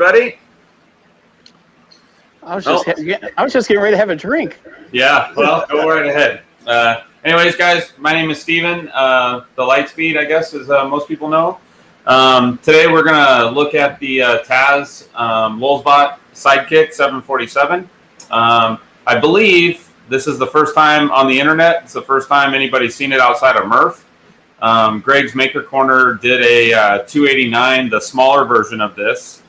everybody? I was just getting ready to have a drink. Yeah, well, go right ahead. Anyways, guys, my name is Steven. The Lightspeed, I guess, as most people know. Today we're going to look at the Taz Lulzbot Sidekick 747. I believe this is the first time on the internet. It's the first time anybody's seen it outside of Murph. Greg's Maker Corner did a 289, the smaller version of this.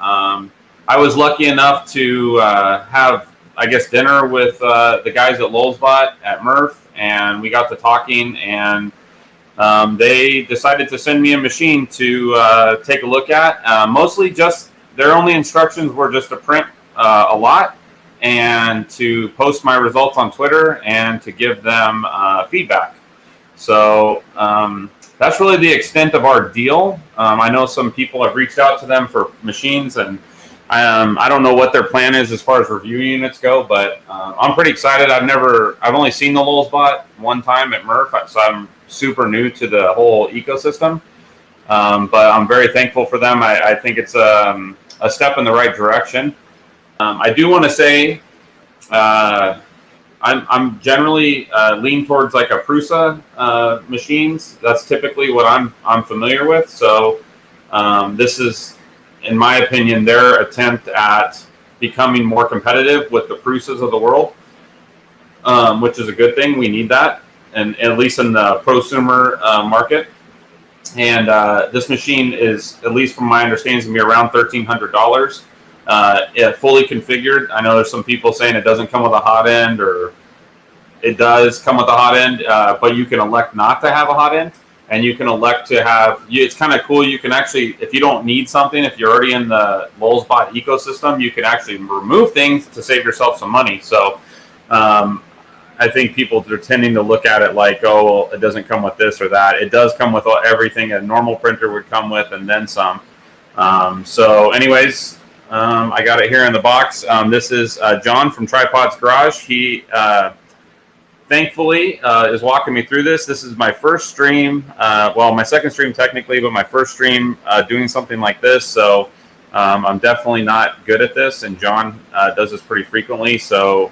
I was lucky enough to have, I guess, dinner with the guys at Lulzbot at Murph, and we got to talking, and they decided to send me a machine to take a look at. Mostly just, their only instructions were just to print a lot and to post my results on Twitter and to give them feedback. So that's really the extent of our deal. I know some people have reached out to them for machines, and I don't know what their plan is as far as review units go, but I'm pretty excited. I've only seen the Lulzbot one time at Murph, so I'm super new to the whole ecosystem. But I'm very thankful for them. I think it's a step in the right direction. I do want to say I'm generally lean towards like a Prusa machines. That's typically what I'm familiar with. So this is, in my opinion, their attempt at becoming more competitive with the Prusas of the world, which is a good thing. We need that, and at least in the prosumer market. And this machine is, at least from my understanding, is going to be around $1,300. Fully configured. I know there's some people saying it doesn't come with a hot end, or it does come with a hot end, but you can elect not to have a hot end, and you can elect to have. It's kind of cool. You can actually, if you don't need something, if you're already in the Lulzbot ecosystem, you can actually remove things to save yourself some money. So I think people are tending to look at it like, oh, well, it doesn't come with this or that. It does come with everything a normal printer would come with, and then some. So anyways, I got it here in the box. This is John from Tripod's Garage. He thankfully is walking me through this. This is my first stream, well, my second stream technically, but my first stream doing something like this. So I'm definitely not good at this, and John does this pretty frequently. So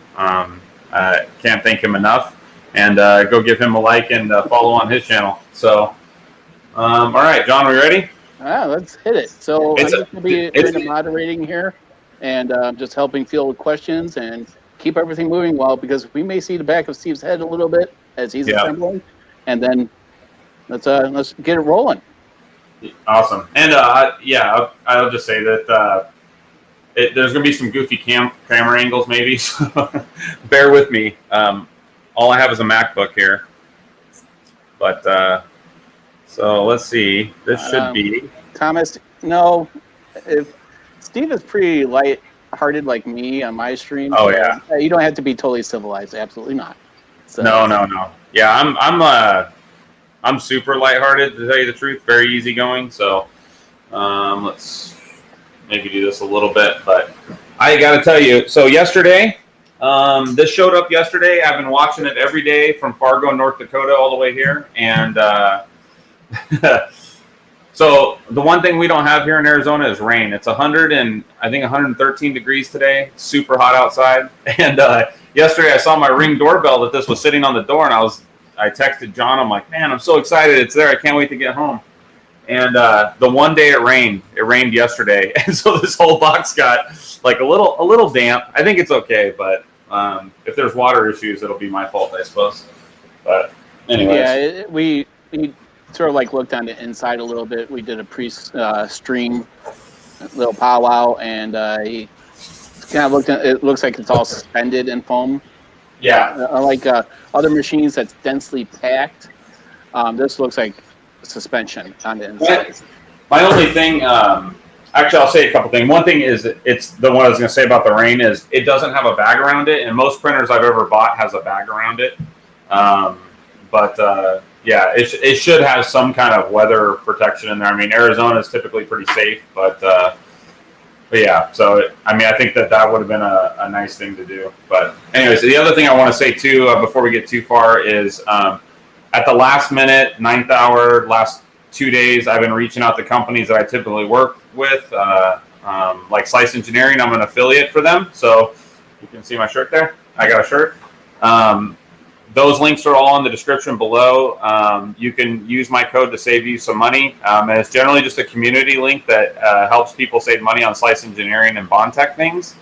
I can't thank him enough. And go give him a like and follow on his channel. So, all right, John, are we ready? Let's hit it. So I'm just going to be doing the moderating here and just helping field questions and keep everything moving well, because we may see the back of Steve's head a little bit as he's assembling, and then let's get it rolling. Awesome. And I'll just say that there's going to be some goofy camera angles maybe, so bear with me. All I have is a MacBook here, but so let's see. This should be Thomas. No, if Steve is pretty light-hearted like me on my stream. Oh yeah. You don't have to be totally civilized. Absolutely not. So, No. Yeah, I'm super lighthearted, to tell you the truth. Very easygoing. So let's maybe do this a little bit. But I got to tell you, so yesterday, this showed up yesterday. I've been watching it every day from Fargo, North Dakota, all the way here, and so the one thing we don't have here in Arizona is rain. It's 113 degrees today. It's super hot outside. And yesterday I saw my Ring doorbell that this was sitting on the door, and I texted John. I'm like, man, I'm so excited it's there. I can't wait to get home. And the one day it rained yesterday, and so this whole box got like a little damp. I think it's okay, but if there's water issues, it'll be my fault, I suppose. But anyways, yeah, we sort of like looked on the inside a little bit. We did a pre-stream little powwow, and he kind of looked at it. Looks like it's all suspended in foam. Yeah. Unlike other machines that's densely packed, this looks like suspension on the inside. My only thing, actually, I'll say a couple things. One thing is, it's the one I was going to say about the rain is it doesn't have a bag around it, and most printers I've ever bought has a bag around it. Yeah, it should have some kind of weather protection in there. I mean, Arizona is typically pretty safe, but yeah. So I think that would have been a nice thing to do. But anyways, the other thing I want to say too, before we get too far, is at the last minute, 9th hour, last 2 days, I've been reaching out to companies that I typically work with. Like Slice Engineering, I'm an affiliate for them. So you can see my shirt there. I got a shirt. Those links are all in the description below. You can use my code to save you some money. And it's generally just a community link that helps people save money on Slice Engineering and Bond Tech things,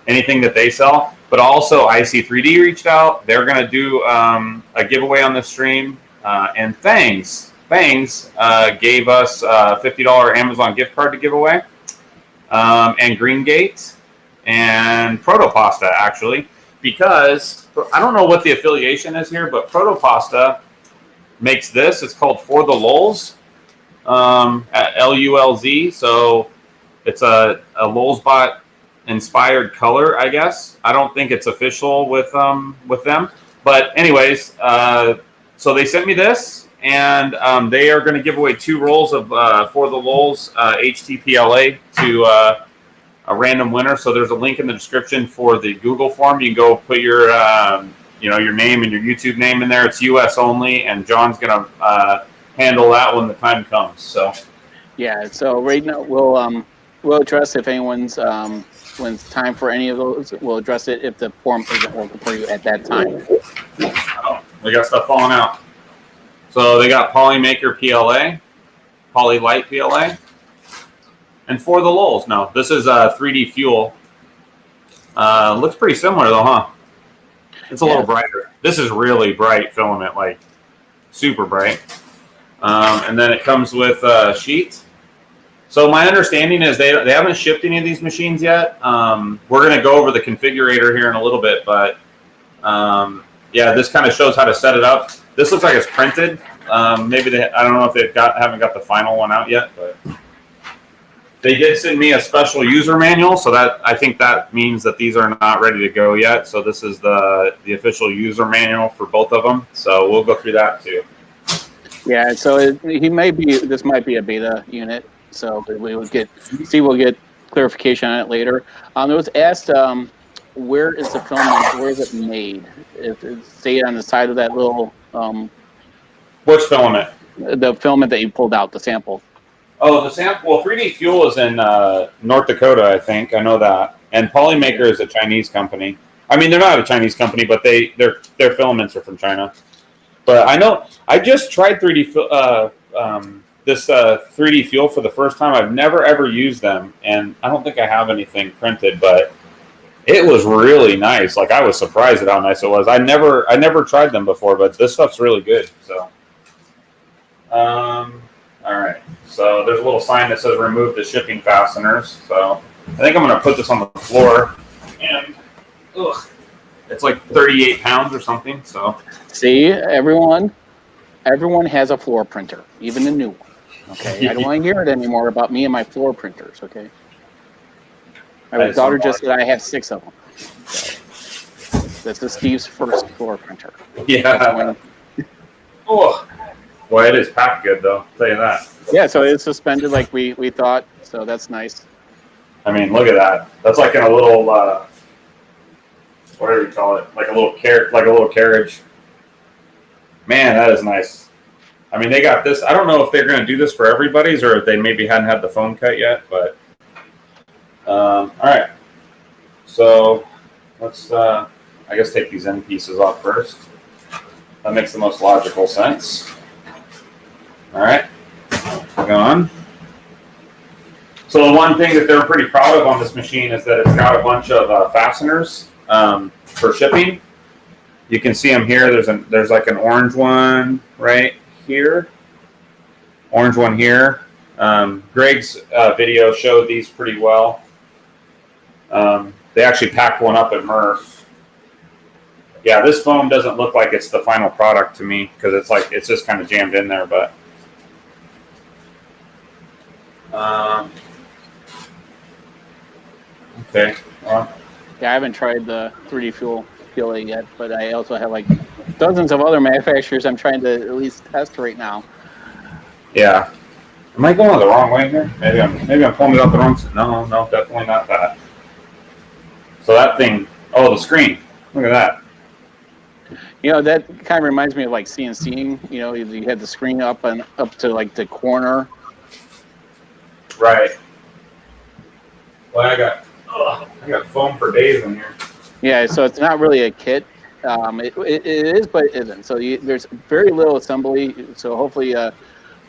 anything that they sell. But also IC3D reached out. They're going to do a giveaway on the stream. And Thangs gave us a $50 Amazon gift card to give away. And Greengate and Protopasta, actually. Because I don't know what the affiliation is here, but Protopasta makes this. It's called For the Lulz, Lulz. So it's a Lulzbot inspired color, I guess. I don't think it's official with them. But anyways, so they sent me this, and they are going to give away 2 rolls of For the Lulz HTPLA to a random winner. So there's a link in the description for the Google form. You can go put your your name and your YouTube name in there. It's US only, and John's gonna handle that when the time comes. So yeah, so right now we'll address if anyone's when it's time for any of those. We'll address it if the form isn't working for you at that time. Oh, we got stuff falling out. So they got Polymaker PLA, Polylight PLA. And For the Lulz. No, this is 3D Fuel. Looks pretty similar though, huh? It's a little brighter. This is really bright filament, like super bright. And then it comes with a sheet. So my understanding is they haven't shipped any of these machines yet. We're going to go over the configurator here in a little bit, but yeah, this kind of shows how to set it up. This looks like it's printed. Maybe I don't know if haven't got the final one out yet, but. They did send me a special user manual, so that I think that means that these are not ready to go yet. So this is the official user manual for both of them. So we'll go through that too. Yeah, so this might be a beta unit. So we'll get clarification on it later. It was asked, where is the filament? Where is it made? If it's stayed on the side of that little. Which filament? The filament that you pulled out, the sample. Oh, the sample. Well, 3D Fuel is in North Dakota, I think. I know that. And Polymaker is a Chinese company. I mean, they're not a Chinese company, but their filaments are from China. But I know I just tried 3D 3D Fuel for the first time. I've never ever used them, and I don't think I have anything printed, but it was really nice. Like, I was surprised at how nice it was. I never tried them before, but this stuff's really good. So, all right. So there's a little sign that says remove the shipping fasteners. So I think I'm going to put this on the floor, and it's like 38 pounds or something. So see, everyone has a floor printer, even a new one. Okay, I don't want to hear it anymore about me and my floor printers. Okay, my daughter just said I have 6 of them. So this is Steve's first floor printer. Yeah. Oh, boy, it is packed good though. I'll tell you that. Yeah, so it's suspended like we thought. So that's nice. I mean, look at that. That's like in a little whatever you call it, like a little carriage. Man, that is nice. I mean, they got this. I don't know if they're going to do this for everybody's or if they maybe hadn't had the foam cut yet, but all right. So let's, I guess, take these end pieces off first. That makes the most logical sense. All right, go on. So the one thing that they're pretty proud of on this machine is that it's got a bunch of fasteners for shipping. You can see them here. There's like an orange one right here, orange one here. Greg's video showed these pretty well. They actually packed one up at Murph. Yeah, this foam doesn't look like it's the final product to me because it's just kind of jammed in there, but. Okay. Well. Yeah, I haven't tried the 3D Fuel PLA yet, but I also have like dozens of other manufacturers I'm trying to at least test right now. Yeah. Am I going the wrong way here? Maybe I'm pulling it up the wrong side. No, definitely not that. So that thing, the screen. Look at that. You know, that kind of reminds me of like CNCing. You know, you had the screen up to like the corner. Right. Well, I got foam for days in here. Yeah, so it's not really a kit. It is, but it isn't. So there's very little assembly. So hopefully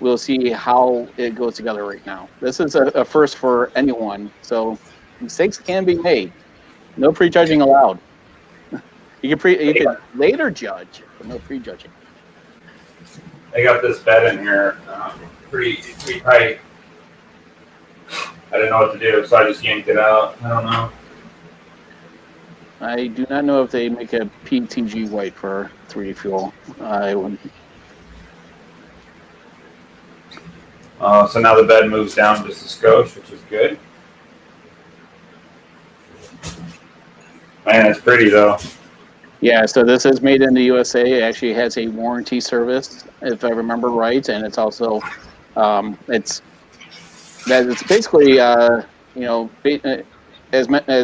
we'll see how it goes together right now. This is a first for anyone. So mistakes can be made. No prejudging allowed. You can later judge, but no prejudging. I got this bed in here pretty tight. I didn't know what to do, so I just yanked it out. I don't know. I do not know if they make a PTG white for 3D fuel. I would. So now the bed moves down just a skosh, which is good. Man, it's pretty though. Yeah, so this is made in the USA. It actually has a warranty service, if I remember right, and it's also it's basically as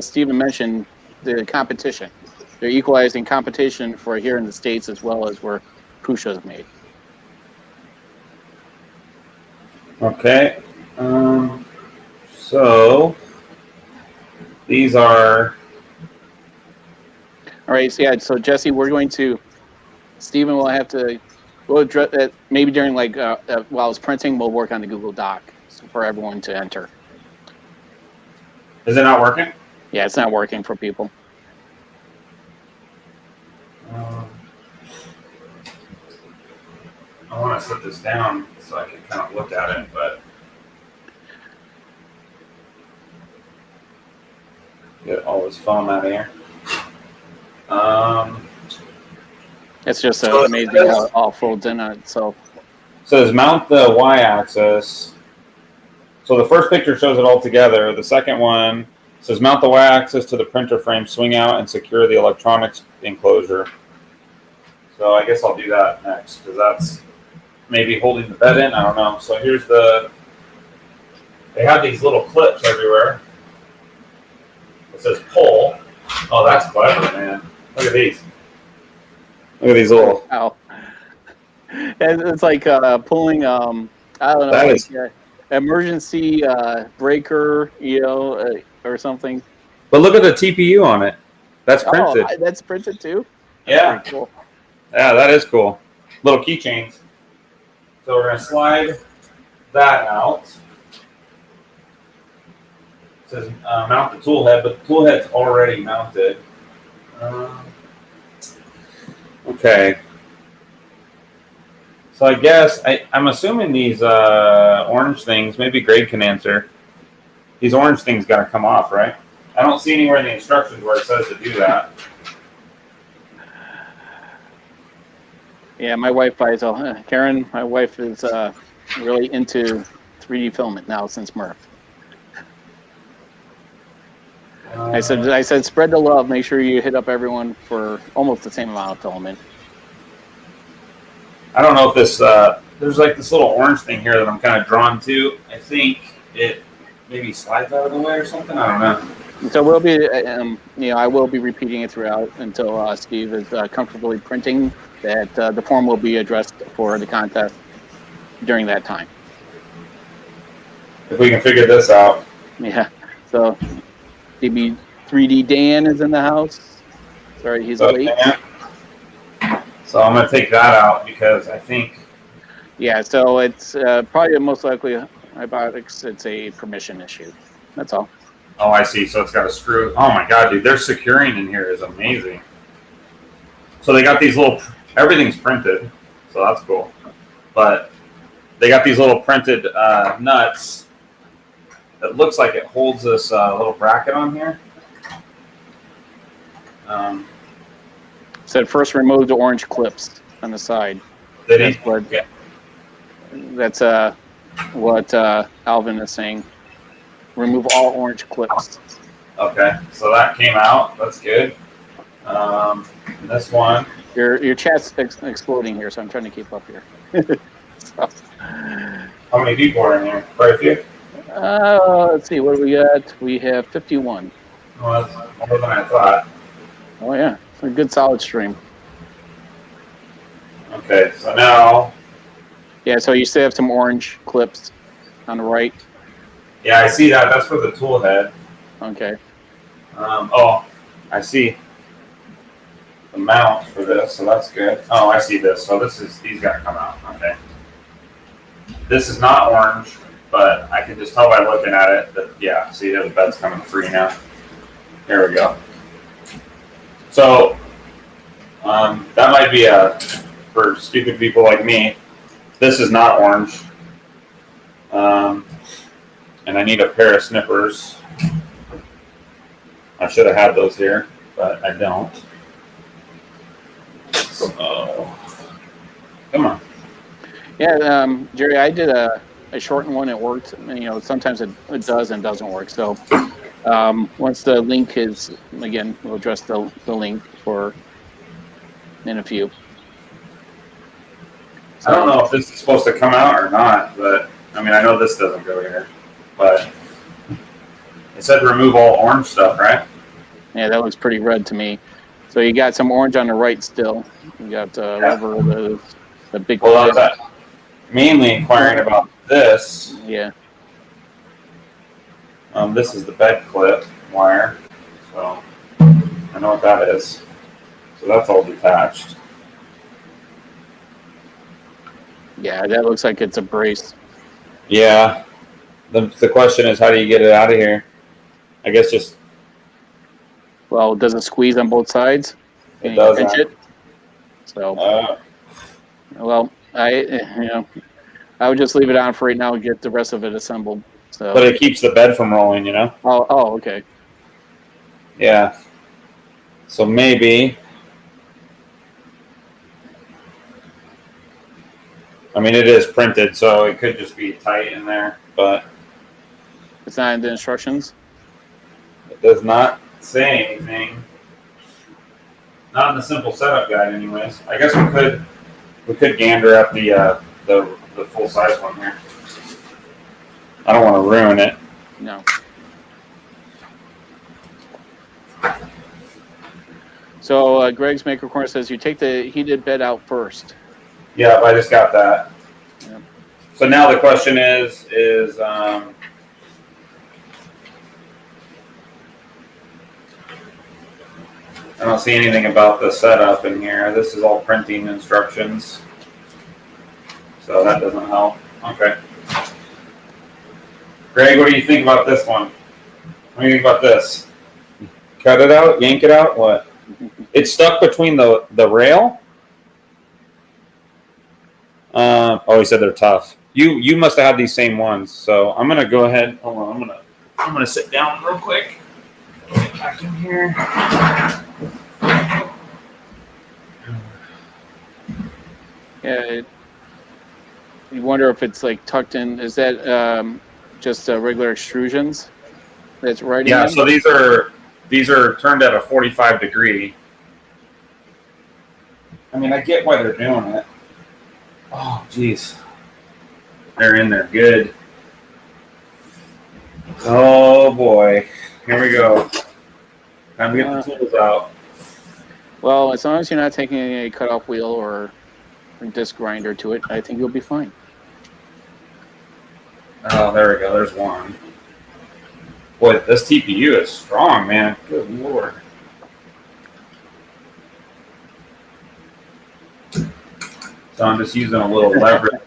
Stephen mentioned, the competition. They're equalizing competition for here in the States as well as where Prusa is made. Okay. So these are. All right. So yeah. So Jesse, Stephen will have to. We'll address it maybe during while it's printing. We'll work on the Google Doc for everyone to enter. Is it not working? Yeah, it's not working for people. I want to set this down so I can kind of look at it, but get all this foam out of here. It's just amazing how it all folds in on itself. Says mount the y-axis. So the first picture shows it all together. The second one says mount the y-axis to the printer frame, swing out, and secure the electronics enclosure. So I guess I'll do that next because that's maybe holding the bed in. I don't know. So here's they have these little clips everywhere. It says pull. Oh, that's clever, man. Look at these. Look at these little. Wow. It's like pulling, I don't know, That is emergency breaker, or something. But look at the TPU on it. That's printed. Oh, that's printed too? Yeah. Cool. Yeah, that is cool. Little keychains. So we're going to slide that out. It says mount the tool head, but the tool head's already mounted. Okay. So I guess I'm assuming these orange things, maybe Greg can answer. These orange things got to come off, right? I don't see anywhere in the instructions where it says to do that. Yeah, my wife buys Karen, my wife is really into 3D filament now since Murph. I said, spread the love. Make sure you hit up everyone for almost the same amount of filament. I don't know if this, there's like this little orange thing here that I'm kind of drawn to. I think it maybe slides out of the way or something. I don't know. So we'll be, I will be repeating it throughout until Steve is comfortably printing that the form will be addressed for the contest during that time. If we can figure this out. Yeah. So maybe 3D Dan is in the house. Sorry, he's late. So I'm going to take that out because I think. Yeah, so it's probably most likely robotics. It's a permission issue. That's all. Oh, I see. So it's got a screw. Oh my God, dude. Their securing in here is amazing. So they got these little, everything's printed. So that's cool. But they got these little printed nuts. It looks like it holds this little bracket on here. Said first remove the orange clips on the side. That's what Alvin is saying. Remove all orange clips. Okay, so that came out. That's good. This one. Your chat's exploding here, so I'm trying to keep up here. So. How many people are in here? Quite a few? Let's see. What do we got? We have 51. Oh, that's more than I thought. Oh, yeah. It's a good solid stream. Okay, so now. Yeah, so you still have some orange clips on the right. Yeah, I see that. That's for the tool head. Okay. Oh, I see the mount for this, so that's good. Oh, I see this. So these got to come out. Okay. This is not orange, but I can just tell by looking at it that, yeah, see the bed's coming free now. There we go. So that might be for stupid people like me. This is not orange. And I need a pair of snippers. I should have had those here, but I don't. So, come on. Yeah, Jerry, I did a shortened one. It worked. Sometimes it does and doesn't work. So once the link is, again, we'll address the link in a few. So, I don't know if this is supposed to come out or not, but I mean, I know this doesn't go here, but it said remove all orange stuff, right? Yeah, that looks pretty red to me. So you got some orange on the right still. You got over the big. Well, that's mainly inquiring about this. Yeah. This is the bed clip wire, so I know what that is. So that's all detached. Yeah, that looks like it's a brace. Yeah. The question is, how do you get it out of here? I guess just. Well, does it squeeze on both sides? It does. It? So. Well, I would just leave it on for right now and get the rest of it assembled. So. But it keeps the bed from rolling, you know. Oh, okay. Yeah. So maybe. I mean, it is printed, so it could just be tight in there, but it's not in the instructions. It does not say anything. Not in the simple setup guide, anyways. I guess we could gander at the full size one here. I don't want to ruin it. No. So Greg's Maker Corner says you take the heated bed out first. Yeah, I just got that. Yep. So now the question is I don't see anything about the setup in here. This is all printing instructions. So that doesn't help. Okay. Greg, what do you think about this one? What do you think about this? Cut it out? Yank it out? What? It's stuck between the rail. He said they're tough. You must have had these same ones. So I'm gonna go ahead. Hold on. I'm gonna sit down real quick. Get back in here. Yeah. You wonder if it's like tucked in. Is that just regular extrusions? That's right. Yeah. So these are turned at a 45 degree. I mean, I get why they're doing it. Oh, geez. They're in there good. Oh, boy. Here we go. Time to get the tools out. Well, as long as you're not taking a cutoff wheel or disc grinder to it, I think you'll be fine. Oh, there we go. There's one. Boy, this TPU is strong, man. Good Lord. So I'm just using a little leverage.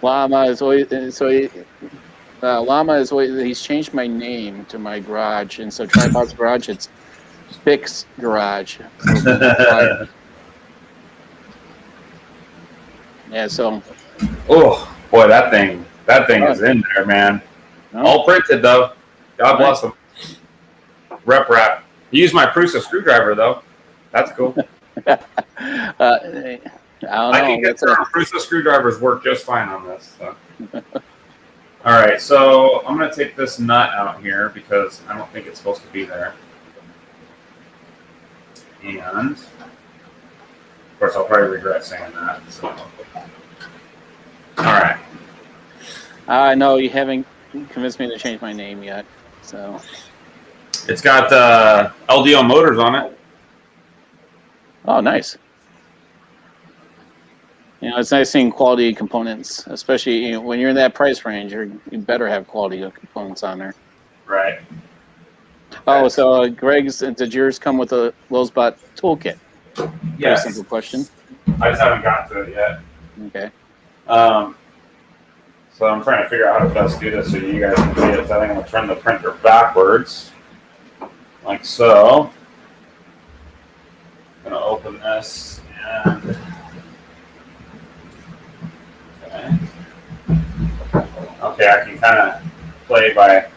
Llama is always he's changed my name to my garage, and so Tripod's Garage, it's Fix Garage. Yeah, so. Oh boy, that thing is in there, man. No. All printed though. God bless them. Rep wrap. You use my Prusa screwdriver though. That's cool. I can get Prusa screwdrivers work just fine on this. So. All right, so I'm going to take this nut out here because I don't think it's supposed to be there. And, of course, I'll probably regret saying that. So. All right. No, you haven't convinced me to change my name yet. So. It's got LDO motors on it. Oh, nice. It's nice seeing quality components, especially when you're in that price range. You better have quality components on there. Right. Oh, so Greg's, did yours come with a Lulzbot toolkit? Yes. Very simple question. I just haven't gotten to it yet. Okay. So I'm trying to figure out how to best do this so you guys can see it. So I think I'm going to turn the printer backwards, like so. I'm going to open this and okay, I can kind of play by.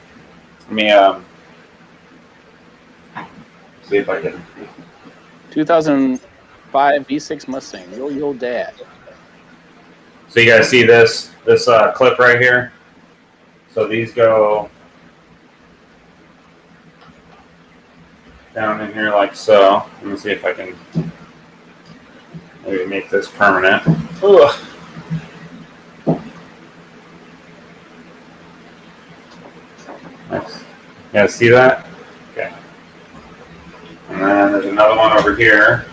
Let me see if I can. 2005 V6 Mustang, yo dad. So you guys see this clip right here? So these go down in here like so. Let me see if I can maybe make this permanent. Ugh. Nice. You guys see that? Okay. And then there's another one over here.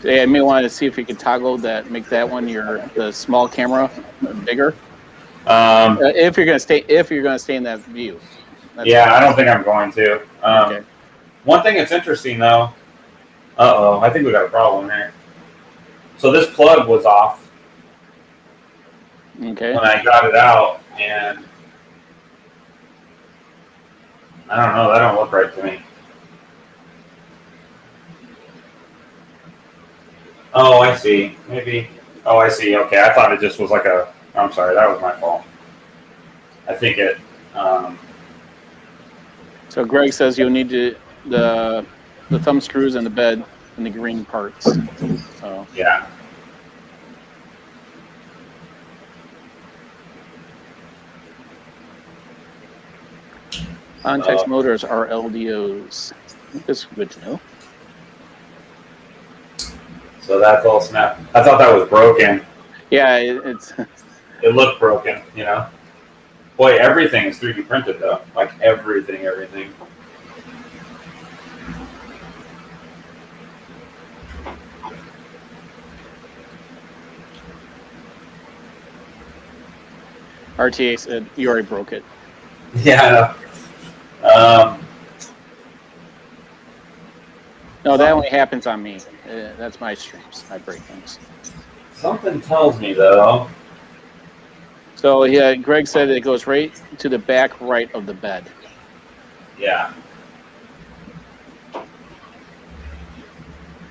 Yeah, I may want to see if you could toggle that, make that one the small camera bigger. If you're gonna stay in that view. Yeah, I don't think I'm going to. Okay. One thing that's interesting though. I think we got a problem here. So this plug was off. Okay. When I got it out, and I don't know, that don't look right to me. Oh, I see. Maybe. Oh, I see. Okay, I thought it just was like a. I'm sorry, that was my fault. I think it. So Greg says you'll need the thumb screws and the bed and the green parts. So Yeah. context motors are LDOs. That's good to know. So that's all snapped. I thought that was broken. Yeah, it's. It looked broken, you know. Boy, everything is 3D printed though. Like everything. RTA said you already broke it. Yeah, I know. No, that only happens on me. That's my streams. I break things. Something tells me though. So yeah, Greg said it goes right to the back right of the bed. Yeah.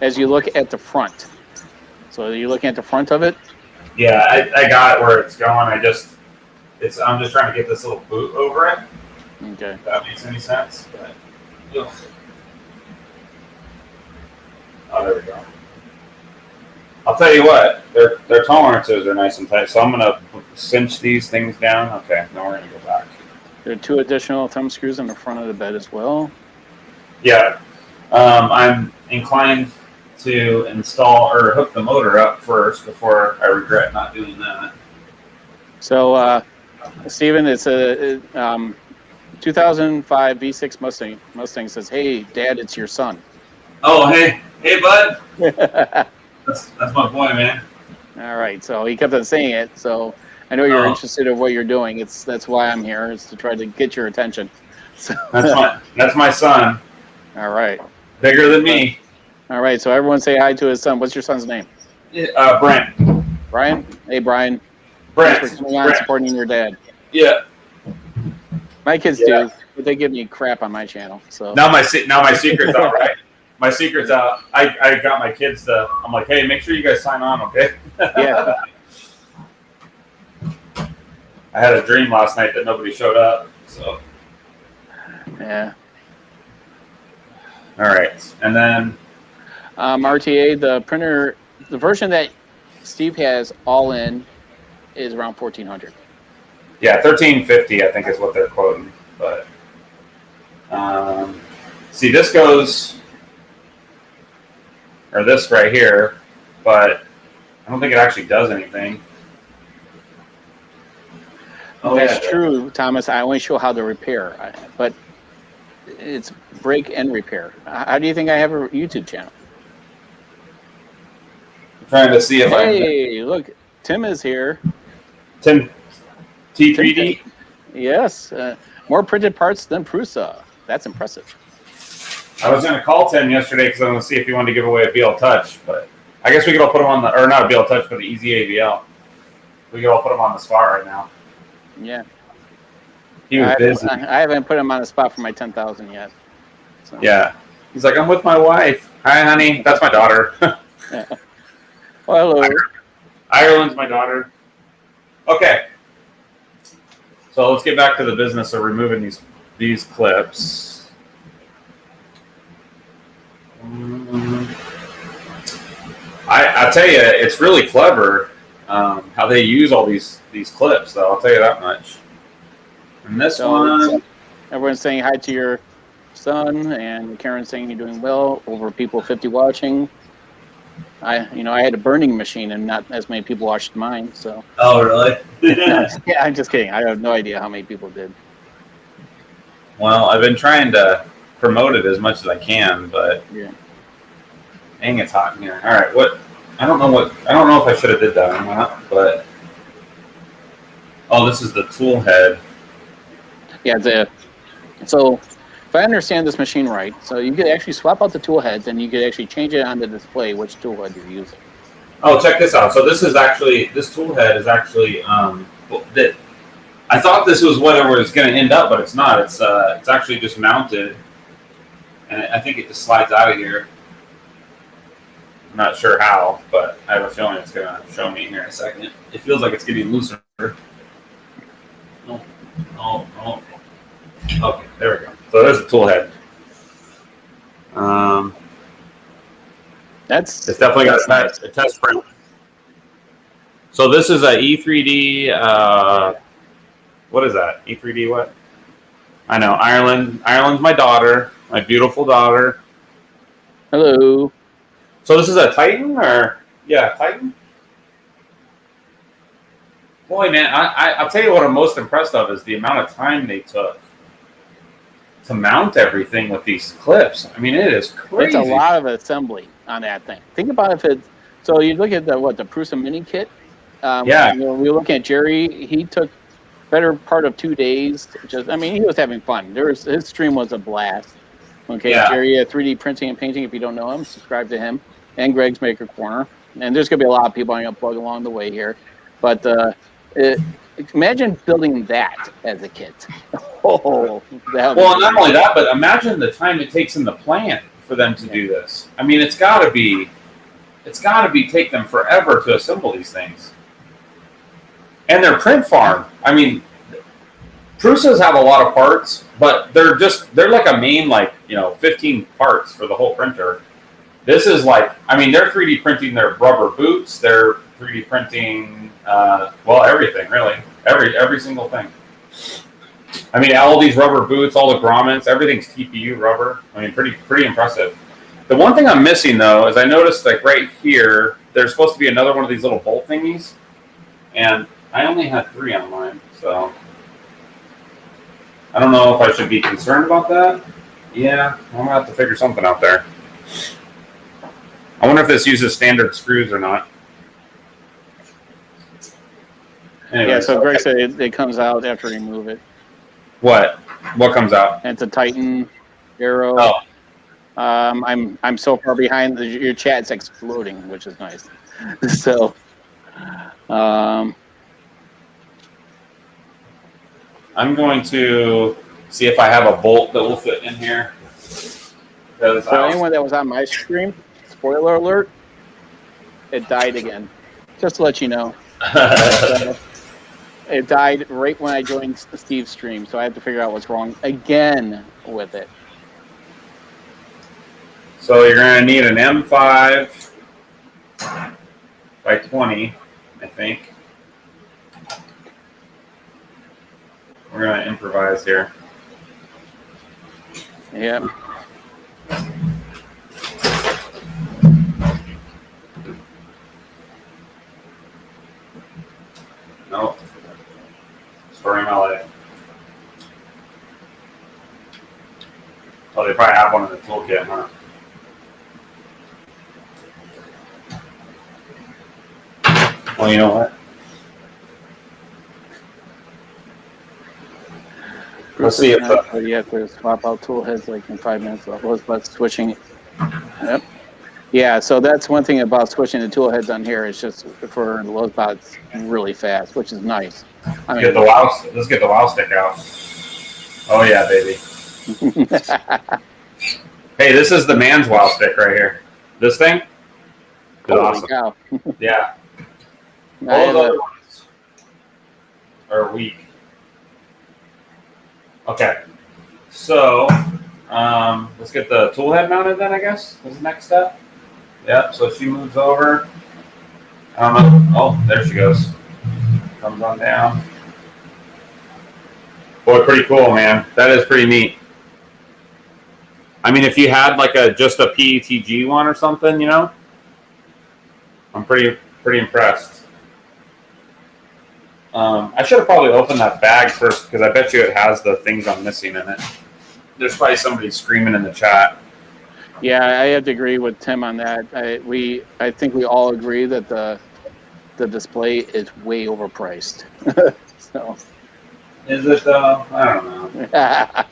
As you look at the front. So you're looking at the front of it? Yeah, I got it where it's going. I'm just trying to get this little boot over it. Okay. If that makes any sense. But, ugh. Oh, there we go. I'll tell you what, their tolerances are nice and tight, so I'm gonna cinch these things down. Okay, now we're gonna go back. There are 2 additional thumb screws in the front of the bed as well. Yeah, I'm inclined to install or hook the motor up first before I regret not doing that. So, Steven, it's a 2005 V6 Mustang. Mustang says, "Hey, Dad, it's your son." Oh, hey, bud. That's my boy, man. All right, so he kept on saying it. So I know you're interested in what you're doing. That's why I'm here, is to try to get your attention. So, that's my son. All right. Bigger than me. All right, so everyone say hi to his son. What's your son's name? Brent. Brian? Hey, Brian. Brent. Thanks for coming on, supporting your dad. Yeah. My kids do, but they give me crap on my channel. So now my secret's out, right? My secret's out. I got my kids to. I'm like, hey, make sure you guys sign on, okay? Yeah. I had a dream last night that nobody showed up. So. Yeah. All right, and then. RTA, the printer, the version that Steve has all in is around 1400. Yeah, 1350, I think is what they're quoting. But see, this goes, or this right here, but I don't think it actually does anything. Oh, that's true, Thomas. I only show how to repair, but it's break and repair. How do you think I have a YouTube channel? I'm trying to see if Hey, look, Tim is here. Tim T3D? Yes, more printed parts than Prusa. That's impressive. I was going to call Tim yesterday because I want to see if he wanted to give away a BL Touch, but I guess we could all put him on the, or not a BL Touch, but the Easy ABL. We could all put him on the spot right now. Yeah. He was busy. I haven't put him on the spot for my 10,000 yet. So. Yeah. He's like, I'm with my wife. Hi, honey. That's my daughter. Yeah. Well, hello. Ireland's my daughter. Okay. So let's get back to the business of removing these clips. I tell you, it's really clever how they use all these clips, though. I'll tell you that much. And this one, everyone's saying hi to your son, and Karen's saying you're doing well. Over people 50 watching. I had a burning machine, and not as many people watched mine. So. Oh, really? Yeah, I'm just kidding. I have no idea how many people did. Well, I've been trying to promote it as much as I can, but yeah. Dang, it's hot in here. All right, what? I don't know if I should have did that or not, but this is the Toolhead. Yeah, so if I understand this machine right, so you could actually swap out the tool heads, and you could actually change it on the display which tool head you're using. Oh, check this out. So this tool head is actually I thought this was what it was going to end up, but it's not. It's actually just mounted, and I think it just slides out of here. I'm not sure how, but I have a feeling it's going to show me here in a second. It feels like it's getting looser. Oh. Okay, there we go. So there's the tool head. It's definitely got a test print. So this is a E3D. What is that? E3D what? I know. Ireland's my daughter, my beautiful daughter. Hello. So this is a Titan, or Titan. Boy, man, I'll tell you what I'm most impressed of is the amount of time they took to mount everything with these clips. I mean, it is crazy. It's a lot of assembly on that thing. Think about so you look at the Prusa Mini kit. We look at Jerry. He took better part of 2 days. He was having fun. His stream was a blast. Okay, yeah. Jerry, 3D printing and painting. If you don't know him, subscribe to him and Greg's Maker Corner. And there's gonna be a lot of people I'm gonna plug along the way here, but imagine building that as a kit. Well, not only that, but imagine the time it takes in the plant for them to do this. I mean, it's got to take them forever to assemble these things. And their print farm. I mean, Prusas have a lot of parts, but they're like a main 15 parts for the whole printer. This is they're 3D printing their rubber boots. They're 3D printing, everything really, every single thing. I mean, all these rubber boots, all the grommets, everything's TPU rubber. I mean, pretty impressive. The one thing I'm missing though is I noticed right here, there's supposed to be another one of these little bolt thingies, and I only had 3 on mine, so I don't know if I should be concerned about that. Yeah, I'm gonna have to figure something out there. I wonder if this uses standard screws or not. Anyway, yeah, so Greg said it comes out after you remove it. What comes out? And it's a Titan Arrow. Oh. I'm so far behind. Your chat's exploding, which is nice. So, I'm going to see if I have a bolt that will fit in here. For anyone that was on my stream, spoiler alert, it died again. Just to let you know. It died right when I joined Steve's stream, so I have to figure out what's wrong again with it. So you're going to need an M5 by 20, I think. We're going to improvise here. Yep. Nope. Story of my life. Oh, they probably have one in the toolkit, huh? Well, you know what? Let's see if you have to swap out tool heads like in 5 minutes. Lulzbot switching. Yep. Yeah, so that's one thing about switching the tool heads on here. It's just for the Lulzbot's really fast, which is nice. Let's get the wow stick out. Oh yeah, baby. Hey, this is the man's wow stick right here. This thing is awesome. Cow. Yeah. All those other ones are weak. Okay. So let's get the tool head mounted then, I guess, is the next step. Yep, so she moves over. Oh, there she goes. Comes on down. Boy, pretty cool, man. That is pretty neat. I mean, if you had like just a PETG one or something, you know, I'm pretty impressed. I should have probably opened that bag first because I bet you it has the things I'm missing in it. There's probably somebody screaming in the chat. Yeah, I have to agree with Tim on that. I think we all agree that the display is way overpriced. So. Is it though? I don't know.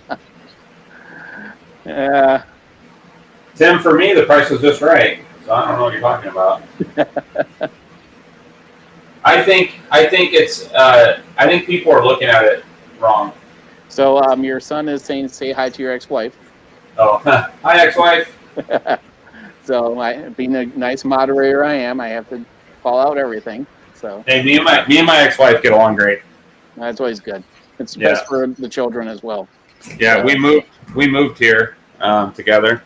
Yeah. Tim, for me, the price was just right. So I don't know what you're talking about. I think it's. I think people are looking at it wrong. So your son is saying, "Say hi to your ex-wife." Oh, hi, ex-wife. So, being a nice moderator I am, I have to call out everything. So. Hey, me and my ex-wife get along great. That's always good. It's best for the children as well. Yeah, so, we moved here together,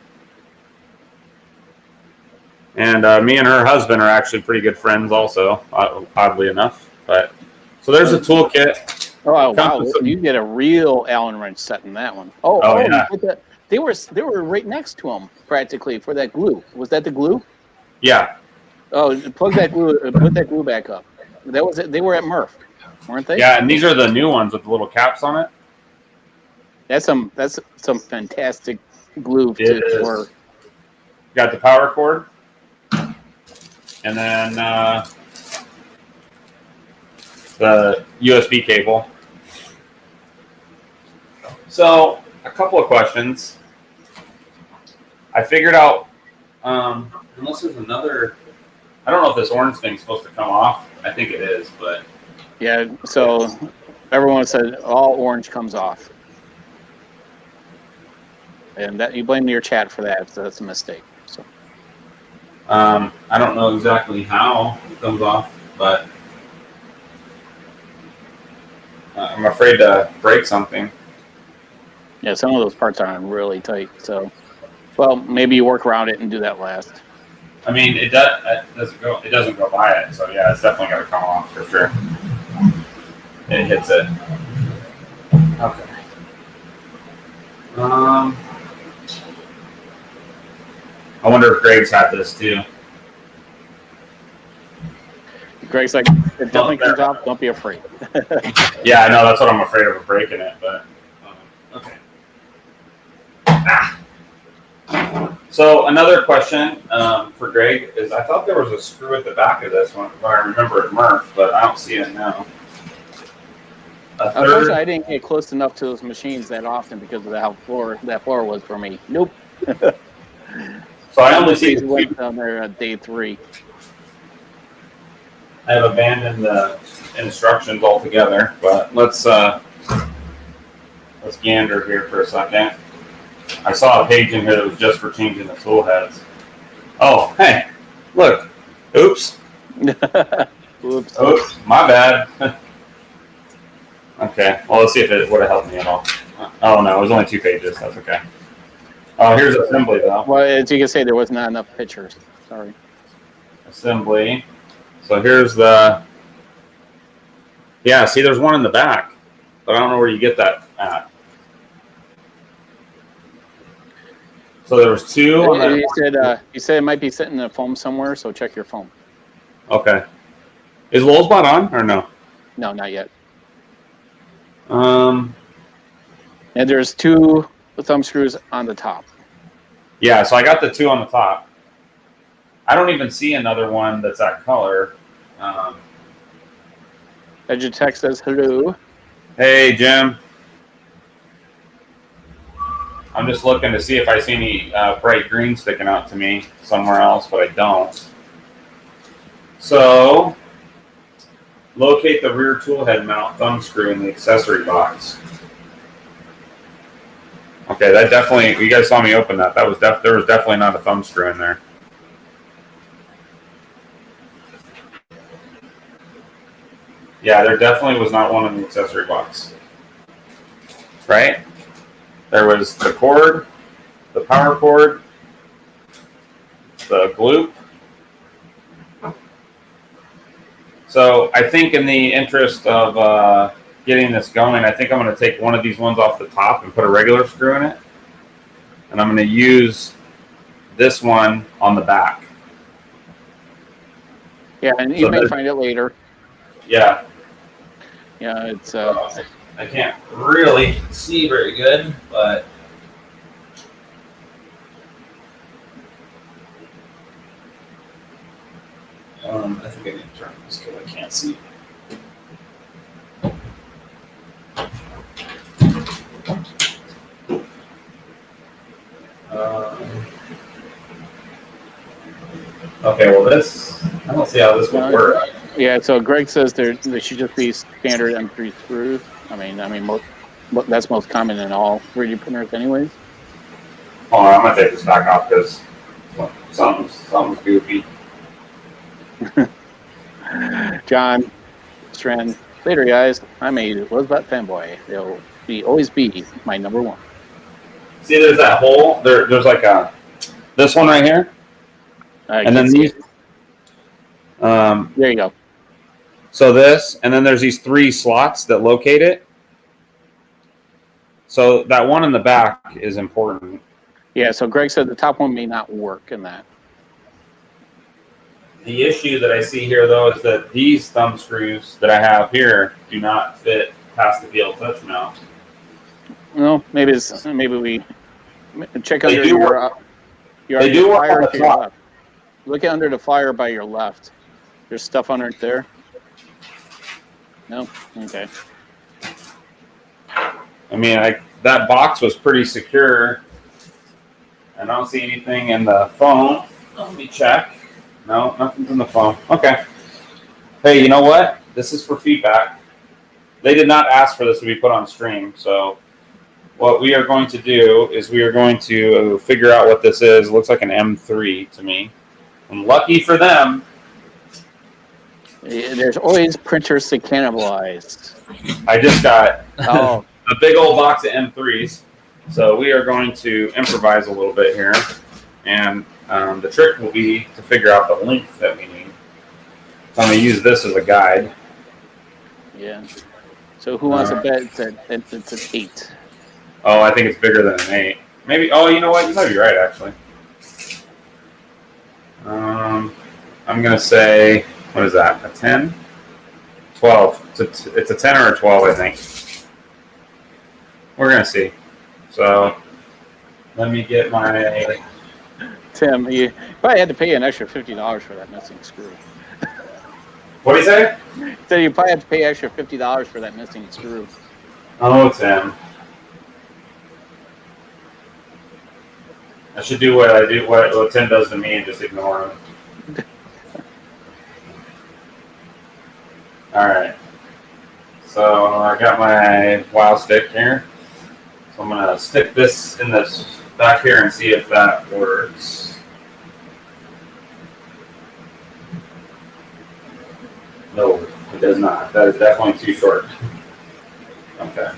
and me and her husband are actually pretty good friends, also, oddly enough. But so there's a toolkit. Oh wow! You get a real Allen wrench set in that one. Oh yeah. They were right next to them practically for that glue. Was that the glue? Yeah. Oh, plug that glue. Put that glue back up. That was it. They were at Murph, weren't they? Yeah, and these are the new ones with the little caps on it. That's some fantastic glue to work. Got the power cord, and then the USB cable. So a couple of questions. I figured out, unless there's another, I don't know if this orange thing's supposed to come off. I think it is, but. Yeah, so everyone said all orange comes off. And that you blame your chat for that, so that's a mistake. So. I don't know exactly how it comes off, but I'm afraid to break something. Yeah, some of those parts are really tight. So, well, maybe you work around it and do that last. I mean, it doesn't go by it. So yeah, it's definitely got to come off for sure. It hits it. Okay. I wonder if Greg's had this too. Greg's like, if it definitely comes off, don't be afraid. Yeah, I know. That's what I'm afraid of breaking it. But okay. So another question for Greg is: I thought there was a screw at the back of this one, if I remember at Murph, but I don't see it now. Unfortunately, I didn't get close enough to those machines that often because of how that floor was for me. Nope. So I only see went down there at day 3. I have abandoned the instructions altogether, but let's gander here for a second. I saw a page in here that was just for changing the tool heads. Oh, hey, look. Oops. Oops. Oops. My bad. Okay. Well, let's see if it would have helped me at all. Oh no, it was only 2 pages. That's okay. Oh, here's assembly though. Well, as you can say, there was not enough pictures. Sorry. Assembly. So here's the. Yeah, see, there's one in the back, but I don't know where you get that at. So there was 2. You said it might be sitting in a foam somewhere, so check your foam. Okay. Is Lulzbot on or no? No, not yet. And there's 2 thumb screws on the top. Yeah, so I got the 2 on the top. I don't even see another one that's that color. Edutech says hello. Hey, Jim. I'm just looking to see if I see any bright green sticking out to me somewhere else, but I don't. So, locate the rear toolhead mount thumb screw in the accessory box. Okay, that definitely, you guys saw me open that. There was definitely not a thumb screw in there. Yeah, there definitely was not one in the accessory box. Right? There was the cord, the power cord, the gloop. So I think in the interest of getting this going, I think I'm going to take one of these ones off the top and put a regular screw in it. And I'm going to use this one on the back. Yeah, and you may find it later. Yeah. Yeah, it's... I can't really see very good, but... I think I need to turn this because I can't see. Okay, well this, I don't see how this would work. Yeah, so Greg says there should just be standard M3 screws. I mean, that's most common in all 3D printers anyways. Hold on, I'm going to take this back off because something's goofy. John, Stren, later guys, I'm a Lulzbot fanboy. They'll always be my number one. See, there's that hole. There's like this one right here. And then these. There you go. So this, and then there's these 3 slots that locate it. So that one in the back is important. Yeah, so Greg said the top one may not work in that. The issue that I see here, though, is that these thumb screws that I have here do not fit past the PL touch mount. Well, maybe we check under your they do work fire on the to your top. left. Look under the fire by your left. There's stuff under it there. No? Okay. I mean, that box was pretty secure. I don't see anything in the phone. Let me check. No, nothing's in the phone. Okay. Hey, you know what? This is for feedback. They did not ask for this to be put on stream, so what we are going to do is we are going to figure out what this is. It looks like an M3 to me. And lucky for them, there's always printers to cannibalize. I just got a big old box of M3s. So we are going to improvise a little bit here. And the trick will be to figure out the length that we need. So I'm going to use this as a guide. Yeah. So who wants to bet it's an 8? Oh, I think it's bigger than an 8. Maybe. Oh, you know what? You might be right, actually. I'm going to say, what is that? A 10? 12. It's a 10 or a 12, I think. We're going to see. So let me get my... Tim, you probably had to pay an extra $50 for that missing screw. What do you say? So you probably had to pay extra $50 for that missing screw. Oh, Tim. I should do what Tim does to me and just ignore him. All right. So I got my wow stick here. So I'm gonna stick this in this back here and see if that works. No, it does not. That is definitely too short. Okay.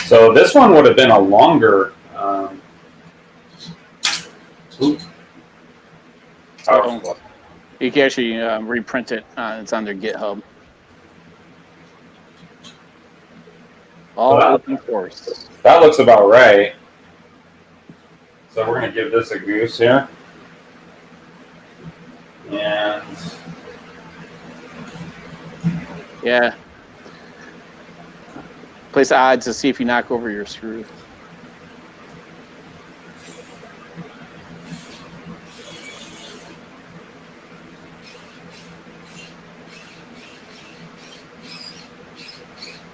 So this one would have been a longer. You can actually reprint it. It's on their GitHub. All open source. That looks about right. So we're going to give this a goose here. And yeah. Place odds to see if you knock over your screw.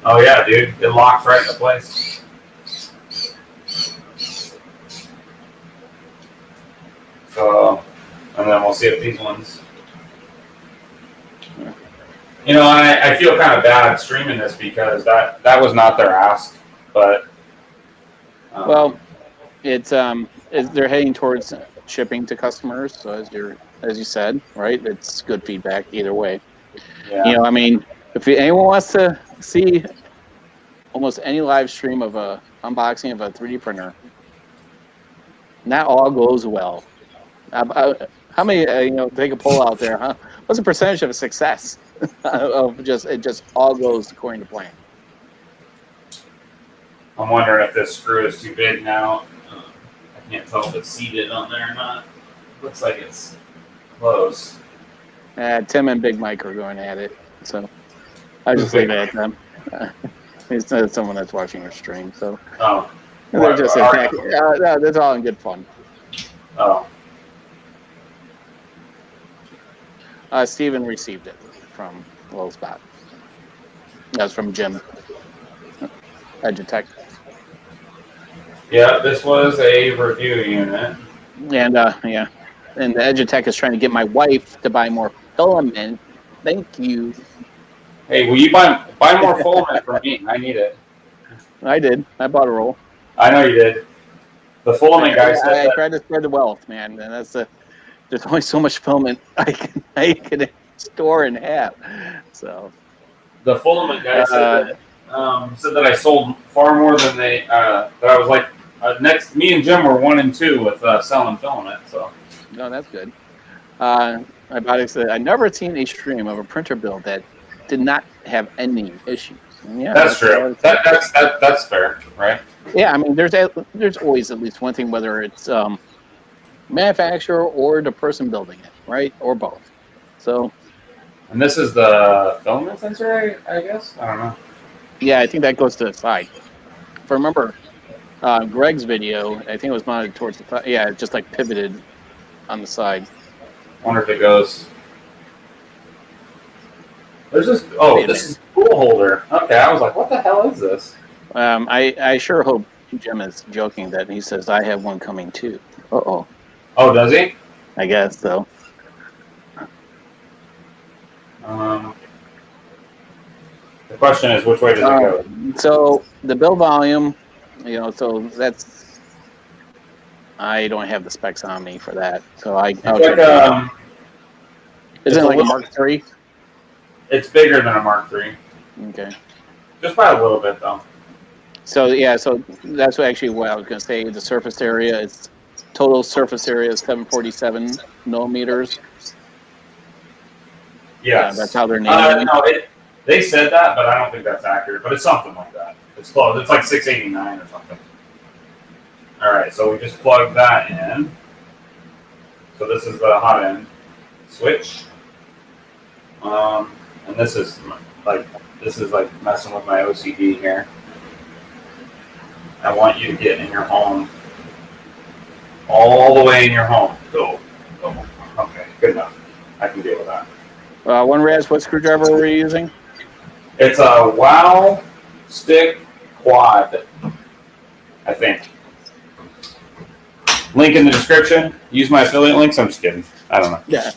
Oh yeah, dude, it locks right into place. So, and then we'll see if these ones. You know, I feel kind of bad streaming this because that was not their ask, but. Well, they're heading towards shipping to customers. So as you said, right, it's good feedback either way. Yeah. You know, I mean, if anyone wants to see almost any live stream of a unboxing of a 3D printer, not all goes well. How many, take a poll out there, huh? What's the percentage of success of it just all goes according to plan? I'm wondering if this screw is too big now. I can't tell if it's seated on there or not. Looks like it's close. Tim and Big Mike are going at it, so I just leave it at them. It's not someone that's watching our stream, so they're just attacking. That's all in good fun. Oh. Steven received it from Lulzbot. That's from Jim. Edutech. Yeah, this was a review unit. And and the Edutech is trying to get my wife to buy more filament. Thank you. Hey, will you buy more filament for me? I need it. I did. I bought a roll. I know you did. The filament guy said I tried to spread the wealth, man, and there's only so much filament I can store and have. So the filament guy said that I sold far more than they. That I was like me and Jim were 1 and 2 with selling filament. So no, that's good. My body said I've never seen a stream of a printer build that did not have any issues. Yeah, that's true. That's fair, right? Yeah, I mean, there's always at least one thing, whether it's manufacturer or the person building it, right, or both. So. And this is the filament sensor, I guess. I don't know. Yeah, I think that goes to the side. If I remember Greg's video, I think it was mounted towards the side. Yeah, it just like pivoted on the side. Wonder if it goes. There's this. Oh, this is a tool holder. Okay, I was like, what the hell is this? I sure hope Jim is joking that he says I have one coming too. Uh-oh. Oh, does he? I guess so. The question is, which way does it go? So the build volume, so that's. I don't have the specs on me for that, so is it like a Mark III? It's bigger than a Mark III. Okay. Just by a little bit, though. So yeah, so that's actually what I was going to say. The surface area is total surface area is 747 millimeters. Yeah, that's how they're naming it. They said that, but I don't think that's accurate. But it's something like that. It's close. It's like 689 or something. All right, so we just plug that in. So this is the hot end switch. And this is like messing with my OCD here. I want you to get in your home, all the way in your home. Go. Okay, good enough. I can deal with that. One Raz, what screwdriver were you using? It's a Wow Stick Quad, I think. Link in the description. Use my affiliate links. I'm just kidding. I don't know. Yeah.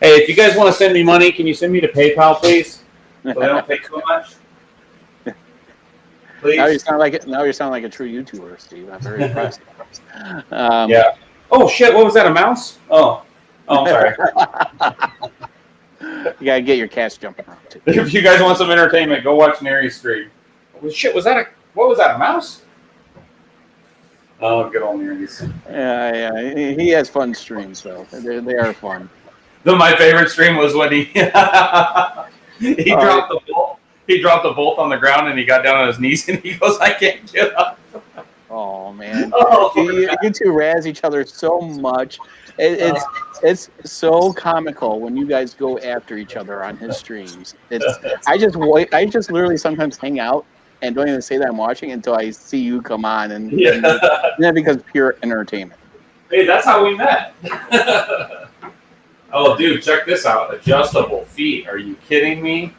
Hey, if you guys want to send me money, can you send me to PayPal, please? So they don't pay too much. Please. Now you sound like a true YouTuber, Steve. I'm very impressed. Yeah. Oh shit! What was that? A mouse? Oh, I'm sorry. You gotta get your cats jumping around too. If you guys want some entertainment, go watch Nary's stream. Oh, shit! What was that? A mouse? Oh, good old Nary's. Yeah. He has fun streams though. They are fun. My favorite stream was when he dropped the bolt. He dropped the bolt on the ground and he got down on his knees and he goes, "I can't get up." Oh man, you two razz each other so much. It's so comical when you guys go after each other on his streams. I just literally sometimes hang out and don't even say that I'm watching until I see you come on, and then because pure entertainment. Hey, that's how we met. Oh, dude, check this out. Adjustable feet. Are you kidding me?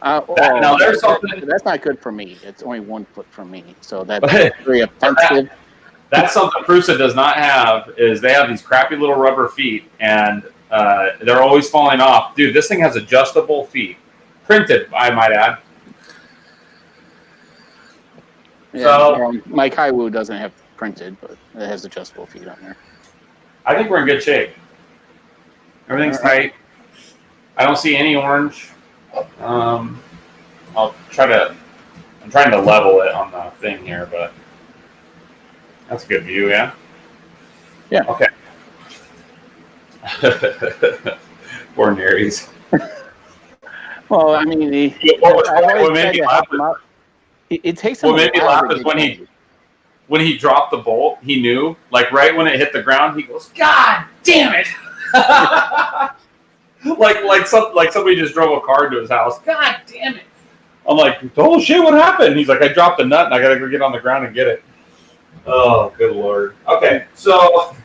Now there's something that's not good for me. It's only 1 foot from me, so that's very offensive. That's something Prusa does not have. Is they have these crappy little rubber feet, and they're always falling off. Dude, this thing has adjustable feet, printed, I might add. Yeah, so my Kaiwu doesn't have printed, but it has adjustable feet on there. I think we're in good shape. Everything's tight. I don't see any orange. I'm trying to level it on the thing here, but that's a good view, yeah? Yeah. Okay. Poor Naries. Well, I mean, what made me laugh is when he dropped the bolt, he knew, like right when it hit the ground, he goes, "God damn it!" like somebody just drove a car into his house. God damn it! I'm like, "Oh shit, what happened?" He's like, "I dropped a nut and I gotta go get on the ground and get it." Oh, good lord. Okay, so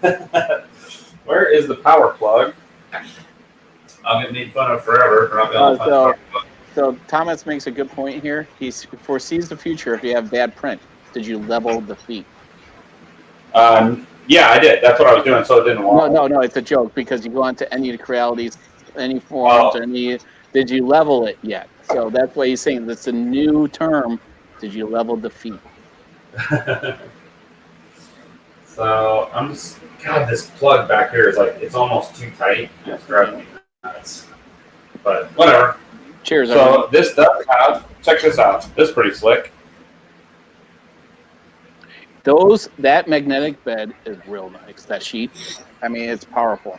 where is the power plug? I'm gonna need fun of forever for not being able to find the power plug. So Thomas makes a good point here. He foresees the future if you have bad print. Did you level the feet? Yeah, I did. That's what I was doing, so it didn't walk. No, it's a joke because you go on to any of the Crealities, any forums, did you level it yet? So that's why he's saying that's a new term. Did you level the feet? So I'm just, God, this plug back here is like, it's almost too tight. It's driving me nuts. But whatever. Cheers. So everyone. This does have, check this out. This is pretty slick. That magnetic bed is real nice. That sheet, I mean, it's powerful.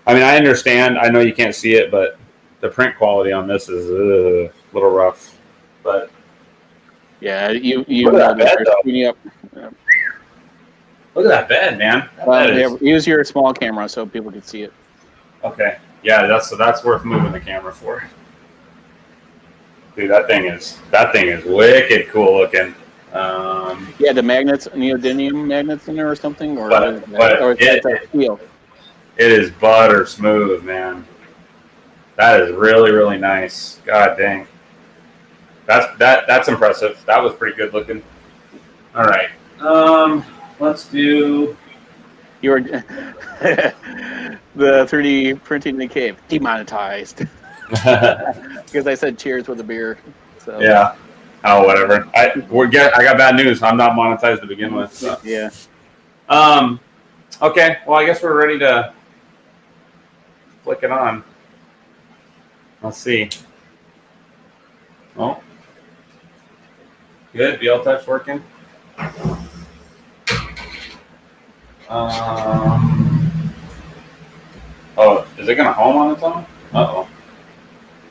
I mean, I understand. I know you can't see it, but the print quality on this is a little rough. But yeah, you look at that bed, though. Up. Yeah. Look at that bed, man. Use your small camera so people can see it. Okay. Yeah, that's worth moving the camera for. Dude, that thing is wicked cool looking. Yeah, the magnets, neodymium magnets in there or something, or it is butter smooth, man. That is really, really nice. God dang, that's impressive. That was pretty good looking. All right, let's do your the 3D printing in the cave demonetized because I said cheers with a beer. So. Yeah. Oh, whatever. I got bad news. I'm not monetized to begin with. So. Yeah. Okay. Well, I guess we're ready to flick it on. Let's see. Oh. Good. BL Touch working. Oh, is it gonna home on its own? Uh-oh.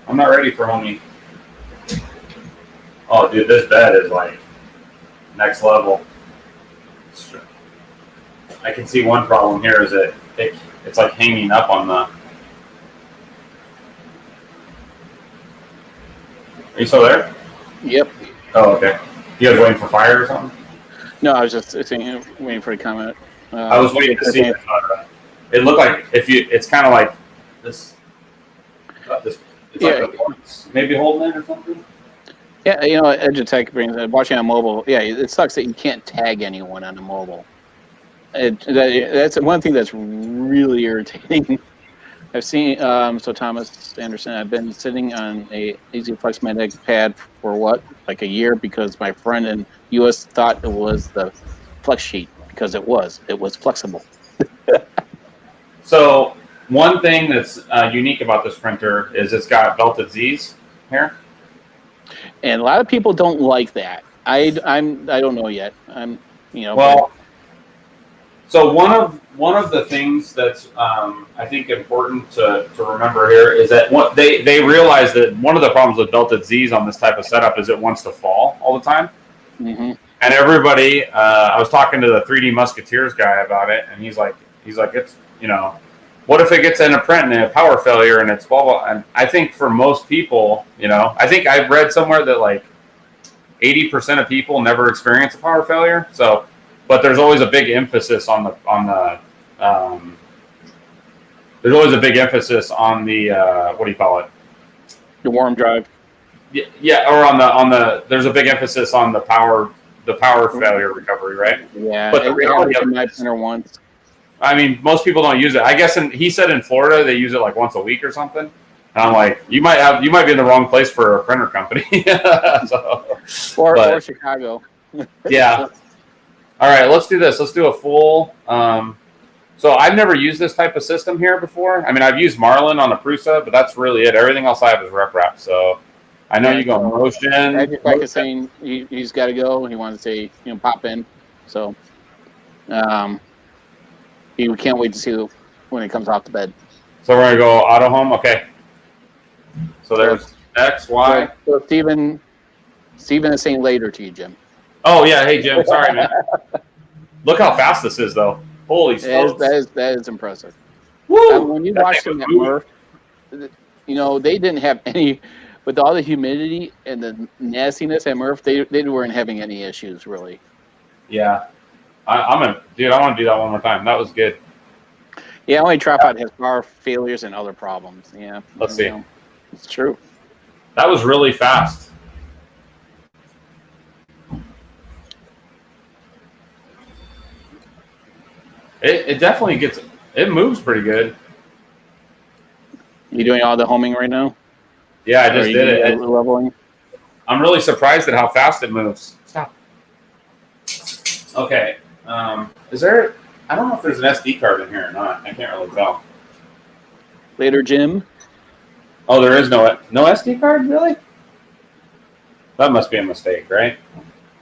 I'm not ready for homey. Oh, dude, this bed is like next level. I can see one problem here is that it's like hanging up on the. Are you still there? Yep. Oh, okay. You guys waiting for fire or something? No, I was just waiting for a comment. I was waiting to see it. It looked like it's kind of like this. It's like maybe holding it or something. Yeah, Edutech brings watching on mobile. Yeah, it sucks that you can't tag anyone on the mobile. That's one thing that's really irritating. I've seen so Thomas Anderson. I've been sitting on a EasyFlex magnetic pad for like a year because my friend in US thought it was the flex sheet because it was flexible. So one thing that's unique about this printer is it's got belted Z's here. And a lot of people don't like that. I don't know yet. Well, so one of the things that's I think important to remember here is that they realize that one of the problems with belted Z's on this type of setup is it wants to fall all the time. Mm-hmm. And everybody, I was talking to the 3D Musketeers guy about it, and he's like it's what if it gets in a print and a power failure and it's blah blah. And I think for most people, I think I've read somewhere that like 80% of people never experience a power failure. So, but there's always a big emphasis on the what do you call it? warm drive. Yeah, or on the there's a big emphasis on the power failure recovery, right? Yeah, but the reality of my printer once. I mean, most people don't use it. I guess he said in Florida they use it like once a week or something. And I'm like, you might be in the wrong place for a printer company. or Chicago. Yeah. All right, let's do this. Let's do a full. So I've never used this type of system here before. I mean, I've used Marlin on the Prusa, but that's really it. Everything else I have is RepRap. So I know you go motion. Like is saying he's got to go. He wanted to say, pop in. So we can't wait to see when he comes off the bed. So we're gonna go auto home. Okay. So there's X, Y. So Steven is saying later to you, Jim. Oh yeah, hey Jim. Sorry, man. Look how fast this is, though. Holy smokes! That is impressive. Woo! When you watch them at Murph, they didn't have any. With all the humidity and the nastiness at Murph, they weren't having any issues really. Yeah, I want to do that one more time. That was good. Yeah, only Tripod has power failures and other problems. Yeah, let's see. It's true. That was really fast. It definitely it moves pretty good. You doing all the homing right now? Yeah, I just did it. Leveling. I'm really surprised at how fast it moves. Stop. Okay. Is there? I don't know if there's an SD card in here or not. I can't really tell. Later, Jim. Oh, there is no SD card, really? That must be a mistake, right?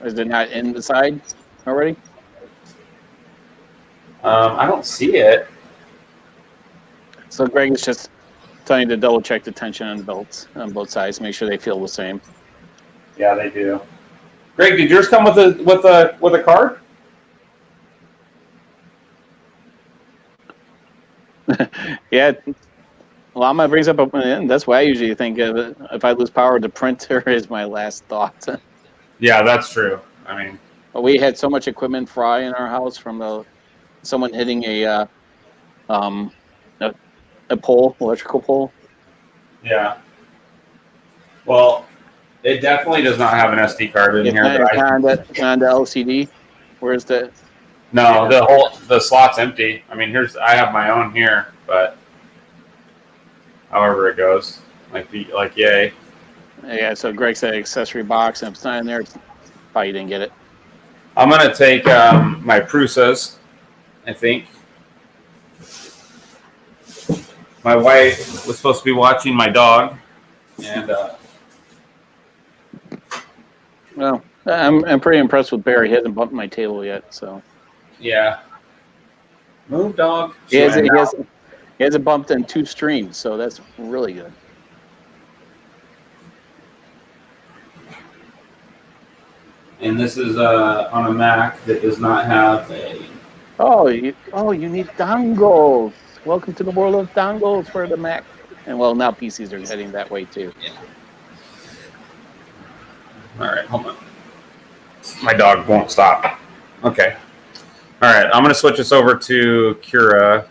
Is it not in the side already? I don't see it. So Greg is just telling you to double check the tension on the belts on both sides, make sure they feel the same. Yeah, they do. Greg, did yours come with a card? Yeah. Llama brings up that's why I usually think of it. If I lose power, the printer is my last thought. Yeah, that's true. I mean, we had so much equipment fry in our house from someone hitting a pole, electrical pole. Yeah. Well, it definitely does not have an SD card in here. On the LCD. Where's the? No, the slot's empty. I mean, I have my own here, but however it goes, like yay. Yeah. So Greg said accessory box, and if it's not in there, probably didn't get it. I'm gonna take my Prusas, I think. My wife was supposed to be watching my dog, and well, I'm pretty impressed with Barry. He hasn't bumped my table yet, so yeah. Move, dog. He hasn't bumped in 2 streams, so that's really good. And this is on a Mac that does not have a. You need dongles. Welcome to the world of dongles for the Mac. And well, now PCs are heading that way too. Yeah. All right, hold on. My dog won't stop. Okay. All right, I'm going to switch this over to Cura.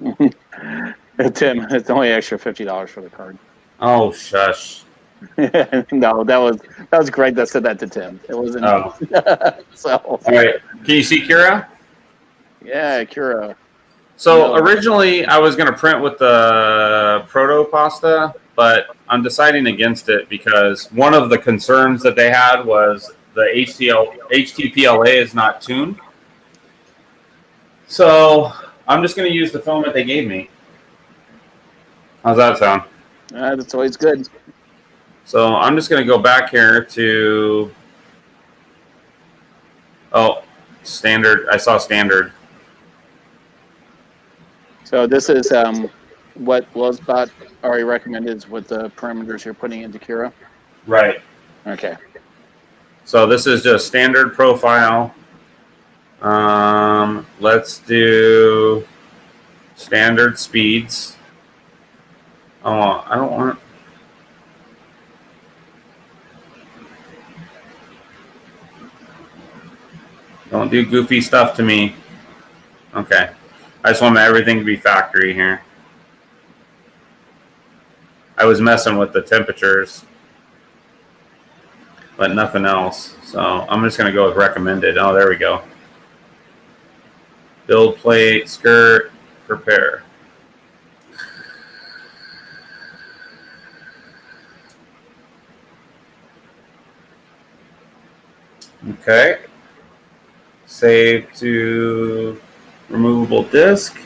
Tim, it's only extra $50 for the card. Oh, shush. No, that was Greg that said that to Tim. It wasn't. Oh. So. All right. Can you see Cura? Yeah, Cura. So originally I was going to print with the Proto Pasta, but I'm deciding against it because one of the concerns that they had was the HTPLA is not tuned. So I'm just going to use the filament they gave me. How's that sound? That's always good. So I'm just going to go back here to, standard. I saw standard. So this is what Lulzbot already recommended is what the parameters you're putting into Cura? Right. Okay. So this is just standard profile. Let's do standard speeds. Oh, I don't want. Don't do goofy stuff to me. Okay. I just want everything to be factory here. I was messing with the temperatures, but nothing else. So I'm just going to go with recommended. Oh, there we go. Build plate, skirt, prepare. Okay. Save to removable disk.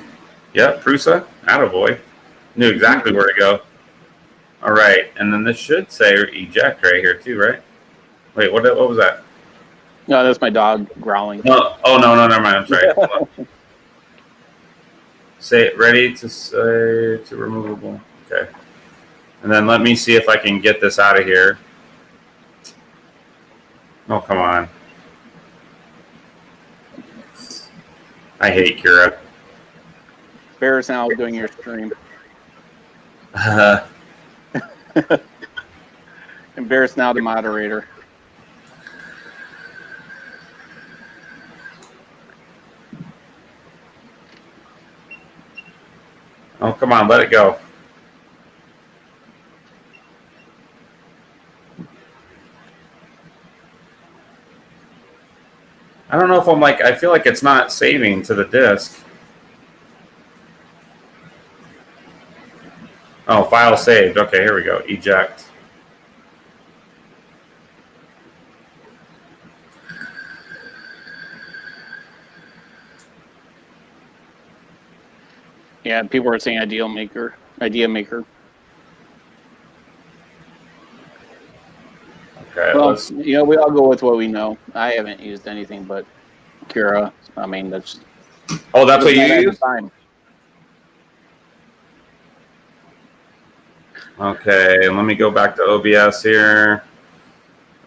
Yep, Prusa. Attaboy. Knew exactly where to go. All right, and then this should say eject right here too, right? Wait, what was that? No, that's my dog growling. No, oh no, never mind. I'm sorry. Hold on. Say ready to save to removable. Okay, and then let me see if I can get this out of here. Oh, come on. I hate Kira. Bear's now doing your stream. And Bear's now the moderator. Oh, come on, let it go. I don't know if I'm like, I feel like it's not saving to the disk. Oh, file saved. Okay, here we go. Eject. Yeah, people are saying idea maker. Okay, well, we all go with what we know. I haven't used anything but Kira. I mean, that's. Oh, that's what you use? Okay, let me go back to OBS here.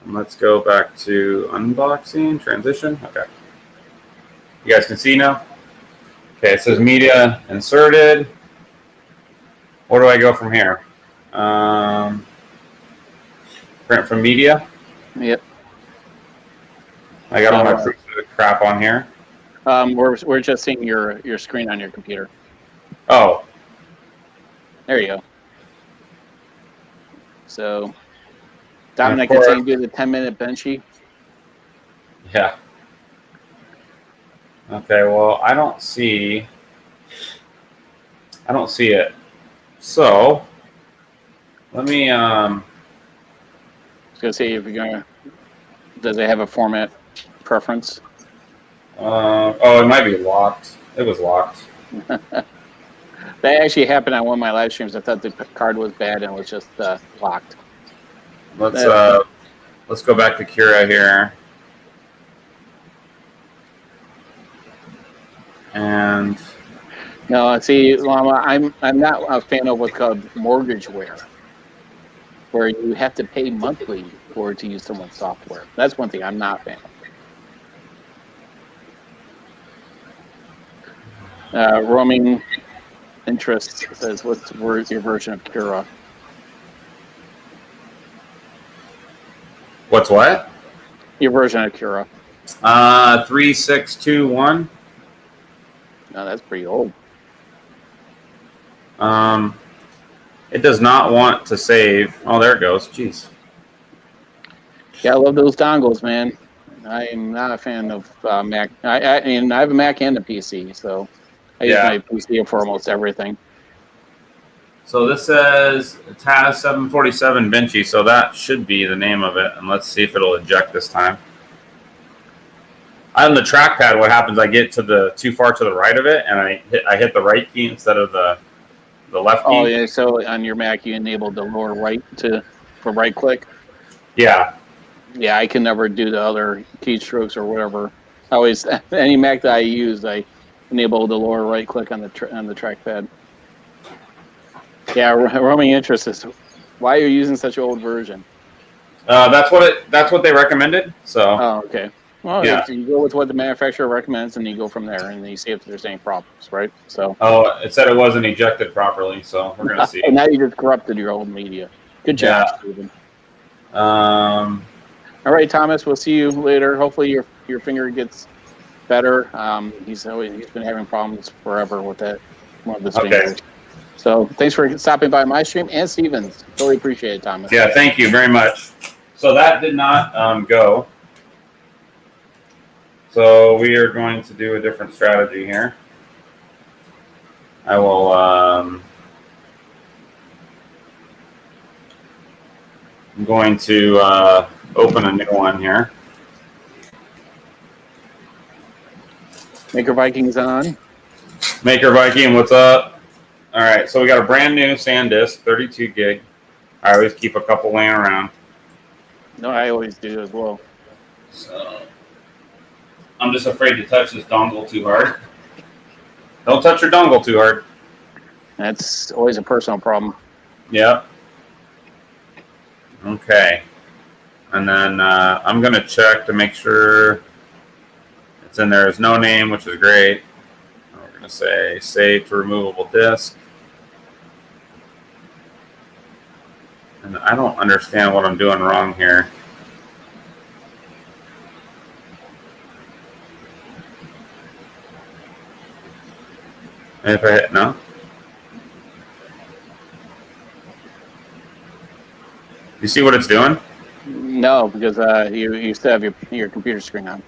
Let's go back to unboxing, transition. Okay. You guys can see now? Okay, it says media inserted. Where do I go from here? Print from media. Yep. I got all my crap on here. We're just seeing your screen on your computer. Oh. There you go. So, Dominic is saying do the 10-minute benchy. Yeah. Okay, well, I don't see it. So, let me I was gonna say if you're gonna, does it have a format preference? Oh, it might be locked. It was locked. That actually happened on one of my live streams. I thought the card was bad and it was just locked. Let's go back to Kira here. And no, see, Llama, I'm not a fan of what's called mortgageware, where you have to pay monthly for to use someone's software. That's one thing I'm not a fan of. Roaming interest says, what's your version of Kira? What's what? Your version of Kira. 3621. No, that's pretty old. It does not want to save. Oh, there it goes. Jeez. Yeah, I love those dongles, man. I am not a fan of Mac. I have a Mac and a PC, so I use my PC for almost everything. So this says TAS 747 Benchy, so that should be the name of it. And let's see if it'll eject this time. On the trackpad, what happens? I get to too far to the right of it, and I hit the right key instead of the left key. Oh yeah, so on your Mac you enabled the lower right for right click. Yeah. Yeah, I can never do the other keystrokes or whatever. Always any Mac that I use, I enable the lower right click on the trackpad. Yeah, roaming interest is why are you using such an old version? That's what they recommended. So. Oh, okay. Well, yeah. You go with what the manufacturer recommends, and you go from there, and then you see if there's any problems, right? So. Oh, it said it wasn't ejected properly, so we're gonna see. Now you just corrupted your old media. Good job, Steven. All right, Thomas. We'll see you later. Hopefully, your finger gets better. He's been having problems forever with that one of his fingers. So thanks for stopping by my stream and Steven's. Totally appreciate it, Thomas. Yeah, thank you very much. So that did not go. So we are going to do a different strategy here. I will I'm going to open a new one here. Maker Vikings on. Maker Viking, what's up? All right, so we got a brand new SanDisk, 32 gig. I always keep a couple laying around. No, I always do as well. So I'm just afraid to touch this dongle too hard. Don't touch your dongle too hard. That's always a personal problem. Yep. Okay. And then I'm going to check to make sure it's in there. There's no name, which is great. We're going to say save to removable disk. And I don't understand what I'm doing wrong here. And if I hit no? You see what it's doing? No, because you still have your computer screen on.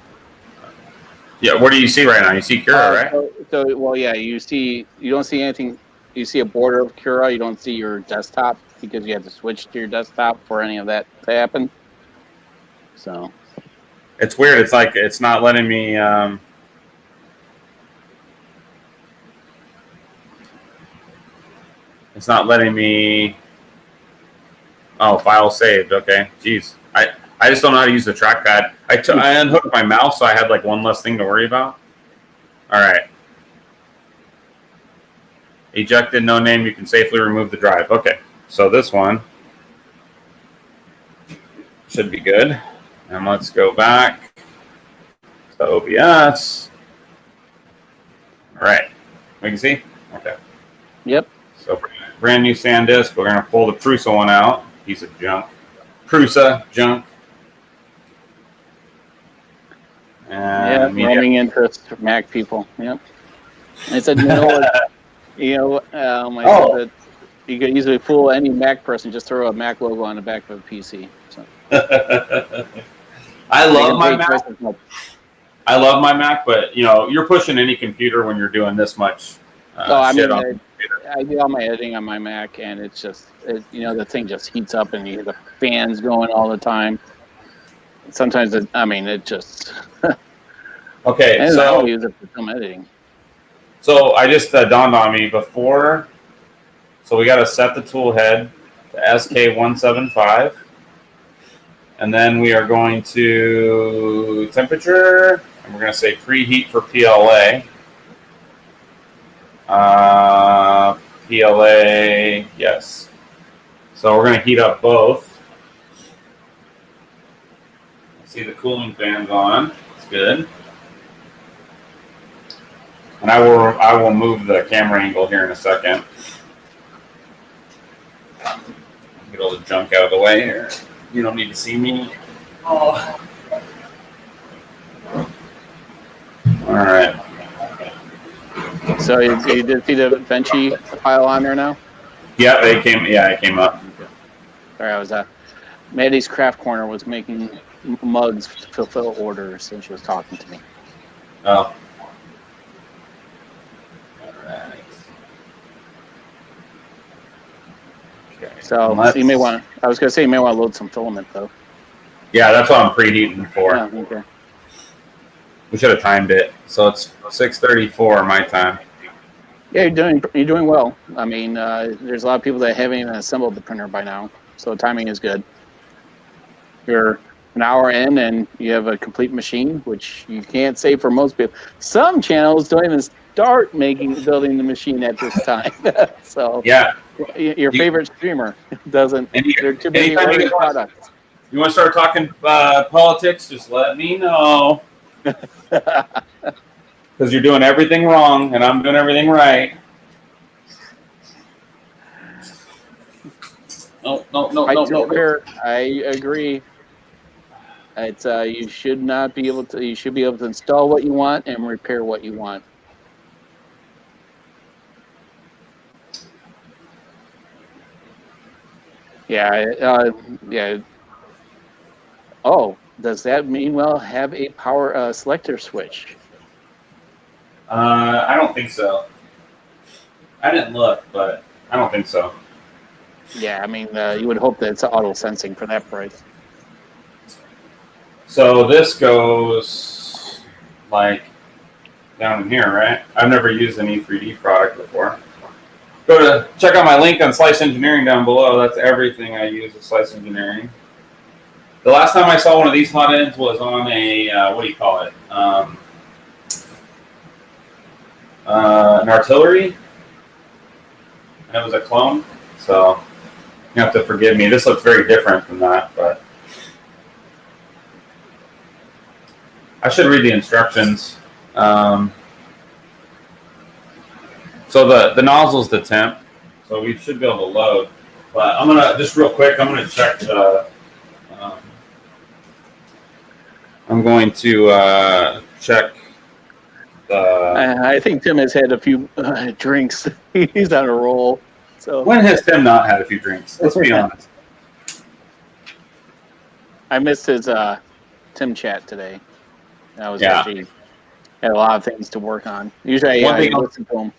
Yeah, what do you see right now? You see Cura, right? So well, yeah, you don't see anything. You see a border of Cura. You don't see your desktop because you have to switch to your desktop for any of that to happen. So it's weird. It's like it's not letting me. It's not letting me. Oh, file saved. Okay, jeez. I just don't know how to use the trackpad. I unhooked my mouse, so I had like one less thing to worry about. All right. Ejected, no name. You can safely remove the drive. Okay, so this one should be good. And let's go back to OBS. All right, we can see. Okay. Yep. So brand new SanDisk. We're gonna pull the Prusa one out. Piece of junk. Prusa junk. And roaming interest for Mac people. Yep. I said, that you could easily fool any Mac person. Just throw a Mac logo on the back of a PC. So. I love my Mac. I love my Mac, but you're pushing any computer when you're doing this much. I do all my editing on my Mac, and it's just the thing just heats up, and you hear the fans going all the time. Sometimes it just. Okay, so I use it for film editing. So I just dawned on me before. So we got to set the tool head to SK175, and then we are going to temperature, and we're going to say preheat for PLA. PLA, yes. So we're going to heat up both. See the cooling fans on. It's good. And I will move the camera angle here in a second. Get all the junk out of the way here. You don't need to see me. Oh. All right. So you did see the Benchy file on there now? Yeah, it came up. Sorry, I was Maddie's Craft Corner was making mugs to fulfill orders, and she was talking to me. Oh. All right. Okay. So you may want. I was going to say you may want to load some filament though. Yeah, that's what I'm preheating for. Oh, okay. We should have timed it. So it's 6:34 my time. Yeah, you're doing well. I mean, there's a lot of people that haven't even assembled the printer by now, so timing is good. You're an hour in and you have a complete machine, which you can't say for most people. Some channels don't even start building the machine at this time. So yeah, your favorite streamer doesn't. There are too many products. You want to start talking politics? Just let me know. Because you're doing everything wrong and I'm doing everything right. No. I agree. It's you should not be able to. You should be able to install what you want and repair what you want. Yeah. Oh, does that meanwhile have a power selector switch? I don't think so. I didn't look, but I don't think so. Yeah, I mean, you would hope that it's auto sensing for that price. So this goes like down in here, right? I've never used an E3D product before. Go to check out my link on Slice Engineering down below. That's everything I use with Slice Engineering. The last time I saw one of these hot ends was on a what do you call it? An artillery, and it was a clone. So you have to forgive me. This looks very different from that, but I should read the instructions. So the nozzle's the temp, so we should be able to load. But I'm gonna just real quick. I'm gonna check the. I'm going to check the. I think Tim has had a few drinks. He's on a roll. So When has Tim not had a few drinks? Let's be honest. I missed his Tim chat today. I was Yeah. actually had a lot of things to work on. Usually, I listen to him.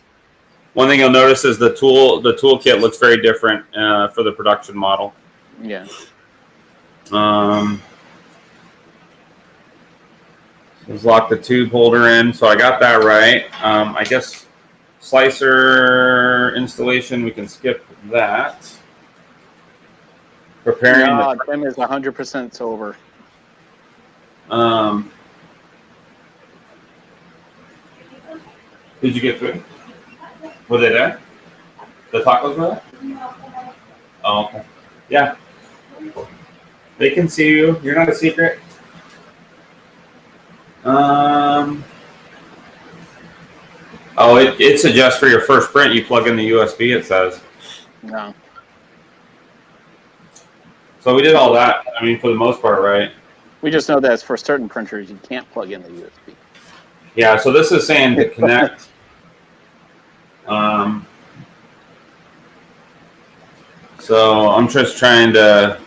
One thing you'll notice is the toolkit looks very different for the production model. Yeah. Let's lock the tube holder in, so I got that right. I guess slicer installation, we can skip that. Preparing. No, Tim is 100% sober. Did you get food? Were they there? The tacos were there? Oh, okay. Yeah. They can see you. You're not a secret. Oh, it suggests for your first print you plug in the USB, it says. No. So we did all that, I mean, for the most part, right? We just know that for certain printers, you can't plug in the USB. Yeah, so this is saying to connect. So I'm just trying to.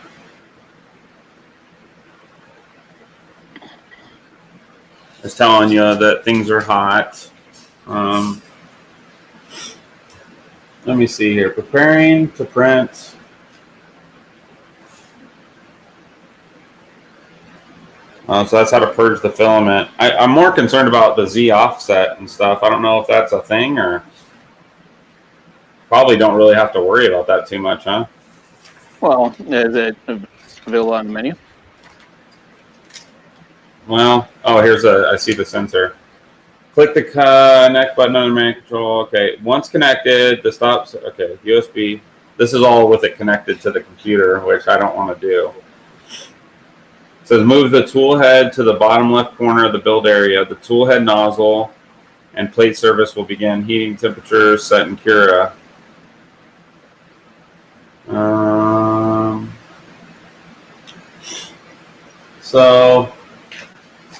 It's telling you that things are hot. Let me see here. Preparing to print. So that's how to purge the filament. I'm more concerned about the Z offset and stuff. I don't know if that's a thing or probably don't really have to worry about that too much, huh? Well, is it available on the menu? Well, I see the sensor. Click the connect button on the manual control. Okay, once connected, the stops. Okay, USB. This is all with it connected to the computer, which I don't want to do. It says move the tool head to the bottom left corner of the build area. The tool head nozzle and plate service will begin. Heating temperatures set in Cura. So,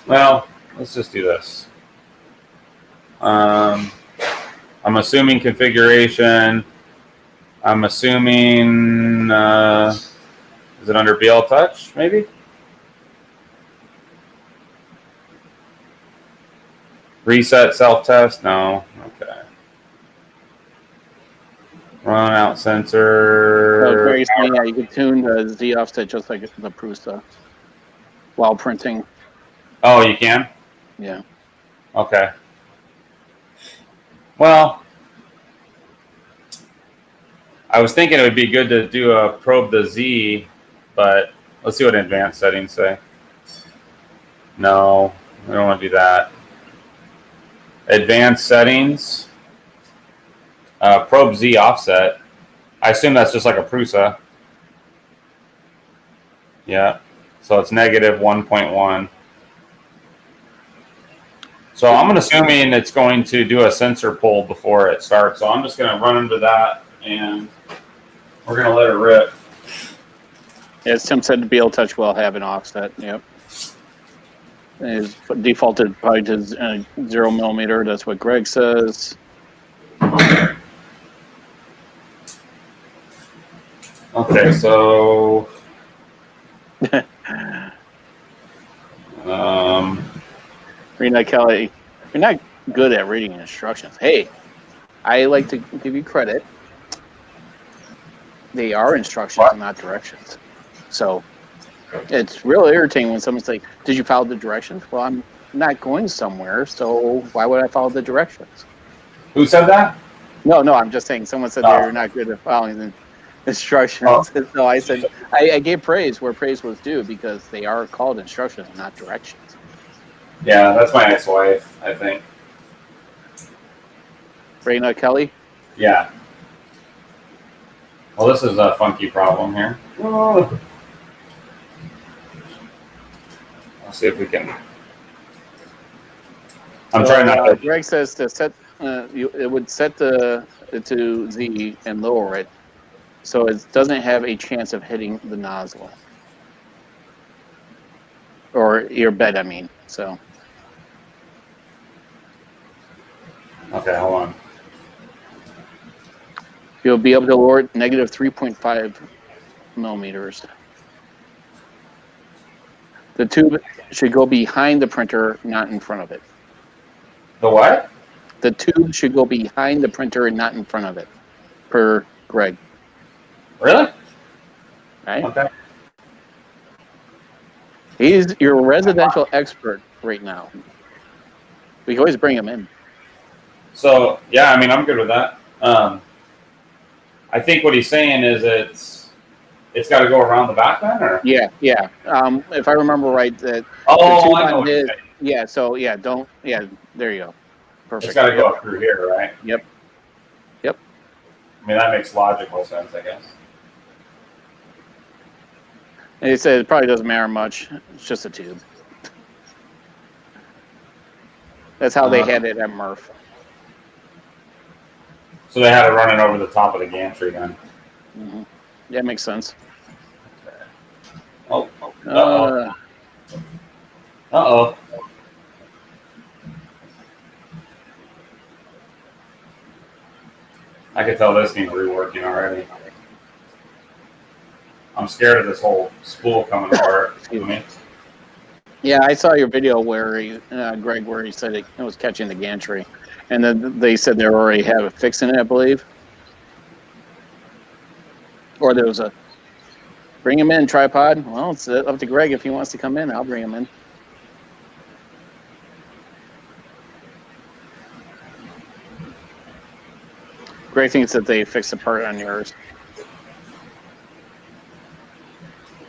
well, let's just do this. I'm assuming configuration. I'm assuming, is it under BL Touch, maybe? Reset self-test? No. Okay. Run out sensor. So very funny. Yeah, you can tune the Z offset just like the Prusa while printing. Oh, you can? Yeah. Okay. Well, I was thinking it would be good to do a probe the Z, but let's see what advanced settings say. No, I don't want to do that. Advanced settings. Probe Z offset. I assume that's just like a Prusa. Yeah. So it's negative 1.1. So I'm assuming it's going to do a sensor pull before it starts. So I'm just going to run into that and we're going to let it rip. As Tim said, the BL Touch will have an offset. Yep. It is defaulted probably to 0 millimeter. That's what Greg says. Okay, so Rena Kelly, you're not good at reading instructions. Hey, I like to give you credit. They are instructions, what? not directions. So it's real irritating when someone's like, "Did you follow the directions?" Well, I'm not going somewhere, so why would I follow the directions? Who said that? No, I'm just saying. Someone said they're not good at following the Oh, instructions. So I said I gave praise where praise was due because they are called instructions, not directions. yeah, that's my ex-wife, I think. Rena Kelly. Yeah. Well, this is a funky problem here. Oh. Let's see if we can. I'm trying not to. Greg says to set it would set to Z and lower it, so it doesn't have a chance of hitting the nozzle or your bed. I mean, so Okay, hold on. you'll be able to lower it negative 3.5 millimeters. The tube should go behind the printer, not in front of it. The what? The tube should go behind the printer and not in front of it, per Greg. Really? Right? Okay. He's your residential expert right now. We can always bring him in. So yeah, I mean, I'm good with that. I think what he's saying is it's got to go around the back then, or Yeah. If I remember right, that oh, I know what you're saying. yeah. So yeah, don't there you go. Perfect. It's got to go up through here, right? Yep. I mean, that makes logical sense, I guess. And he said it probably doesn't matter much. It's just a tube. That's how they had it at Murph. So they had to run it over the top of the gantry then. Mm-hmm. Yeah, makes sense. Oh. Uh-oh. I could tell this needs reworking already. I'm scared of this whole spool coming apart. Yeah, I saw your video where Greg, where he said it was catching the gantry, and then they said they already have it fixed in it, I believe. Or there was a bring him in tripod. Well, it's up to Greg if he wants to come in. I'll bring him in. Greg thinks that they fixed the part on yours.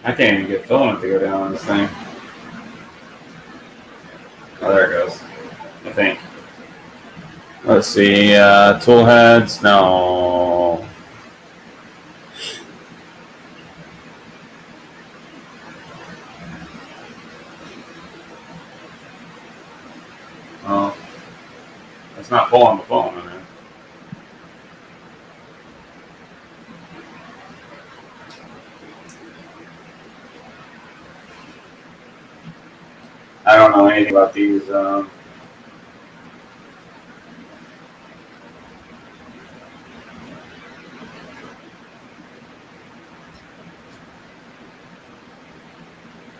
I can't even get filament to go down on this thing. Oh, there it goes. I think. Let's see. Tool heads. No. Oh. It's not pulling the phone in there. I don't know anything about these.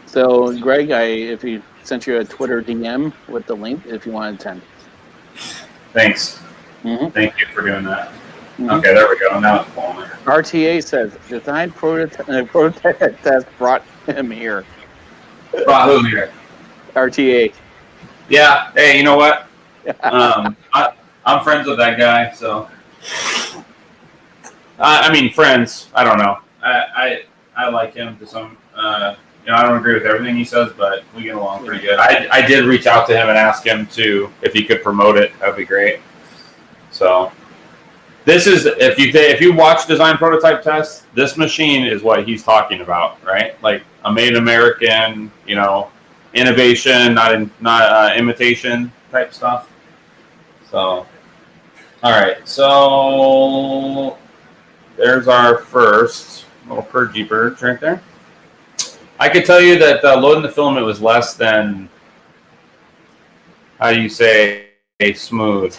So, Greg, if he sent you a Twitter DM with the link if you want to attend. Thanks. Mm-hmm. Thank you for doing that. Mm-hmm. Okay, there we go. Now it's pulling. RTA says design prototype test brought him here. Brought who here? RTA. Yeah. Hey, you know what? I'm friends with that guy, so. I mean, friends. I don't know. I like him to some. I don't agree with everything he says, but we get along pretty good. I did reach out to him and ask him if he could promote it. That'd be great. So, this is if you watch Design Prototype Test, this machine is what he's talking about, right? Like a made in American, innovation, not imitation type stuff. So, all right. So there's our first little purgy bird right there. I could tell you that loading the filament was less than, how do you say, smooth.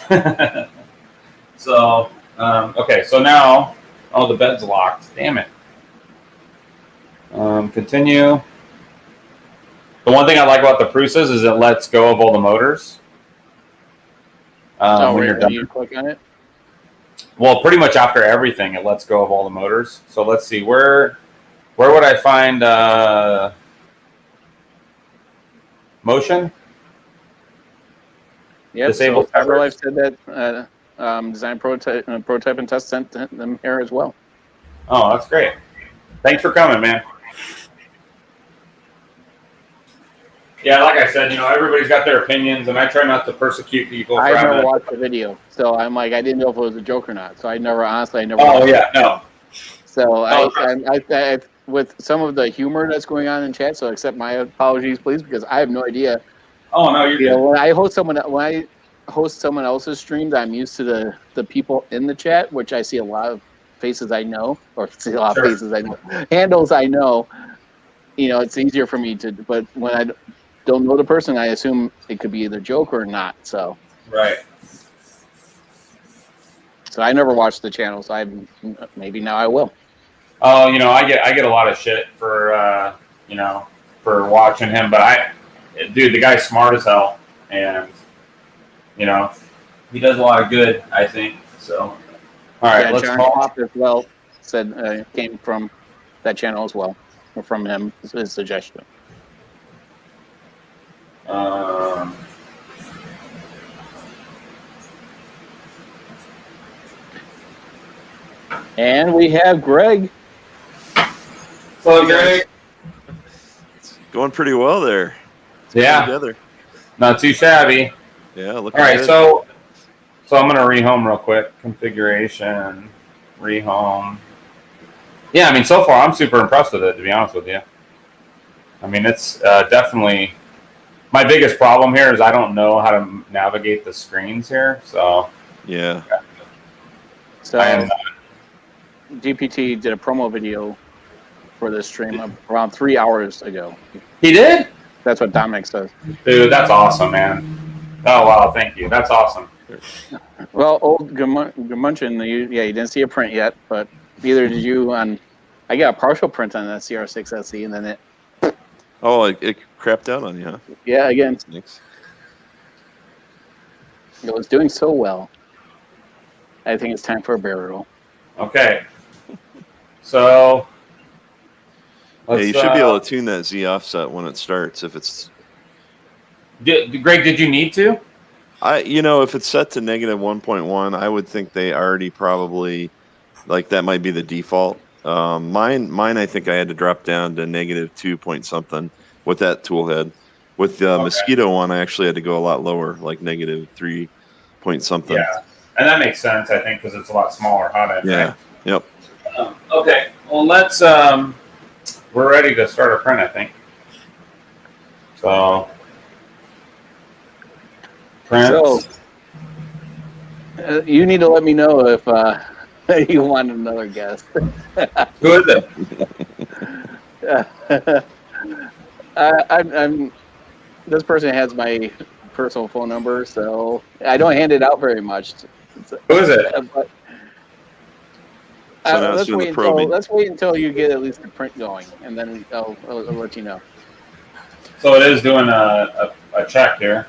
So, okay, so now, the bed's locked. Damn it. Continue. The one thing I like about the Prusa's is it lets go of all the motors. When you're done. You click on it? Well, pretty much after everything, it lets go of all the motors. So let's see, where would I find motion? Yep. Disable so I've said that design prototype and test sent them here as well. Oh, that's great. Thanks for coming, man. Yeah, like I said, everybody's got their opinions, and I try not to persecute people. I never watched the video, so I'm like, I didn't know if it was a joke or not. So I never. Oh yeah, no. So I with some of the humor that's going on in chat. So accept my apologies, please, because I have no idea. Oh no, you're good. When I host someone else's streams, I'm used to the people in the chat, which I see a lot of faces I know, or see a lot of faces I know, handles I know. It's easier for me to. But when I don't know the person, I assume it could be either joke or not. So right. So I never watched the channel. So maybe now I will. Oh, I get a lot of shit for for watching him, but dude, the guy's smart as hell, and he does a lot of good, I think. So all right, let's John Pop as well said came from that channel as well, or from him, his suggestion. And we have Greg. Hello, Greg. It's going pretty well there. Together. Not too shabby. Yeah. All right, good. So I'm gonna rehome real quick. Configuration, rehome. Yeah, I mean, so far I'm super impressed with it, to be honest with you. I mean, it's definitely my biggest problem here is I don't know how to navigate the screens here. So yeah. So GPT did a promo video for this stream around 3 hours ago. He did? That's what Dominic says. Dude, that's awesome, man. Oh wow, thank you. That's awesome. Well, old Gamunchin, you didn't see a print yet, but neither did you. I got a partial print on that CR6 SE, and then it. Oh, it crapped out on you, huh? Yeah, again. Thanks. It was doing so well. I think it's time for a burial. Okay. So. Yeah, you should be able to tune that Z offset when it starts. If it's. Greg, did you need to? If it's set to -1.1, I would think they already probably, that might be the default. Mine, I think I had to drop down to -2 point something with that toolhead. With the Mosquito one, I actually had to go a lot lower, like -3 point something. Yeah, and that makes sense, I think, because it's a lot smaller hot end. Yeah. Right? Yep. Okay. Well, let's. We're ready to start a print, I think. So. Print. So, you need to let me know if you want another guest. Who is it? I'm. This person has my personal phone number, so I don't hand it out very much. Who is it? But, let's wait until you get at least the print going, and then I'll let you know. So it is doing a check here.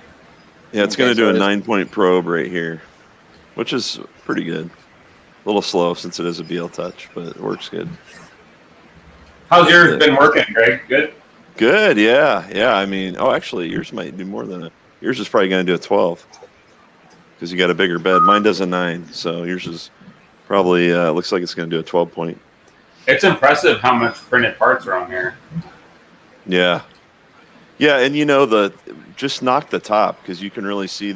Yeah, it's going to do a 9-point probe right here, which is pretty good. A little slow since it is a BL touch, but it works good. How's yours been working, Greg? Good? Good, yeah. Yeah, I mean, actually, yours might do more than yours is probably going to do a 12 because you got a bigger bed. Mine does a 9, so yours is probably, looks like it's going to do a 12-point. It's impressive how much printed parts are on here. Yeah. Yeah, and just knock the top because you can really see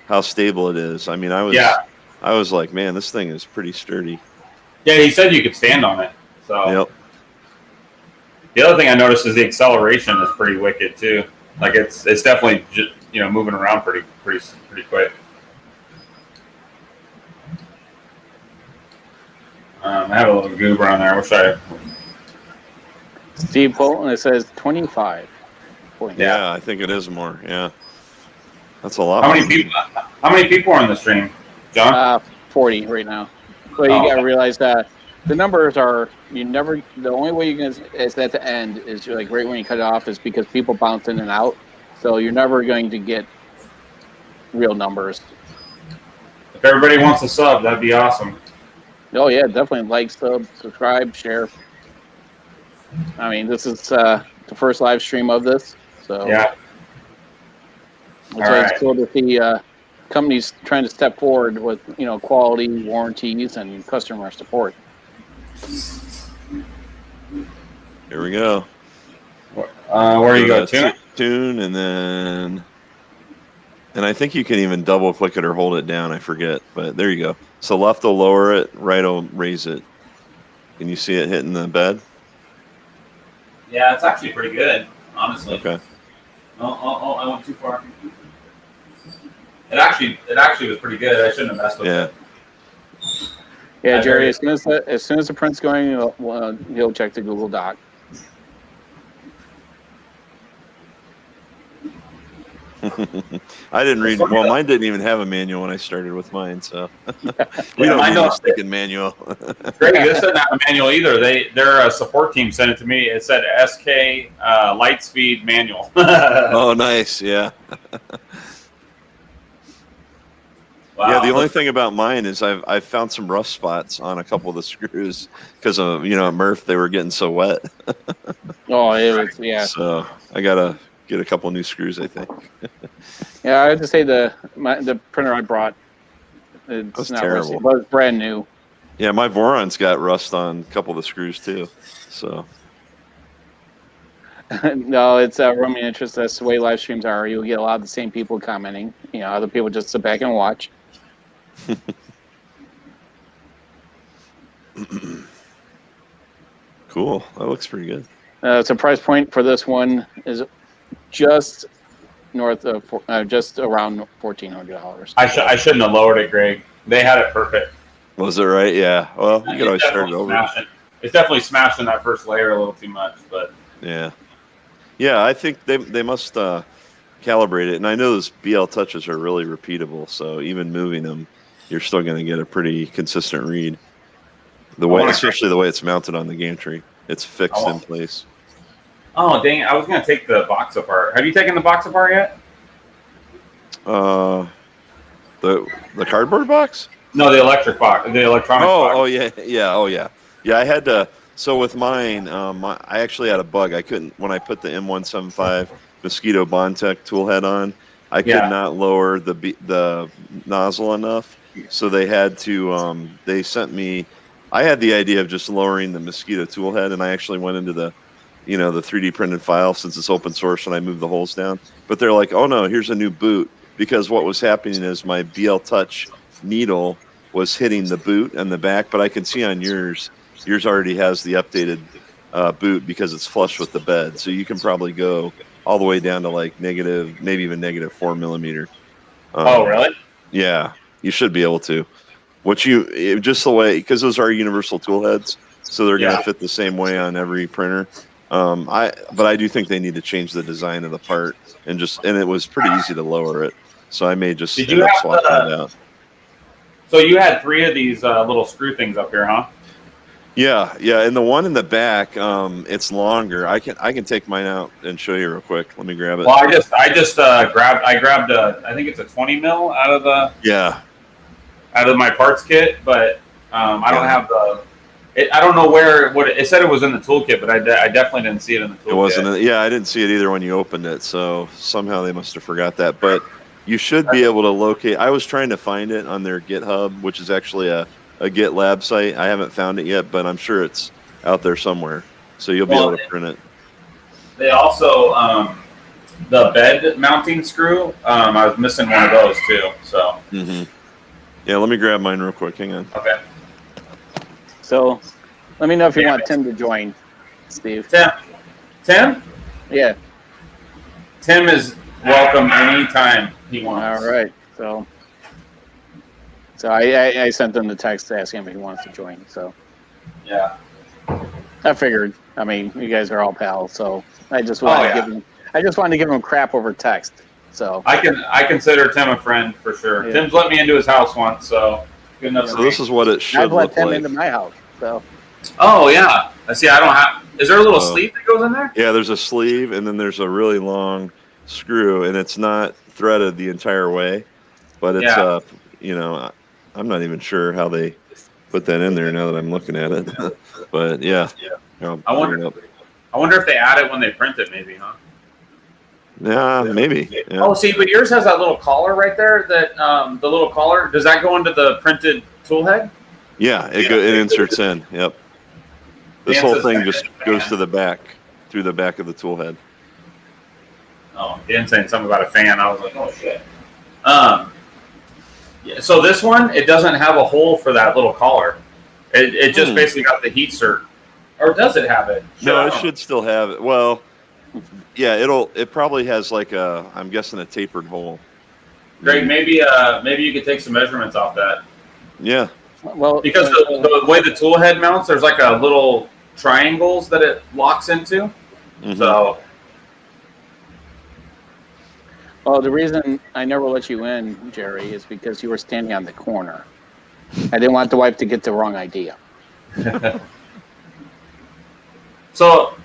how stable it is. I mean, I was like, man, this thing is pretty sturdy. Yeah, he said you could stand on it. So yep. The other thing I noticed is the acceleration is pretty wicked too. Like it's definitely just, moving around pretty quick. I have a little goober on there. I wish I. Steve Bolton, it says 25. Yeah, I think it is more. Yeah, that's a lot. How many people are on the stream, John? 40 right now. But you gotta realize that the numbers are the only way you can is at the end is like right when you cut it off is because people bounce in and out, so you're never going to get real numbers. If everybody wants a sub, that'd be awesome. Oh yeah, definitely like, subscribe, share. I mean, this is the first live stream of this, so yeah. It's cool to see companies trying to step forward with quality warranties and customer support. Here we go. Where you go? Tune, and I think you can even double click it or hold it down. I forget, but there you go. So left will lower it, right will raise it. Can you see it hitting the bed? Yeah, it's actually pretty good, honestly. Okay. Oh, I went too far. It actually was pretty good. I shouldn't have messed with it. Yeah, Jerry. As soon as the print's going, he'll check the Google Doc. I didn't read. Well, mine didn't even have a manual when I started with mine, so we don't need a sticking manual. Greg, this doesn't have a manual either. Their support team sent it to me. It said SK Lightspeed manual. Oh, nice. Yeah. Wow. Yeah, the only thing about mine is I've found some rust spots on a couple of the screws because of at Murph they were getting so wet. Oh, it was, yeah. So I gotta get a couple new screws, I think. Yeah, I have to say the printer I brought, That's not terrible. rusty, but it's brand new. Yeah, my Voron's got rust on a couple of the screws too. So No, it's roaming interest. That's the way live streams are. You'll get a lot of the same people commenting. Other people just sit back and watch. Cool. That looks pretty good. So price point for this one is just north of just around $1,400. I shouldn't have lowered it, Greg. They had it perfect. Was it right? Yeah. Well, you could always start it over. It's definitely smashed in that first layer a little too much, but yeah. I think they must calibrate it, and I know those BL touches are really repeatable. So even moving them, you're still going to get a pretty consistent read. Especially the way it's mounted on the gantry, it's fixed in place. Oh dang! I was going to take the box apart. Have you taken the box apart yet? The cardboard box? No, the electric box, the electronics box. Oh yeah. I had to. So with mine, I actually had a bug. I couldn't when I put the M175 Mosquito Bondtech toolhead on. I could not lower the nozzle enough, so they had to. They sent me. I had the idea of just lowering the Mosquito toolhead, and I actually went into the 3D printed file since it's open source, and I moved the holes down. But they're like, oh no, here's a new boot, because what was happening is my BL Touch needle was hitting the boot and the back, but I can see on yours already has the updated boot because it's flush with the bed. So you can probably go all the way down to like negative, maybe even negative 4 millimeter. Oh, really? Yeah, you should be able to. Just the way, because those are universal tool heads, so they're going to fit the same way on every printer. But I do think they need to change the design of the part, and it was pretty easy to lower it. So I may just end up swapping it out. So you had 3 of these little screw things up here, huh? Yeah, and the one in the back, it's longer. I can take mine out and show you real quick. Let me grab it. Well, I just grabbed I think it's a 20 mil out of my parts kit, but I don't have I don't know what it said. It was in the toolkit, but I definitely didn't see it in the toolkit. It wasn't. I didn't see it either when you opened it. So somehow they must have forgot that. But you should be able to locate. I was trying to find it on their GitHub, which is actually a GitLab site. I haven't found it yet, but I'm sure it's out there somewhere. So you'll be able to print it. They also the bed mounting screw. I was missing one of those too. So. Mm-hmm. Yeah, let me grab mine real quick. Hang on. Okay. So, let me know if you want Tim to join, Steve. Tim? Yeah. Tim is welcome anytime he wants. All right. So I sent them the text to ask him if he wants to join. So. Yeah. I figured. I mean, you guys are all pals, so I just wanted to give him crap over text. So I consider Tim a friend for sure. Yeah. Tim's let me into his house once, so good enough. So this is what it should look like. I've let Tim into my house. So. Oh yeah, I see. I don't have. Is there a little sleeve that goes in there? Yeah, there's a sleeve, and then there's a really long screw, and it's not threaded the entire way, but it's I'm not even sure how they put that in there now that I'm looking at it. But yeah, I wonder if they add it when they print it, maybe, huh? Yeah, maybe. Yeah. Oh, see, but yours has that little collar right there. That the little collar, does that go into the printed tool head? Yeah, it inserts in. Yep. This whole thing just goes to the back, through the back of the tool head. Oh, Dan saying something about a fan. I was like, oh shit. Yeah, so this one, it doesn't have a hole for that little collar. It just basically got the heat cert. Or does it have it? No, it should still have it. Well, yeah, it probably has like I'm guessing a tapered hole. Greg, maybe you could take some measurements off that. Yeah. Well, because the way the tool head mounts, there's like a little triangles that it locks into. Mm-hmm. So. Well, the reason I never let you in, Jerry, is because you were standing on the corner. I didn't want the wife to get the wrong idea. So,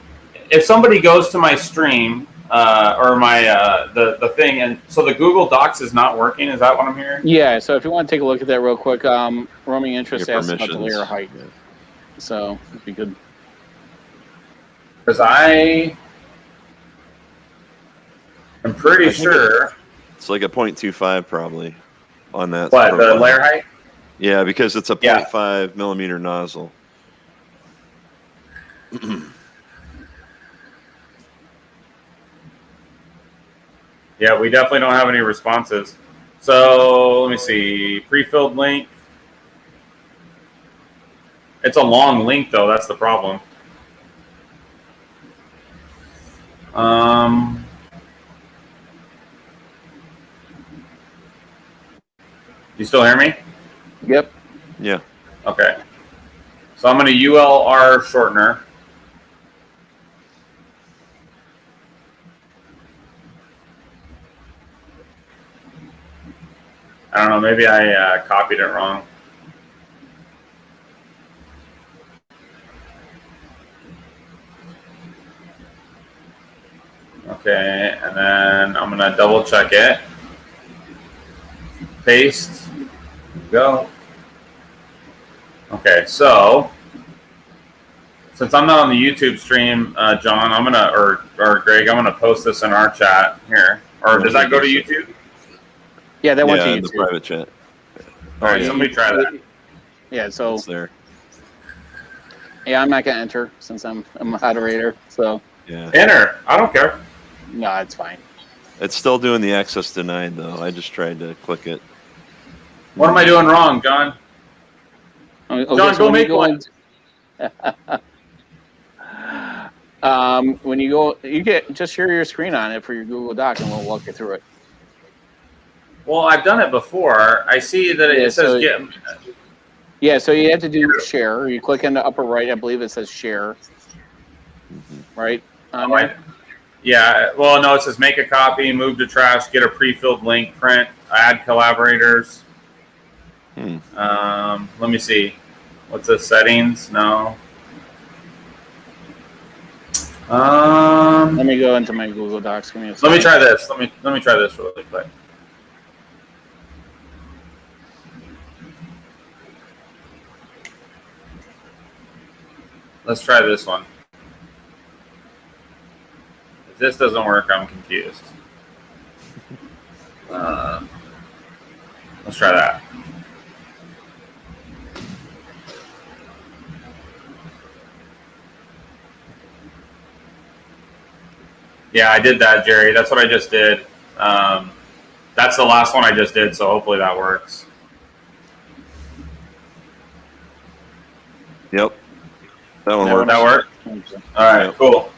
if somebody goes to my stream or my the thing, and so the Google Docs is not working, is that what I'm hearing? Yeah. So if you want to take a look at that real quick, roaming interest asks about the layer height. So it'd be good. Because I'm pretty sure it's like a 0.25 probably on that. What, the layer height? Yeah, because it's a 0.5 millimeter nozzle. Yeah, we definitely don't have any responses. So let me see. Pre-filled link. It's a long link though. That's the problem. You still hear me? Yep. Yeah. Okay. So I'm going to ULR shortener. I don't know. Maybe I copied it wrong. Okay, and then I'm going to double check it. Paste. Go. Okay, so since I'm not on the YouTube stream, John, I'm gonna or Greg, I'm gonna post this in our chat here. Or does that go to YouTube? Yeah, that went to YouTube. The private chat. All right, somebody try that. Yeah, so it's there. Yeah, I'm not gonna enter since I'm a moderator. So yeah, enter. I don't care. No, it's fine. It's still doing the access denied though. I just tried to click it. What am I doing wrong, John? Okay, John, so go make one. When you go, you just share your screen on it for your Google Doc, and we'll walk you through it. Well, I've done it before. I see that it says get. Yeah, so you have to do share. You click in the upper right. I believe it says share. Right. Yeah. Well, no, it says make a copy, move to trash, get a pre-filled link, print, add collaborators. Let me see. What's the settings? No. Let me go into my Google Docs. Let me try this. Let me try this really quick. Let's try this one. If this doesn't work, I'm confused. Let's try that. Yeah, I did that, Jerry. That's what I just did. That's the last one I just did, so hopefully that works. Yep. That one works. That worked? All right, cool.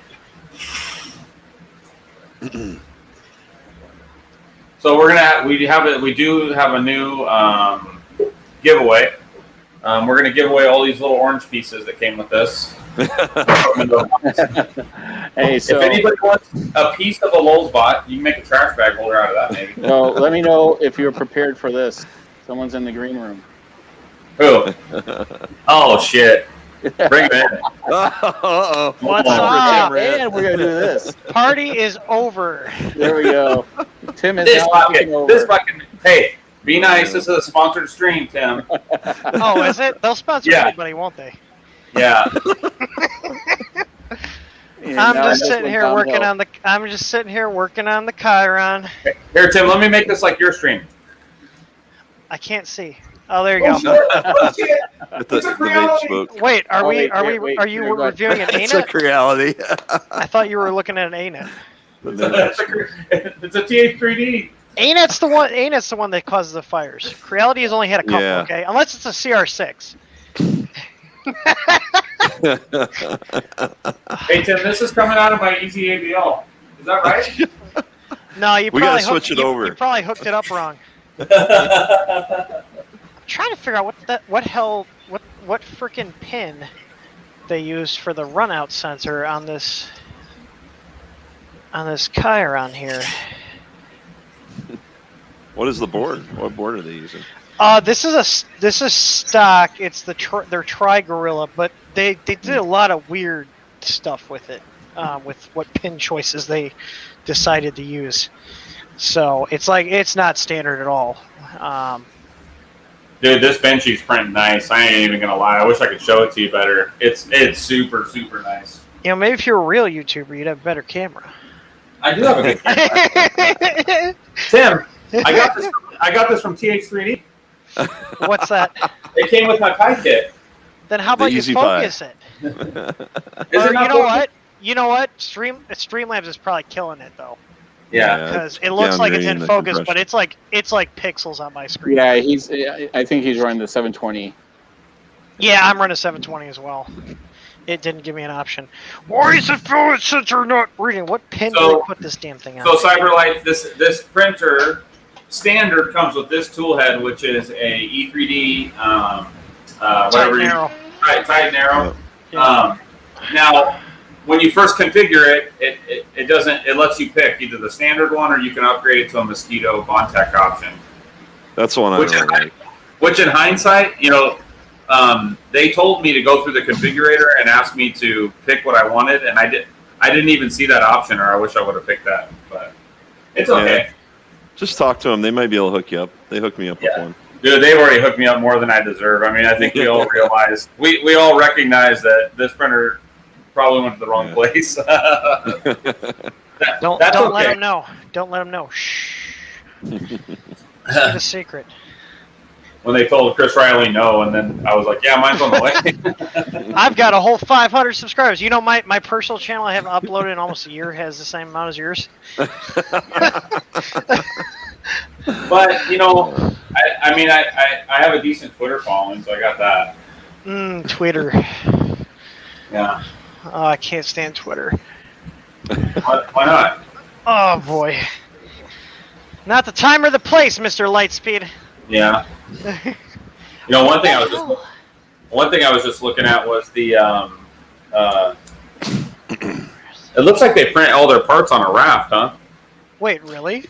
So we do have a new giveaway. We're going to give away all these little orange pieces that came with this. Hey, so if anybody wants a piece of a Lulzbot, you can make a trash bag holder out of that, maybe. Well, let me know if you're prepared for this. Someone's in the green room. Who? Oh shit! Bring it in. Uh-oh. What's Oh, up? and we're gonna do this. Party is over. There we go. Tim is This now taking fucking, over. this fucking. Hey, be nice. This is a sponsored stream, Tim. Oh, is it? They'll sponsor Yeah. anybody, won't they? Yeah. And I'm now just this sitting went here working downhill. on the. I'm just sitting here working on the Chiron. Here, Tim. Let me make this like your stream. I can't see. Oh, there you go. Oh, shit. With the It's a vape Creality. smoke. Wait, are Oh, we? wait, Are wait, we? wait, Are you here, go ahead. reviewing an It's a ANET? reality. I thought you were looking at an ANET. It's a TH3D. ANET's the one. ANET's the one that causes the fires. Creality has only had a couple. Yeah. Okay, unless it's a CR6. Hey, Tim, this is coming out of my Easy ABL. Is that right? No, you We probably gotta switch it over. You probably hooked it up wrong. I'm trying to figure out what freaking pin they used for the runout sensor on this Chiron here. What is the board? What board are they using? This is stock. It's their Tri-Gorilla, but they did a lot of weird stuff with it, with what pin choices they decided to use. So it's not standard at all. Dude, this Benchy's printing nice. I ain't even gonna lie. I wish I could show it to you better. It's super nice. You know, maybe if you're a real YouTuber, you'd have a better camera. I do have a good camera. Tim, I got this from TH3D. What's that? It came with my Pi kit. Then how about you Easy Pi. focus it? Is Or it not focused? You know what? Streamlabs is probably killing it though, Yeah. because it looks like it's in downgrading the focus, but compression. it's like pixels on my screen. Yeah, I think he's running the 720. Yeah, I'm running 720 as well. It didn't give me an option. Why is it fluid sensor not reading? What pin So- did they put this damn thing on? So Cyberlight, this printer standard comes with this tool head, which is a E3D whatever you narrow. tight narrow. Yeah. Now, when you first configure it doesn't. It lets you pick either the standard one or you can upgrade it to a Mosquito Bondtech option. That's one I Which, don't like. which in hindsight, they told me to go through the configurator and ask me to pick what I wanted, and I didn't even see that option, or I wish I would have picked that. But it's okay. Just talk to them. They might be able to hook you up. They hooked me up with one. Dude, they've already hooked me up more than I deserve. I mean, I think we all realize, we all recognize that this printer probably went to the wrong place. Don't That's let okay. them know. Don't let them know. Shh. Keep it a secret. When they told Chris Riley no, and then I was like, yeah, mine's on the way. I've got a whole 500 subscribers. You know, my personal channel I haven't uploaded in almost a year has the same amount as yours. But, I mean, I have a decent Twitter following, so I got that. Twitter. Yeah. Oh, I can't stand Twitter. Why not? Oh, boy. Not the time or the place, Mr. Lightspeed. Yeah. One thing I was just looking at was the it looks like they print all their parts on a raft, huh? Wait, really?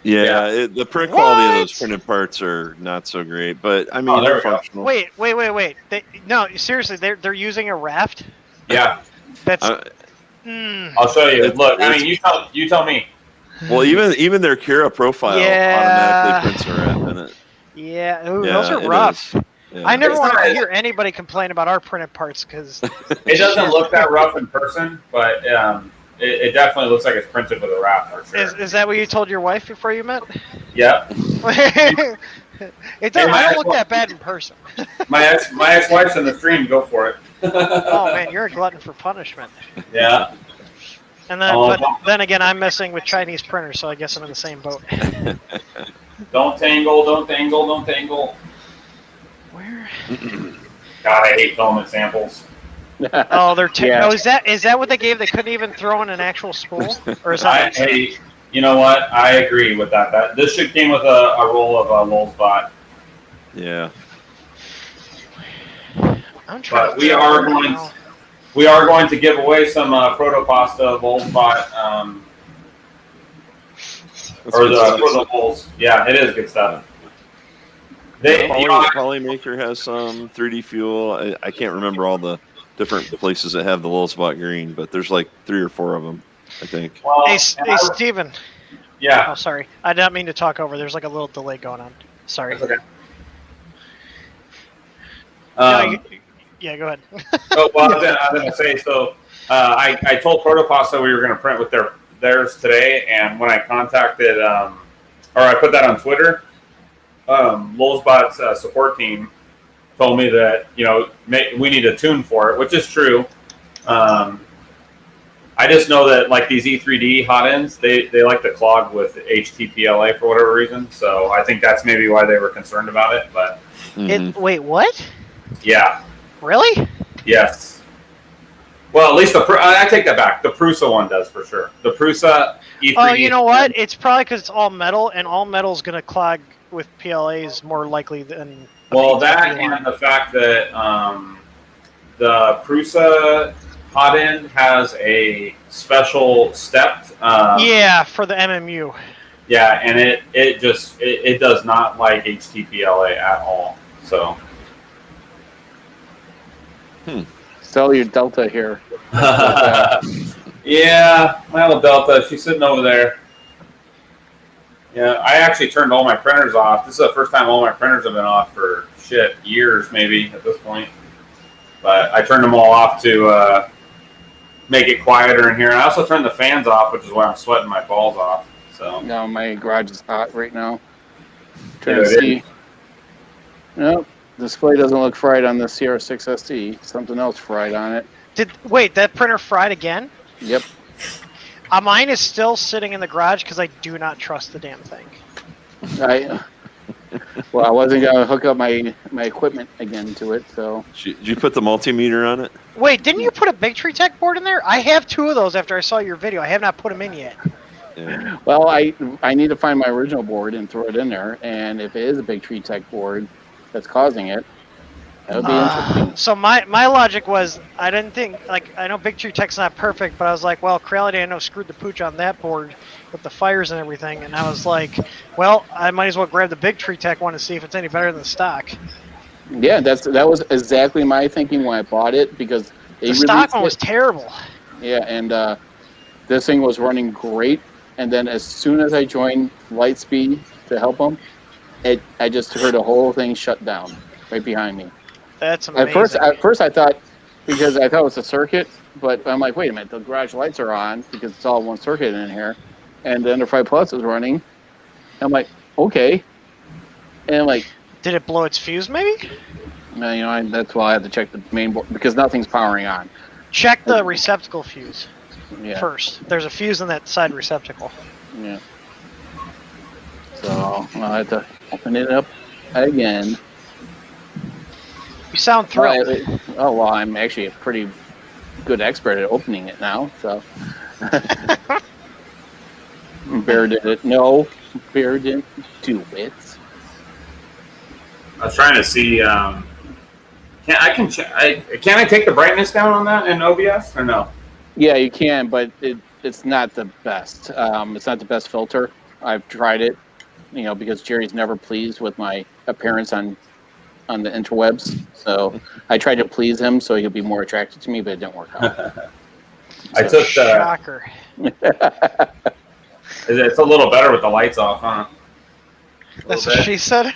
Yeah, the print quality of those printed parts are not so great, but I mean, there they're we go. functional. Wait. No, seriously, they're using a raft? Yeah. That's... I'll show you. Look, I mean, you tell me. Well, even their Cura profile automatically prints a wrap in it. Yeah, ooh, Yeah, those are it rough. is. Yeah. I never It's want to not- hear anybody complain about our printed parts because It doesn't look that rough in person, but it definitely looks like it's printed with a wrap for sure. is that what you told your wife before you met? Yep. It doesn't. I don't look that bad in person. My ex-wife's in the stream. Go for it. Oh man, you're a glutton for punishment. Yeah. And then, but then again, I'm messing with Chinese printers, so I guess I'm in the same boat. Don't tangle. Don't tangle. Don't tangle. Where? God, I hate filming samples. Oh, they're. Yeah. Oh, is that what they gave? They couldn't even throw in an actual spool, or is that? Hey, you know what? I agree with that. This should came with a roll of Lulzbot. Yeah. I'm trying. But we are going to give away some Protopasta Lulzbot That's or good the stuff. for the Lulz. Yeah, it is good stuff. They, Polymaker has some 3D Fuel. I can't remember all the different places that have the Lulzbot green, but there's like 3 or 4 of them, I think. Well, Hey, Steven. Yeah. Oh, sorry. I didn't mean to talk over. There's like a little delay going on. Sorry. That's okay. Yeah, go ahead. Oh, well, I was going to say, so I told Protopasta we were going to print with theirs today, and when I contacted, or I put that on Twitter, Lulzbot's support team told me that, we need a tune for it, which is true. I just know that like these E3D hot ends, they like to clog with HTPLA for whatever reason. So I think that's maybe why they were concerned about it. But Wait, what? Yeah. Really? Yes. Well, at least I take that back. The Prusa one does for sure. The Prusa E3D. Oh, you know what? It's probably because it's all metal, and all metal is going to clog with PLAs more likely than. Well, that and the fact that the Prusa hot end has a special stepped. Yeah, for the MMU. Yeah, and it does not like HTPLA at all. So. Sell your Delta here. Yeah, my little Delta. She's sitting over there. Yeah, I actually turned all my printers off. This is the first time all my printers have been off for years, maybe at this point. But I turned them all off to make it quieter in here. I also turned the fans off, which is why I'm sweating my balls off. So no, my garage is hot right now. Trying to see. Nope, display doesn't look fried on the CR6 SD. Something else fried on it. Wait, that printer fried again? Yep. Mine is still sitting in the garage because I do not trust the damn thing. I wasn't gonna hook up my equipment again to it, so. Did you put the multimeter on it? Wait, didn't you put a Big Tree Tech board in there? I have 2 of those after I saw your video. I have not put them in yet. Yeah. Well, I need to find my original board and throw it in there, and if it is a Big Tree Tech board that's causing it, that would be interesting. So my logic was, I didn't think, I know Big Tree Tech's not perfect, but I was like, well, Creality I know screwed the pooch on that board with the fires and everything, and I was like, well, I might as well grab the Big Tree Tech one and see if it's any better than the stock. Yeah, that was exactly my thinking when I bought it, because the stock one was terrible. Yeah, and this thing was running great, and then as soon as I joined Lightspeed to help them, I just heard the whole thing shut down right behind me. That's amazing. At first I thought, because I thought it was a circuit, but I'm like, wait a minute, the garage lights are on because it's all one circuit in here, and the Enterprise Plus is running. I'm like, okay, and I'm like, did it blow its fuse maybe? That's why I had to check the main board because nothing's powering on. Check the receptacle fuse first. There's a fuse in that side receptacle. Yeah. So I'll have to open it up again. You sound thrilled. Well, I'm actually a pretty good expert at opening it now, so. Bear did it. No, Bear didn't do it. I was trying to see. Can I take the brightness down on that in OBS or no? Yeah, you can, but it's not the best. It's not the best filter. I've tried it, because Jerry's never pleased with my appearance on the interwebs. So I tried to please him so he could be more attracted to me, but it didn't work out. I took the shocker. It's a little better with the lights off, huh? That's what she said.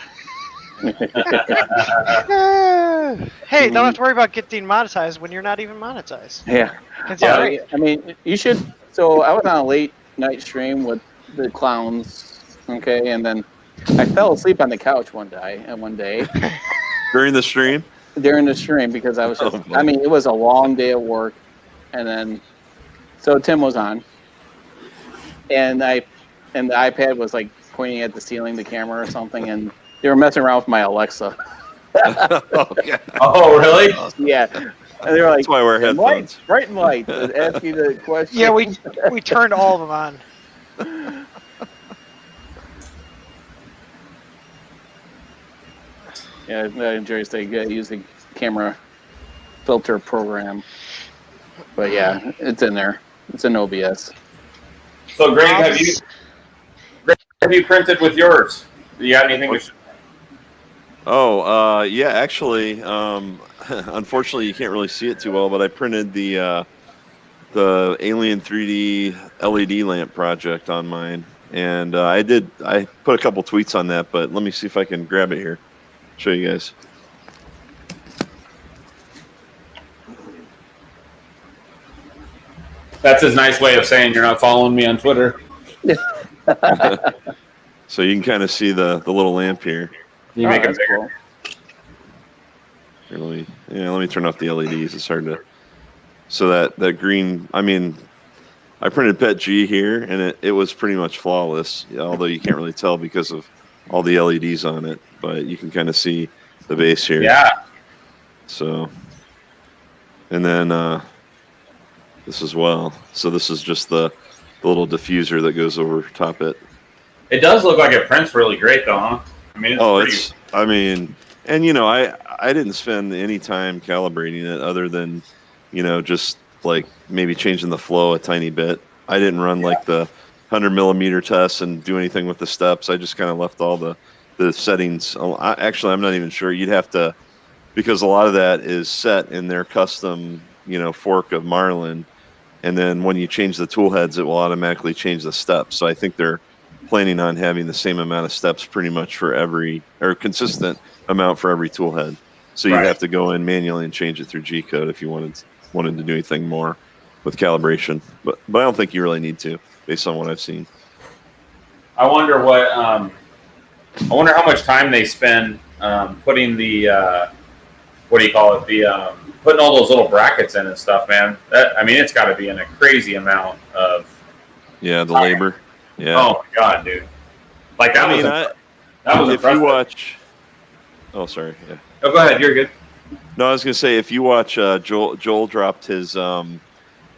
Hey, don't have to worry about getting monetized when you're not even monetized. Yeah. Great. I mean, you should. So I was on a late night stream with the clowns, okay, and then I fell asleep on the couch one day. During the stream? During the stream, because I was just, it was a long day at work, and then, so Tim was on, and the iPad was like pointing at the ceiling, the camera or something, and they were messing around with my Alexa. Oh, really? Yeah. And they were like, that's why I wear headphones. Bright and light. Ask you the question. Yeah, we turned all of them on. Yeah, I enjoy using camera filter program. But yeah, it's in there. It's in OBS. So, Greg, have you printed with yours? Do you got anything? Oh, yeah, actually, unfortunately, you can't really see it too well, but I printed the Alien 3D LED lamp project on mine, and I put a couple tweets on that, but let me see if I can grab it here, show you guys. That's his nice way of saying you're not following me on Twitter. So you can kind of see the little lamp here. You make it bigger. Cool. Here, let me turn off the LEDs. It's hard to. So that green. I mean, I printed PET G here, and it was pretty much flawless. Although you can't really tell because of all the LEDs on it, but you can kind of see the base here. Yeah. So, and then this as well. So this is just the little diffuser that goes over top it. It does look like it prints really great, though, huh? I mean, and I didn't spend any time calibrating it other than, just like maybe changing the flow a tiny bit. I didn't run like the 100 millimeter tests and do anything with the steps. I just kind of left all the settings. Actually, I'm not even sure. You'd have to, because a lot of that is set in their custom, fork of Marlin. And then when you change the tool heads, it will automatically change the steps. So I think they're planning on having the same amount of steps pretty much for consistent amount for every tool head. So you'd have to go in manually and change it through G code if you wanted to do anything more with calibration. But I don't think you really need to, based on what I've seen. I wonder how much time they spend putting the putting all those little brackets in and stuff, man. It's got to be in a crazy amount of the labor. Yeah. Oh my god, dude! Like that was if impressive. you watch. Oh, sorry. Yeah. Oh, go ahead. You're good. No, I was gonna say if you watch Joel dropped his what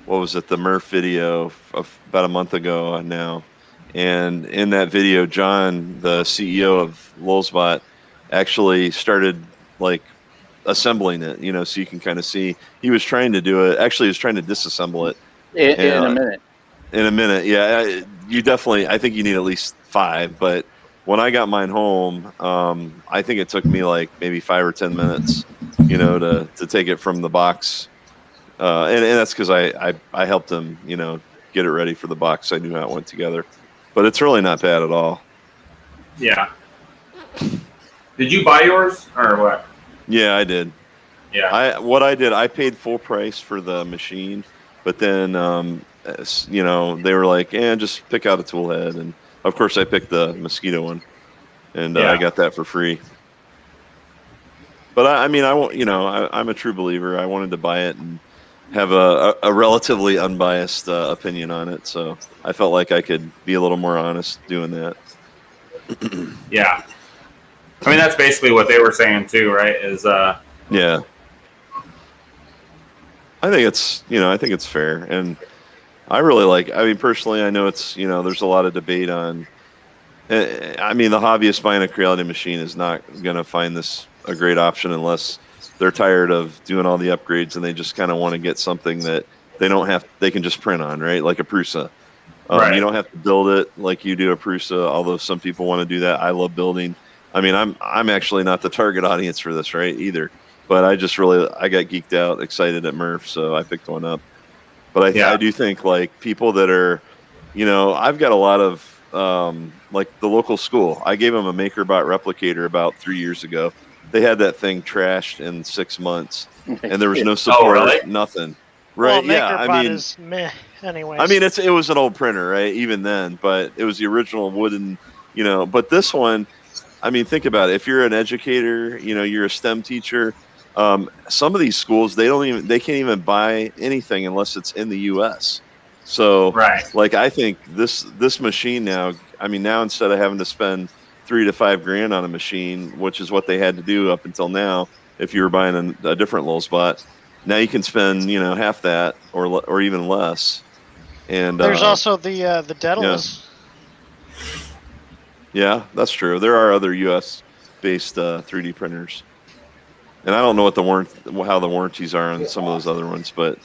was it, the Murph video of about a month ago now, and in that video, John, the CEO of Lulzbot, actually started like assembling it. So you can kind of see he was trying to do it. Actually, he was trying to disassemble it in a minute. In a minute, yeah. You definitely, I think you need at least 5. But when I got mine home, I think it took me like maybe 5 or 10 minutes, to take it from the box. And that's because I helped him, get it ready for the box. I knew how it went together. But it's really not bad at all. Yeah. Did you buy yours or what? Yeah, I did. Yeah. I paid full price for the machine, but then they were like, just pick out a tool head, and of course I picked the Mosquito one, and I got that for free. But I'm a true believer. I wanted to buy it and have a relatively unbiased opinion on it, so I felt like I could be a little more honest doing that. Yeah. That's basically what they were saying too, right? Yeah. I think it's fair, and I really personally, I know it's, there's a lot of debate on, the hobbyist buying a Creality machine is not going to find this a great option unless they're tired of doing all the upgrades and they just kind of want to get something that they can just print on, right? Like a Prusa. Right. You don't have to build it like you do a Prusa, although some people want to do that. I love building. I'm actually not the target audience for this, right, either. But I got geeked out, excited at Murph, so I picked one up. But I do think like people that are, I've got a lot of like the local school. I gave them a MakerBot replicator about 3 years ago. They had that thing trashed in 6 months, and there was no support, really? Nothing. Right? Well, Yeah. MakerBot is meh, anyways. It was an old printer, right? Even then, but it was the original wooden, But this one, think about it. If you're an educator, you're a STEM teacher. Some of these schools, they can't even buy anything unless it's in the U.S. So, like, I think this machine now, now instead of having to spend $3,000 to $5,000 on a machine, which is what they had to do up until now, if you were buying a different Lulzbot, now you can spend half that or even less. And there's also the Daedalus. Yeah, that's true. There are other U.S. based 3D printers. And I don't know what how the warranties are on some of those other ones, but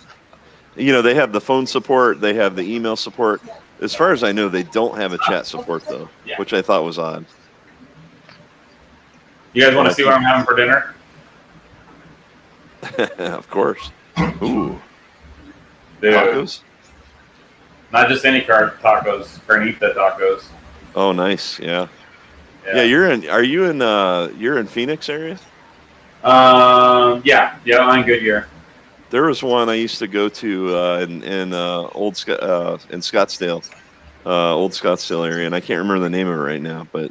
they have the phone support, they have the email support. As far as I know, they don't have a chat support though, which I thought was odd. You guys want to see what I'm having for dinner? Of course. Ooh. Dude, Tacos? not just any tacos, carnita tacos. Oh, nice. Yeah. Yeah, you're in Phoenix area? Yeah, on Goodyear. There was one I used to go to in Scottsdale, old Scottsdale area, and I can't remember the name of it right now, but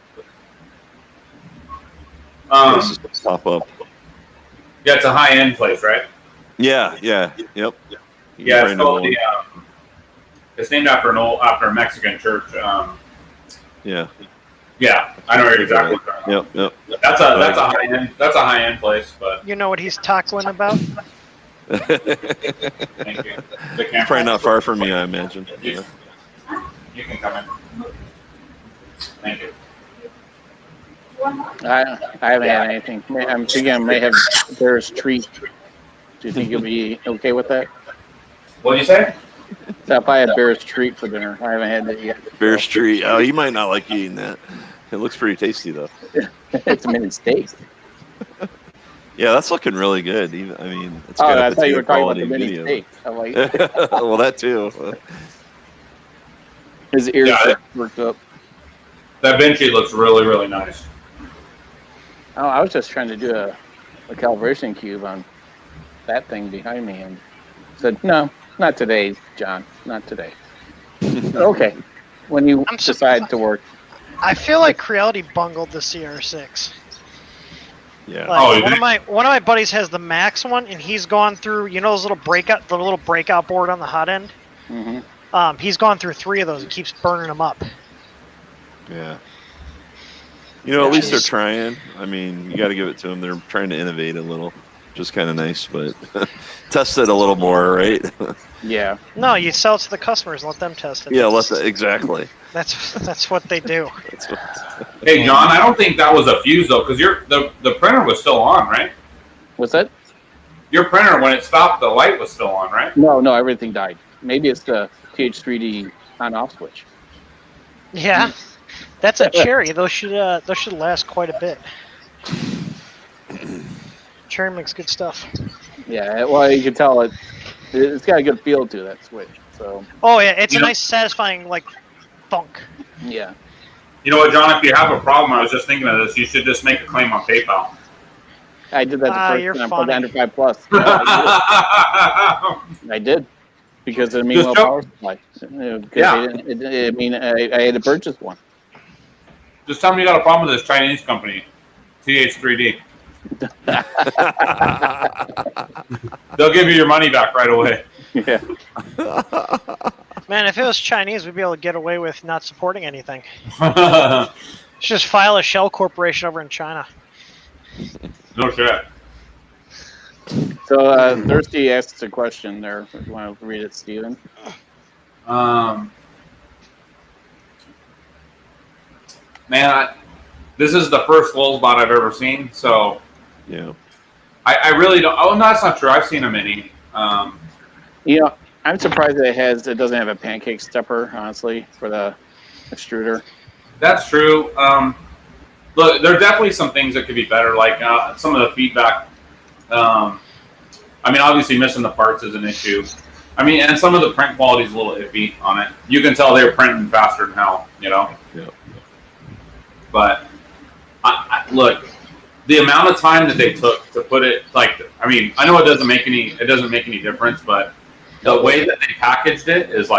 places pop up. Yeah, it's a high-end place, right? Yeah, yep. Yeah, it's called it's named after a Mexican church. Yeah, I know exactly. Yep. That's a high-end place, but You know what he's talking about? thank you. Probably not far from me, I imagine. You can come in. Thank you. I haven't had anything. I'm thinking I may have Bear's treat. Do you think you'll be okay with that? What did you say? So if I had Bear's treat for dinner, I haven't had that yet. Bear's treat. Oh, you might not like eating that. It looks pretty tasty though. It's a mini steak. Yeah, that's looking really good. I mean, it's Oh, got I thought you were talking about quality the mini video. steak. I'm like, Well, that too. his ears Yeah, worked up. That Vinci looks really, really nice. Oh, I was just trying to do a calibration cube on that thing behind me and said, no, not today, John, not today. Okay, when you decide to work. I feel like Creality bungled the CR6. Yeah. Like, one of my buddies has the Max one, and he's gone through those little breakout board on the hot end. Mm-hmm. He's gone through 3 of those and keeps burning them up. Yeah. At least they're trying. I mean, you got to give it to them. They're trying to innovate a little, just kind of nice, but test it a little more, right? Yeah. No, you sell it to the customers, let them test it. Yeah, exactly. That's what they do. Hey, John, I don't think that was a fuse though, because the printer was still on, right? What's that? Your printer, when it stopped, the light was still on, right? No, everything died. Maybe it's the TH3D on-off switch. Yeah, that's a cherry. Those should last quite a bit. Cherry makes good stuff. Yeah, well, you can tell it's got a good feel to that switch. So. Oh yeah, it's a nice, satisfying thunk. Yeah. You know what, John? If you have a problem, I was just thinking of this. You should just make a claim on PayPal. I did that the you're first time I funny. put Under 5 Plus. Yeah, I did. Because of the meanwhile power supply. Yeah. I had to purchase one. Just tell me you got a problem with this Chinese company, TH3D. They'll give you your money back right away. Yeah. Man, if it was Chinese, we'd be able to get away with not supporting anything. No Just file a shell corporation over in China. shit. So Thirsty asks a question there. If you want to read it, Steven. Man, this is the first Lulzbot I've ever seen, so Yeah. I really don't. Oh, no, that's not true. I've seen a mini. I'm surprised that it doesn't have a pancake stepper, honestly, for the extruder. That's true. Look, there are definitely some things that could be better, like some of the feedback. Obviously missing the parts is an issue. And some of the print quality is a little iffy on it. You can tell they're printing faster than hell, Yeah. But look, the amount of time that they took to put it, I know it doesn't make any difference, but the way that they packaged it is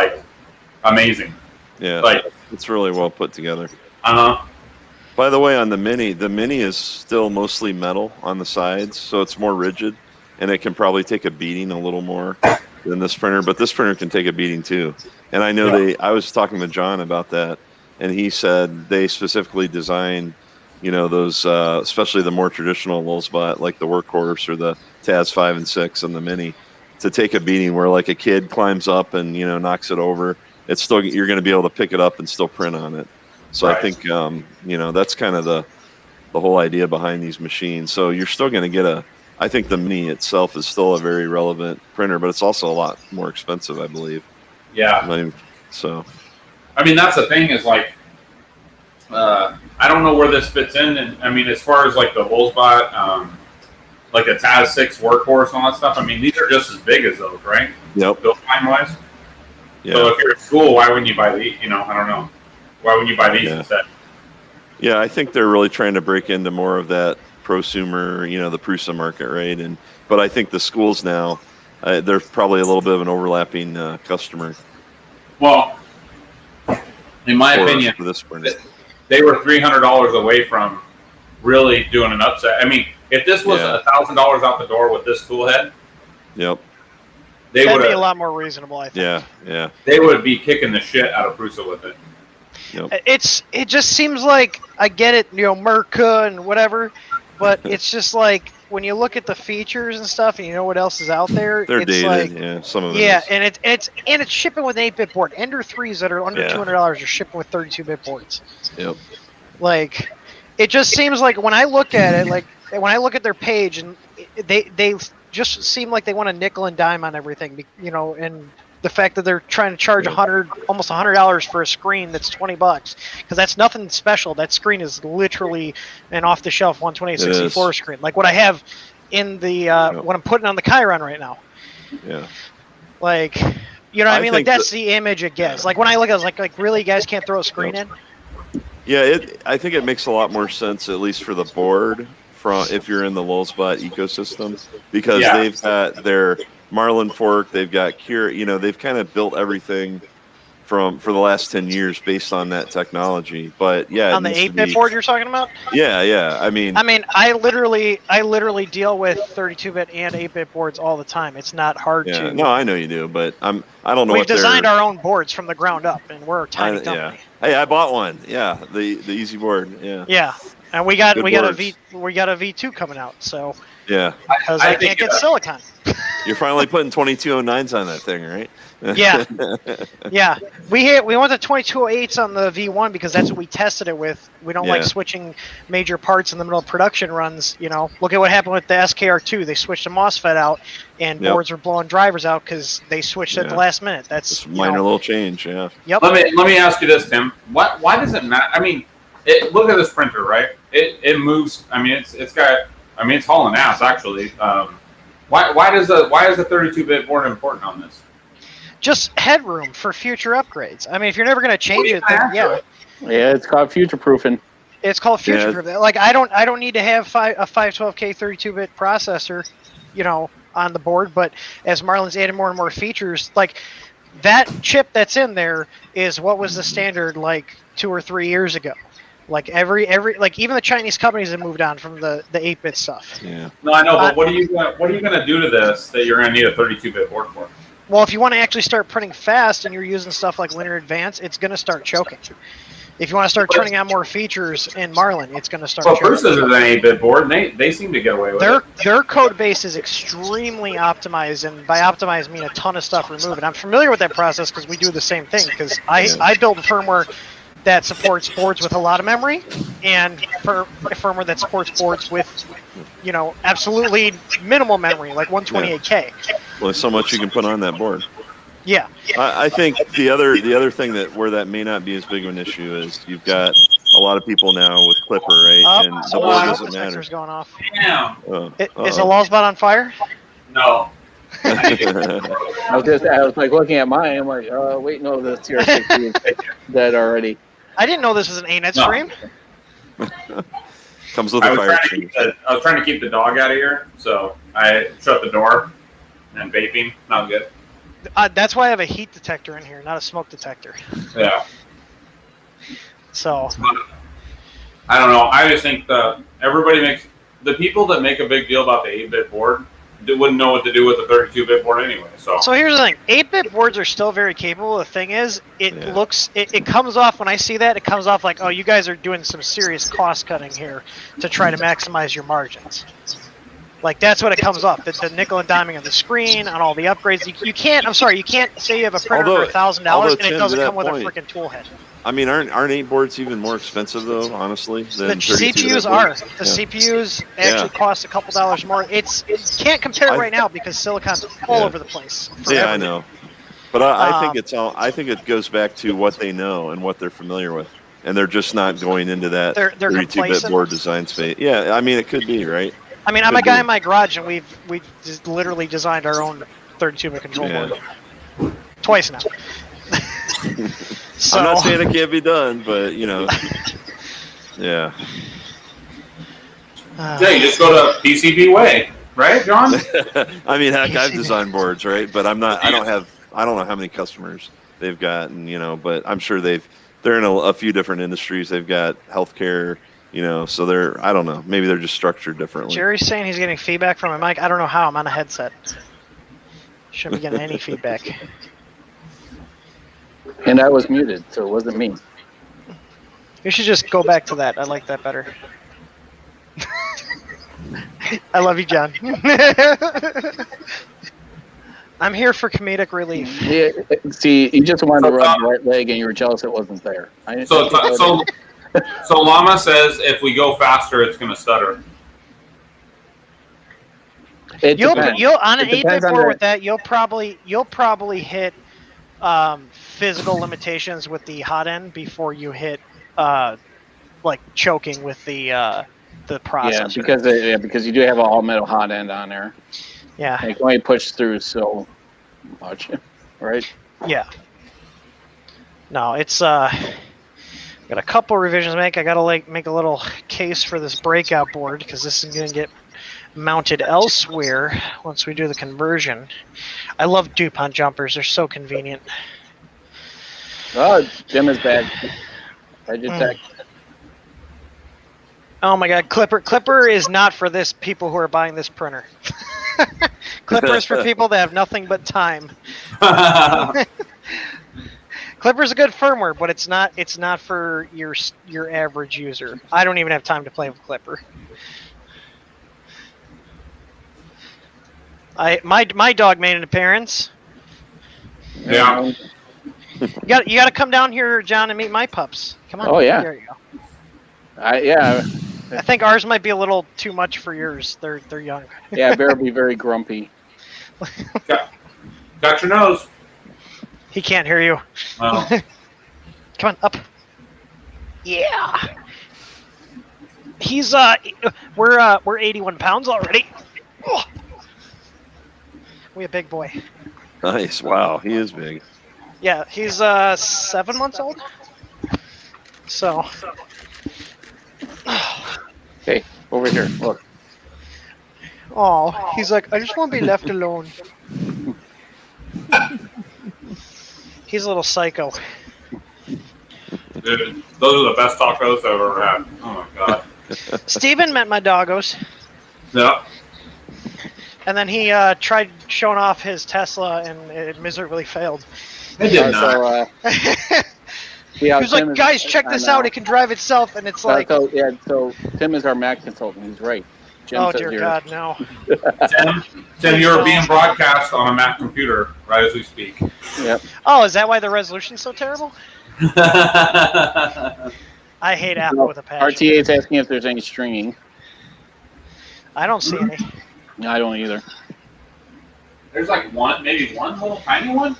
amazing. Yeah. It's really well put together. By the way, on the mini is still mostly metal on the sides, so it's more rigid, and it can probably take a beating a little more than this printer, but this printer can take a beating too. And I know I was talking to John about that, and he said they specifically designed, those, especially the more traditional Lulzbot, like the Workhorse or the Taz 5 and 6 and the Mini, to take a beating where a kid climbs up and, knocks it over. It's still, you're going to be able to pick it up and still print on it. So right. I think, that's kind of the whole idea behind these machines. So you're still going to get I think the Mini itself is still a very relevant printer, but it's also a lot more expensive, I believe. Yeah. So. That's the thing is I don't know where this fits in. And as far as the Lulzbot, like a Taz 6 workhorse and all that stuff. I mean, these are just as big as those, right? Yep. Build time wise. Yeah. So if you're at school, why wouldn't you buy these? I don't know. Why wouldn't you buy these instead? Yeah, I think they're really trying to break into more of that prosumer, the Prusa market, right? But I think the schools now, they're probably a little bit of an overlapping customer. Well, in my opinion, for this they were $300 away from really doing an upset. I mean, if this was $1,000 out the door with this tool head, yep, that'd be a lot more reasonable, I think. Yeah. They would be kicking the shit out of Prusa with it. Yep. It just seems like, I get it, Merca and whatever, but it's just like when you look at the features and stuff, and you know what else is out there. They're it's dated, like, some of it. Yeah, is. and it's shipping with an 8-bit board. Ender 3s that are under $200 are shipping with 32-bit boards. Yep. Like, it just seems like when I look at it, like when I look at their page, and they just seem like they want a nickel and dime on everything, and the fact that they're trying to charge almost $100 for a screen that's $20, because that's nothing special. That screen is literally an off-the-shelf 128/64 screen, like what I have in the what I'm putting on the Chiron right now. Yeah. Like, what I mean? Like, that's the image it gets. Like when I look at it, I was like, really, you guys can't throw a screen in? Yeah, I think it makes a lot more sense, at least for the board, if you're in the Lulzbot ecosystem, because they've got their Marlin fork, they've got Cure, they've kind of built everything for the last 10 years based on that technology. But on the 8-bit board you're talking about? Yeah. I mean, I literally deal with 32-bit and 8-bit boards all the time. It's not hard to. No, I know you do, but I don't know. We've designed our own boards from the ground up, and we're a tiny company. Yeah. Hey, I bought one. Yeah, the easy board. Yeah. Yeah, and we got a V2 coming out. So yeah, because I can't get silicon. You're finally putting 2209s on that thing, right? Yeah. Yeah. We want the 2208s on the V1 because that's what we tested it with. We don't like switching major parts in the middle of production runs. Look at what happened with the SKR2. They switched the MOSFET out, and boards were blowing drivers out because they switched at the last minute. That's just a minor little change. Yeah. Yep. Let me ask you this, Tim. Why does it matter? I mean, look at this printer, right? It moves. I mean, it's hauling ass actually. Why is a 32-bit board important on this? Just headroom for future upgrades. I mean, if you're never going to change it, then yeah, it's called future proofing. It's called future proofing. Like I don't need to have a 512K 32-bit processor, on the board. But as Marlin's added more and more features, like that chip that's in there is what was the standard like 2 or 3 years ago. Like every like even the Chinese companies have moved on from the 8-bit stuff. Yeah. No, I know, but what are you gonna do to this that you're gonna need a 32-bit board for? Well, if you want to actually start printing fast and you're using stuff like Linear Advance, it's gonna start choking. If you want to start turning on more features in Marlin, it's gonna start choking. Versus is an 8-bit board, and they seem to get away with it. Their code base is extremely optimized, and by optimized I mean a ton of stuff removed. And I'm familiar with that process because we do the same thing. Because I build firmware that supports boards with a lot of memory, and for a firmware that supports boards with, absolutely minimal memory, like 128K. Well, there's so much you can put on that board. Yeah. I think the other thing where that may not be as big of an issue is you've got a lot of people now with Clipper, right? And the board doesn't matter. Going off. Damn. Is the Lulzbot on fire? No. I was like looking at mine. I'm like, wait, no, the CR60 is dead already. I didn't know this was an ANET stream. Comes with a fire extinguisher. I was trying to keep the dog out of here, so I shut the door. And vaping, not good. That's why I have a heat detector in here, not a smoke detector. Yeah. So. I don't know. I just think the people that make a big deal about the 8-bit board wouldn't know what to do with a 32-bit board anyway. So here's the thing: 8-bit boards are still very capable. The thing is, it comes off when I see that, it comes off like, oh, you guys are doing some serious cost cutting here to try to maximize your margins. Like that's what it comes off. The nickel and diming of the screen on all the upgrades. You can't. I'm sorry. You can't say you have a printer for $1,000 and it doesn't come with a freaking toolhead. I mean, aren't 8 boards even more expensive though? Honestly, the CPUs are. The CPUs actually cost a couple dollars more. It can't compare right now because silicon's all over the place. Yeah, I know. But I think it goes back to what they know and what they're familiar with, and they're just not going into that 32-bit board design space. Yeah, I mean, it could be right. I mean, I'm a guy in my garage, and we just literally designed our own 32-bit control board twice now. So, I'm not saying it can't be done, but yeah. Yeah, you just go to PCB Way, right, John? I mean, heck, I've designed boards, right? But I don't know how many customers they've got, but I'm sure they're in a few different industries. They've got healthcare, so I don't know, maybe they're just structured differently. Jerry's saying he's getting feedback from a mic. I don't know how. I'm on a headset. Shouldn't be getting any feedback. And I was muted, so it wasn't me. You should just go back to that. I like that better. I love you, John. I'm here for comedic relief. Yeah, see, you just wanted to rub the right leg, and you were jealous it wasn't there. So Llama says if we go faster, it's going to stutter. You'll on an 8-bit with that. You'll probably hit physical limitations with the hot end before you hit like choking with the processor. Yeah, because you do have an all metal hot end on there. Yeah, and it can only push through so much, right? Yeah. No, it's got a couple revisions to make. I gotta make a little case for this breakout board because this is gonna get mounted elsewhere once we do the conversion. I love DuPont jumpers; they're so convenient. Oh, Jim is back. I just checked. Oh my God, Clipper is not for this people who are buying this printer. Clipper is for people that have nothing but time. Clipper's a good firmware, but it's not for your average user. I don't even have time to play with Clipper. My dog made an appearance. Yeah. You got to come down here, John, and meet my pups. Come on. Oh yeah. There you go. I think ours might be a little too much for yours. They're young. Yeah, Bear will be very grumpy. Got your nose. He can't hear you. Oh. Come on, up. Yeah. He's we're 81 pounds already. Oh. We a big boy. Nice. Wow, he is big. Yeah, he's 7 months old. So. Hey, over here. Look. Oh, he's like, I just want to be left alone. He's a little psycho. Dude, those are the best tacos I've ever had. Oh my God. Steven met my doggos. Yeah. And then he tried showing off his Tesla, and it miserably failed. It did not. He was like, guys, check this out. It can drive itself. And it's like... So Tim is our Mac consultant. He's right. Jim oh, dear God, no. Tim, you're being broadcast on a Mac computer right as we speak. Yep. Oh, is that why the resolution's so terrible? I hate Apple with a passion. RTA is asking if there's any stringing. I don't see any. No, I don't either. There's like maybe one little tiny one.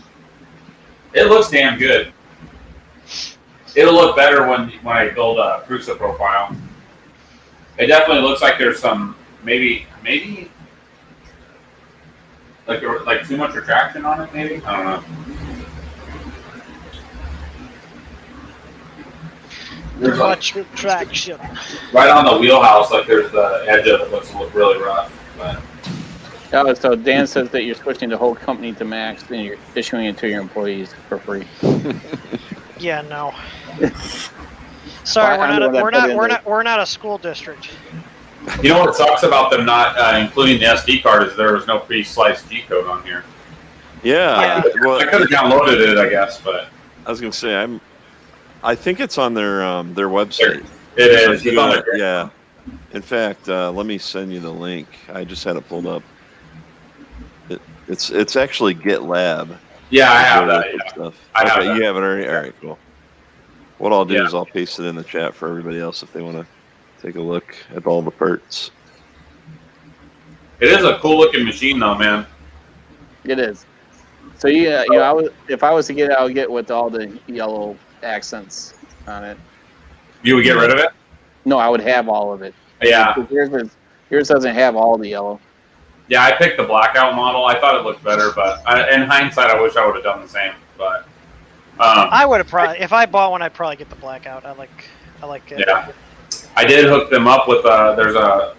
It looks damn good. It'll look better when I build a Prusa profile. It definitely looks like there's some maybe like too much retraction on it. Maybe I don't know. There's much retraction. Right on the wheelhouse, like there's the edge of it looks really rough. But. Oh, so Dan says that you're switching the whole company to Macs and you're issuing it to your employees for free. Yeah, no. Sorry, we're not a school district. You know what sucks about them not including the SD card is there was no pre-sliced G code on here. Yeah. Well, I could have downloaded it, I guess, but I was gonna say I think it's on their website. It is. Yeah. In fact, let me send you the link. I just had it pulled up. It's actually GitLab. Yeah, I have that. Yeah. Stuff. I have that. You have it already? All right, cool. What I'll do is I'll paste it in the chat for everybody else if they want to take a look at all the parts. It is a cool looking machine though, man. It is. So if I was to get it, I would get with all the yellow accents on it. You would get rid of it? No, I would have all of it. Yeah. Yours doesn't have all the yellow. Yeah, I picked the blackout model. I thought it looked better, but in hindsight, I wish I would have done the same. But I would have probably, if I bought one, I'd probably get the blackout. I like it. Yeah, I did hook them up with there's a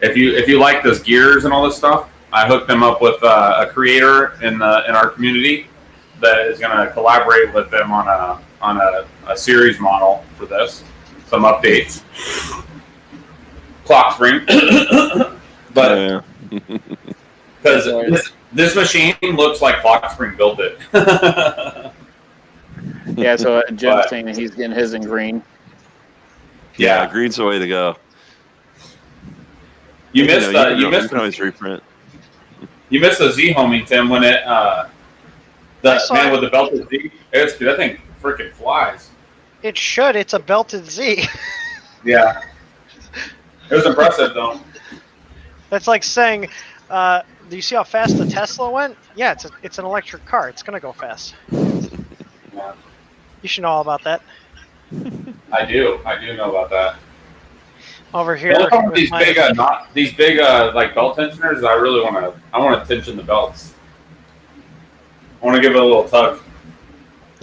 if you like this gears and all this stuff, I hooked them up with a creator in our community that is going to collaborate with them on a series model for this, some updates, clock spring, but because this machine looks like Clock Spring built it. Yeah, so Jim's saying that he's getting his in green. Yeah, green's the way to go. You missed you can always reprint. You missed the Z homing, Tim, when it the man with the belted Z. That thing freaking flies. It should. It's a belted Z. Yeah, it was impressive though. That's like saying, do you see how fast the Tesla went? Yeah, it's an electric car. It's gonna go fast. Yeah. You should know all about that. I do know about that. Over here, these big like belt tensioners. I really want to tension the belts. I want to give it a little tug.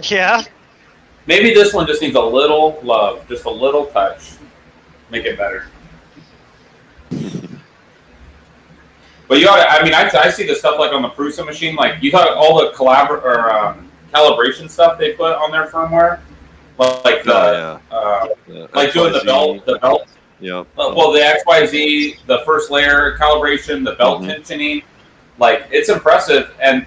Yeah. Maybe this one just needs a little love, just a little touch, make it better. But I see the stuff like on the Prusa machine. Like you thought all the calibration stuff they put on their firmware, like like doing the belt. Yep. Well, the XYZ, the first layer calibration, the belt tensioning, like it's impressive. And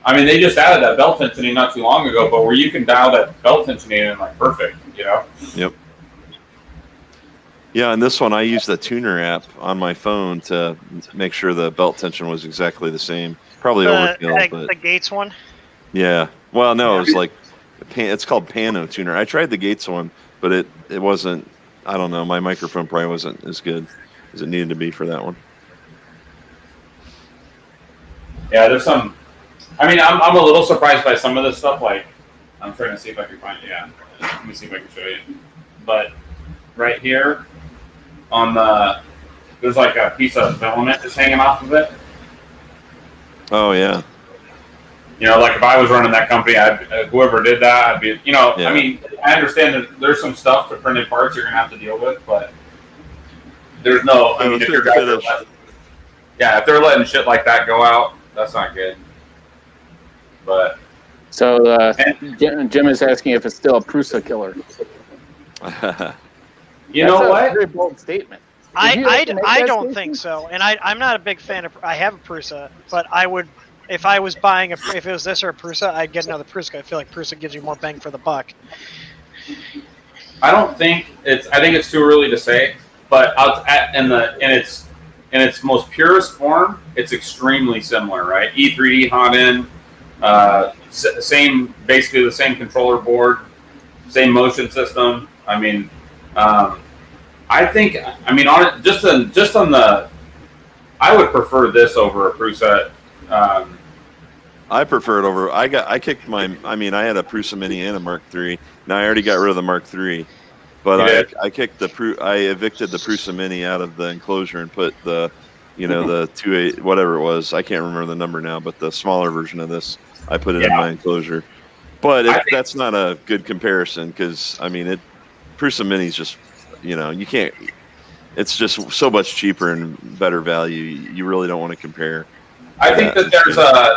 I mean, they just added that belt tensioning not too long ago, but where you can dial that belt tensioning in like perfect, you know? Yep. Yeah, and this one I used the tuner app on my phone to make sure the belt tension was exactly the same. Probably overkill, but the Gates one. Yeah. Well, no, it was like it's called Pano Tuner. I tried the Gates one, but it wasn't. I don't know. My microphone probably wasn't as good as it needed to be for that one. Yeah, there's some. I mean, I'm a little surprised by some of this stuff. Like, I'm trying to see if I can find. Yeah, let me see if I can show you. But right here, there's like a piece of filament just hanging off of it. Oh yeah. You know, like if I was running that company, whoever did that, I'd be, yeah. I mean, I understand that there's some stuff to printed parts you're going to have to deal with, but there's no, I mean, if if they're letting shit like that go out, that's not good. But. So, Jim is asking if it's still a Prusa killer. You know what? That's a very bold statement. I don't think so. And I'm not a big fan of, I have a Prusa, but I would, if I was buying if it was this or a Prusa, I'd get another Prusa. I feel like Prusa gives you more bang for the buck. I think it's too early to say, but in its most purest form, it's extremely similar, right? E3D hot end, basically the same controller board, same motion system. I mean, I would prefer this over a Prusa. I prefer it over. I had a Prusa Mini and a Mark III. Now I already got rid of the Mark III, but I evicted the Prusa Mini out of the enclosure and put the, the 2.8 whatever it was. I can't remember the number now, but the smaller version of this, I put it in my enclosure. But that's not a good comparison because Prusa Mini's just, you can't. It's just so much cheaper and better value. You really don't want to compare. I think that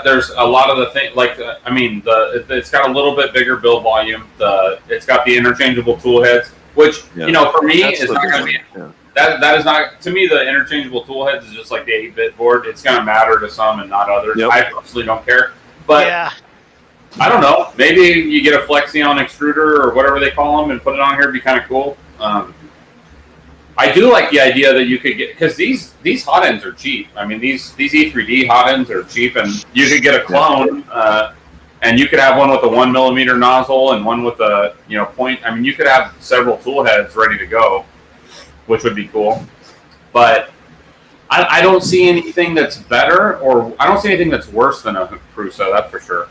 there's a lot of the thing it's got a little bit bigger build volume. It's got the interchangeable tool heads, which for me is not going to be that is not, to me, the interchangeable tool heads is just like the 8-bit board. It's going to matter to some and not others. Yep. I personally don't care, but I don't know. Maybe you get a Flexion extruder or whatever they call them and put it on here. It'd be kind of cool. I do like the idea that you could get, because these hot ends are cheap. I mean, these E3D hot ends are cheap, and you could get a clone, and you could have one with a 1 millimeter nozzle and one with a point. I mean, you could have several tool heads ready to go, which would be cool. But I don't see anything that's better, or I don't see anything that's worse than a Prusa. That's for sure.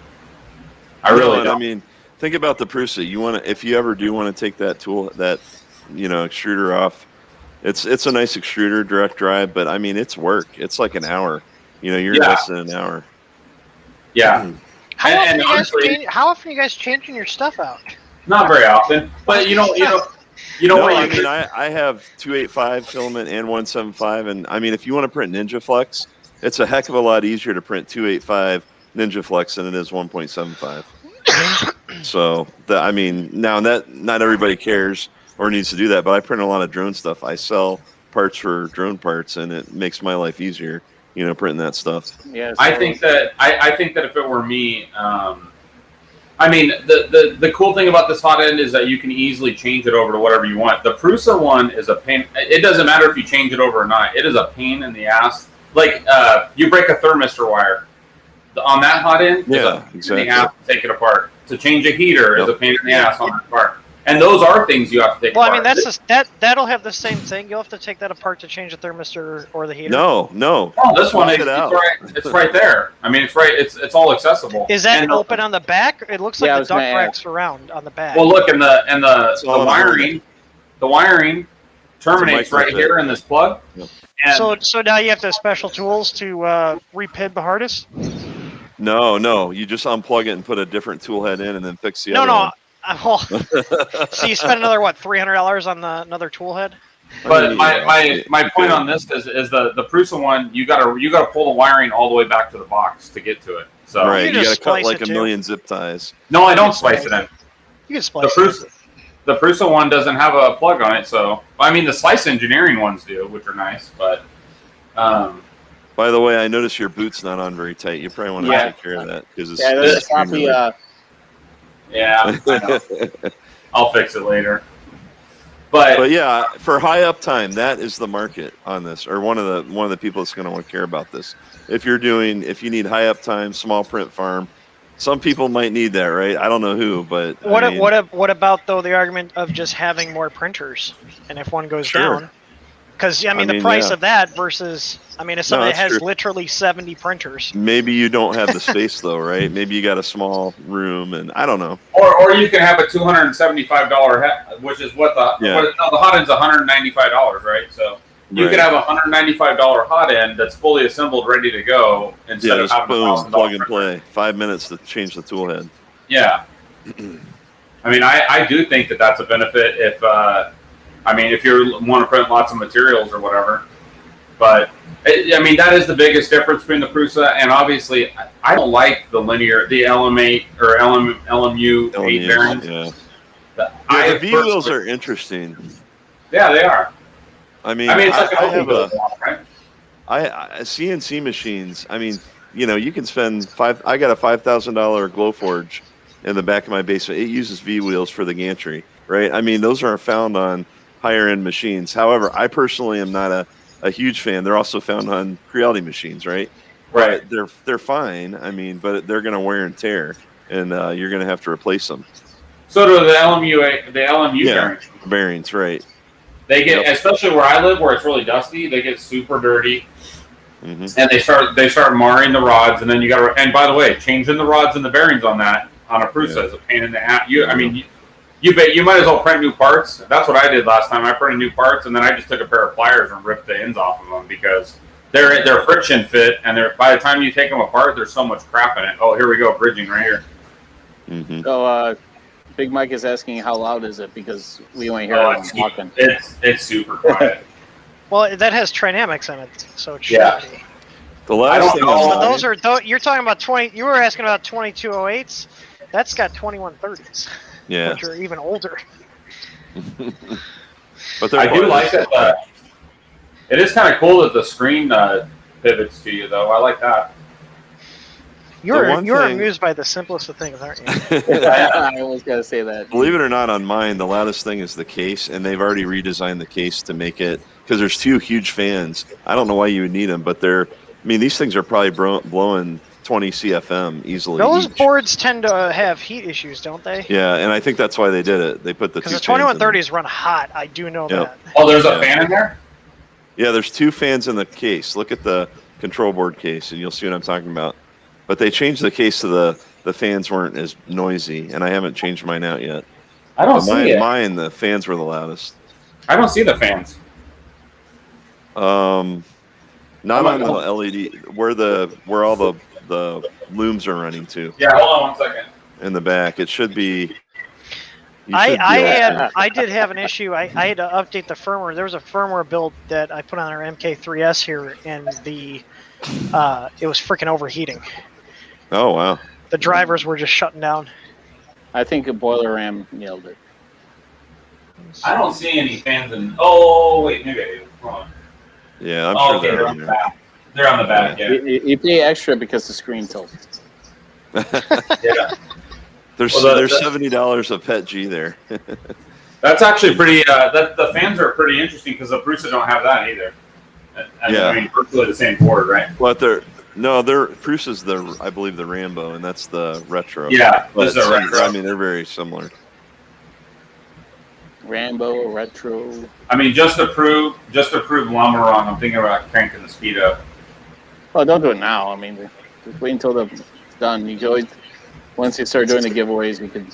I really don't. I mean, think about the Prusa. If you ever do want to take that tool, that extruder off, It's a nice extruder, direct drive, but I mean, it's work. It's like an hour. You're less than an hour. Yeah. How often are you guys changing your stuff out? Not very often, but you know No, what? I mean, I have 285 filament and 175, and I mean, if you want to print Ninja Flex, it's a heck of a lot easier to print 285 Ninja Flex than it is 1.75. So, I mean, now that not everybody cares or needs to do that, but I print a lot of drone stuff. I sell parts for drone parts, and it makes my life easier, printing that stuff. Yeah, so I think that if it were me, I mean, the cool thing about this hot end is that you can easily change it over to whatever you want. The Prusa one is a pain. It doesn't matter if you change it over or not. It is a pain in the ass. Like, you break a thermistor wire. On that hot end, yeah, exactly. You have to take it apart. To change a heater is a pain in the ass on that part. And those are things you have to take apart. Well, I mean, that'll have the same thing. You'll have to take that apart to change the thermistor or the heater. No. Oh, this one, it's right there. I mean, it's right. It's all accessible. Is that open on the back? It looks like the duct racks around on the back. Well, look, and the wiring terminates right here in this plug. Yep. And so now you have to have special tools to repin the hardest? No. You just unplug it and put a different tool head in, and then fix the other one. So you spend another $300 on another tool head? But my point on this is the Prusa one, you gotta pull the wiring all the way back to the box to get to it. So right, you gotta cut like a too. million zip ties. No, I don't splice it in. You can splice it. The Prusa one doesn't have a plug on it, so I mean the Slice Engineering ones do, which are nice, but. By the way, I noticed your boot's not on very tight. You probably want to take care of that because there's copy. Yeah, I know. I'll fix it later. But yeah, for high uptime, that is the market on this, or one of the people that's going to want to care about this. If you need high uptime, small print farm, some people might need that, right? I don't know who, but what about though the argument of just having more printers, and if one goes down? Because the price of that versus if somebody has literally 70 printers. Maybe you don't have the space though, right? Maybe you got a small room, and I don't know. Or you can have a $275 head, which is what the hot end's $195, right? So you could have a $195 hot end that's fully assembled, ready to go, instead of having boom, plug and play. 5 minutes to change the tool head. Yeah. I mean, I do think that that's a benefit if you want to print lots of materials or whatever. But, that is the biggest difference between the Prusa, and obviously, I don't like the LM8 or LMU 8 bearings. Yeah. The V wheels are interesting. Yeah, they are. It's like I have CNC machines. You can spend I got a $5,000 Glowforge in the back of my basement. It uses V wheels for the gantry, right? Those are found on higher end machines. However, I personally am not a huge fan. They're also found on Creality machines, right? Right. They're fine. But they're going to wear and tear, and you're going to have to replace them. So do the LMU bearings, right? They get, especially where I live, where it's really dusty, they get super dirty, and they start marring the rods, and then you got to. And by the way, changing the rods and the bearings on a Prusa is a pain in the ass. You might as well print new parts. That's what I did last time. I printed new parts, and then I just took a pair of pliers and ripped the ends off of them because they're friction fit, and by the time you take them apart, there's so much crap in it. Oh, here we go, bridging right here. So, Big Mike is asking how loud is it because we only hear him walking. It's super quiet. Well, that has Trinamics in it, so it should be. The last thing you're talking about 20. You were asking about 2208s. That's got 2130s. Yeah, which are even older. But I do like that. It is kind of cool that the screen pivots to you, though. I like that. You're amused by the simplest of things, aren't you? I was gonna say that. Believe it or not, on mine, the loudest thing is the case, and they've already redesigned the case to make it because there's two huge fans. I don't know why you would need them, but these things are probably blowing 20 CFM easily. Those boards tend to have heat issues, don't they? Yeah, and I think that's why they did it. They put the because the 2130s run hot. I do know that. Oh, there's a fan in there? Yeah, there's two fans in the case. Look at the control board case, and you'll see what I'm talking about. But they changed the case so the fans weren't as noisy, and I haven't changed mine out yet. I don't see it. Mine, the fans were the loudest. I don't see the fans. Not on the LED. Where all the looms are running to. Yeah, hold on 1 second. In the back, it should be. I did have an issue. I had to update the firmware. There was a firmware build that I put on our MK3S here, and it was freaking overheating. Oh wow! The drivers were just shutting down. I think a boiler ram nailed it. I don't see any fans in. Oh wait, maybe I do. Hold on. Yeah, I'm sure okay, they're on the back. They're on the back. Yeah. You pay extra because the screen tilts. Yeah. There's $70 a pet G there. That's actually pretty. The fans are pretty interesting because the Prusa don't have that either. Yeah. I mean, virtually the same board, right? But Prusa's I believe the Rambo, and that's the retro. Yeah, but this is a retro. I mean, they're very similar. Rambo, retro. I mean, just to prove Llama wrong, I'm thinking about cranking the speed up. Well, don't do it now. I mean, just wait until it's done. You can always, once you start doing the giveaways, we could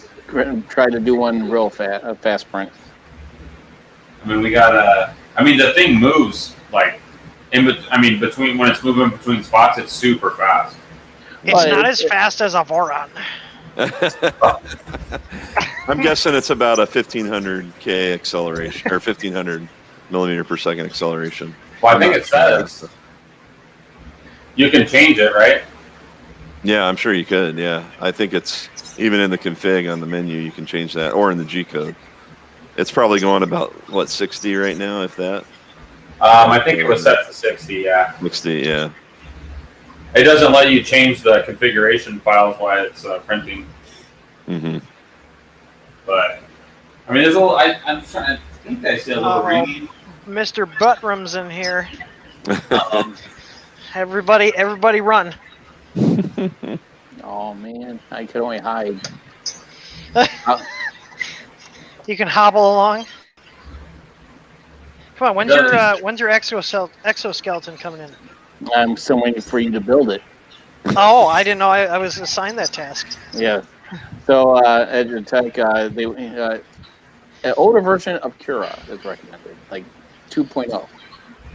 try to do one real fast print. I mean, the thing moves like between when it's moving between spots, it's super fast. It's not as fast as a Voron. I'm guessing it's about a 1500K acceleration or 1500 millimeter per second acceleration. Well, I think it says you can change it, right? Yeah, I'm sure you could. Yeah, I think it's even in the config on the menu, you can change that, or in the G code. It's probably going about 60 right now, if that. I think it was set to 60. Yeah. 60. Yeah. It doesn't let you change the configuration files while it's printing. Mm-hmm. But I mean, there's a little. I'm trying. I think I see a little ringing. Mr. Buttrum's in here. Everybody, run! Oh man, I could only hide. You can hobble along. Come on, when's your exoskeleton coming in? I'm still waiting for you to build it. Oh, I didn't know I was assigned that task. Yeah. So EduTech, an older version of Cura is recommended, like 2.0.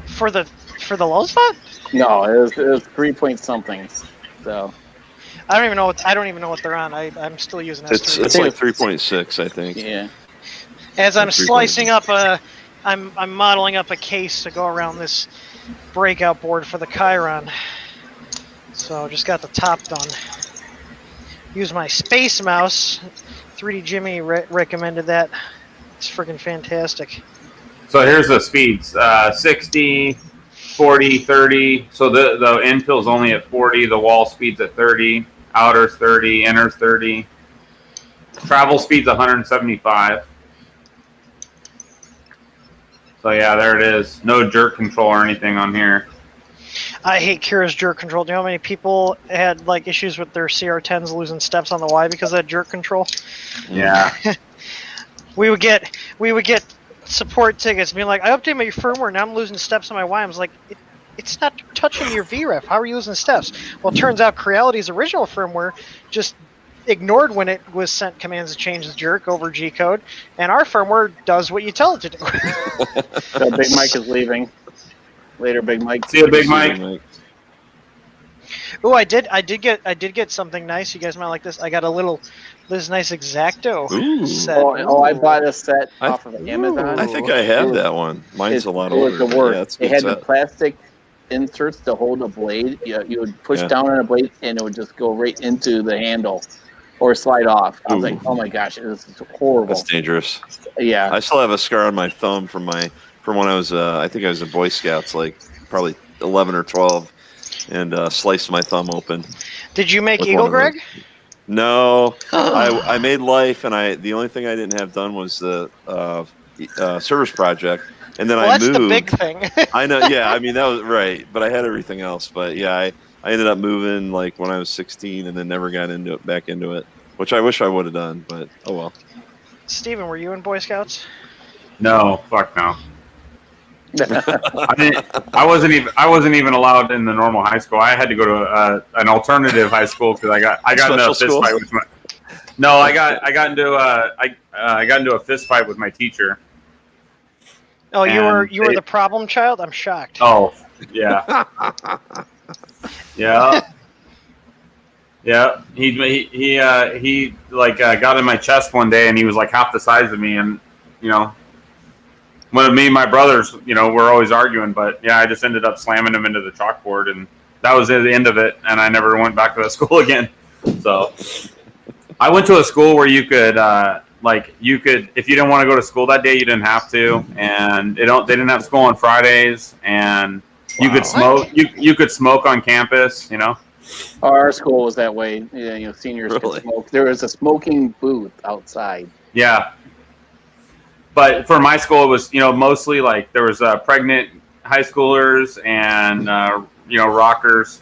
For the Lulzbot? No, it was 3 point something. So I don't even know what they're on. I'm still using S3. It's like 3.6, I think. Yeah. As I'm slicing up I'm modeling up a case to go around this breakout board for the Chiron. So just got the top done. Use my space mouse. 3D Jimmy recommended that. It's freaking fantastic. So here's the speeds: 60, 40, 30. So the infill's only at 40. The wall speed's at 30. Outer's 30. Inner's 30. Travel speed's 175. So yeah, there it is. No jerk control or anything on here. I hate Cura's jerk control. Do you know how many people had like issues with their CR10s losing steps on the Y because of that jerk control? Yeah. we would get support tickets being like, I updated my firmware, now I'm losing steps on my Y. I was like, it's not touching your VREF. How are you losing steps? Well, it turns out Creality's original firmware just ignored when it was sent commands to change the jerk over G code, and our firmware does what you tell it to do. So Big Mike is leaving. Later, Big Mike. See you, Big Mike. Oh, I did get something nice. You guys might like this. I got this nice X-Acto set. Oh, I bought a set off of Amazon. I think I have that one. Mine's a lot older. Yeah, it had the plastic inserts to hold a blade. You would push down on a blade, and it would just go right into the handle or slide off. I was like, oh my gosh, this is horrible. That's dangerous. Yeah. I still have a scar on my thumb from when I was I think I was in Boy Scouts, like probably 11 or 12, and sliced my thumb open. Did you make Eagle, Greg? No, I made Life, and the only thing I didn't have done was the service project, and then I moved. That's the big thing. I know, yeah. I mean that was right, but I had everything else. But yeah, I ended up moving like when I was 16, and then never got back into it, which I wish I would have done. But oh well. Steven, were you in Boy Scouts? No, fuck no. I wasn't even allowed in the normal high school. I had to go to an alternative high school because I got into a fist fight with my. No, I got into a fist fight with my teacher. Oh, you And were the problem child? I'm shocked. Oh, yeah. Yeah. Yeah. He like got in my chest one day, and he was like half the size of me, and one of me and my brothers, we're always arguing, but yeah, I just ended up slamming him into the chalkboard, and that was the end of it, and I never went back to that school again. So I went to a school where you could if you didn't want to go to school that day, you didn't have to, and they didn't have school on Fridays, and you could smoke. You could smoke on campus. Our school was that way. Yeah, seniors could smoke. There was a smoking booth outside. Yeah. But for my school, it was, mostly like there was pregnant high schoolers and, rockers,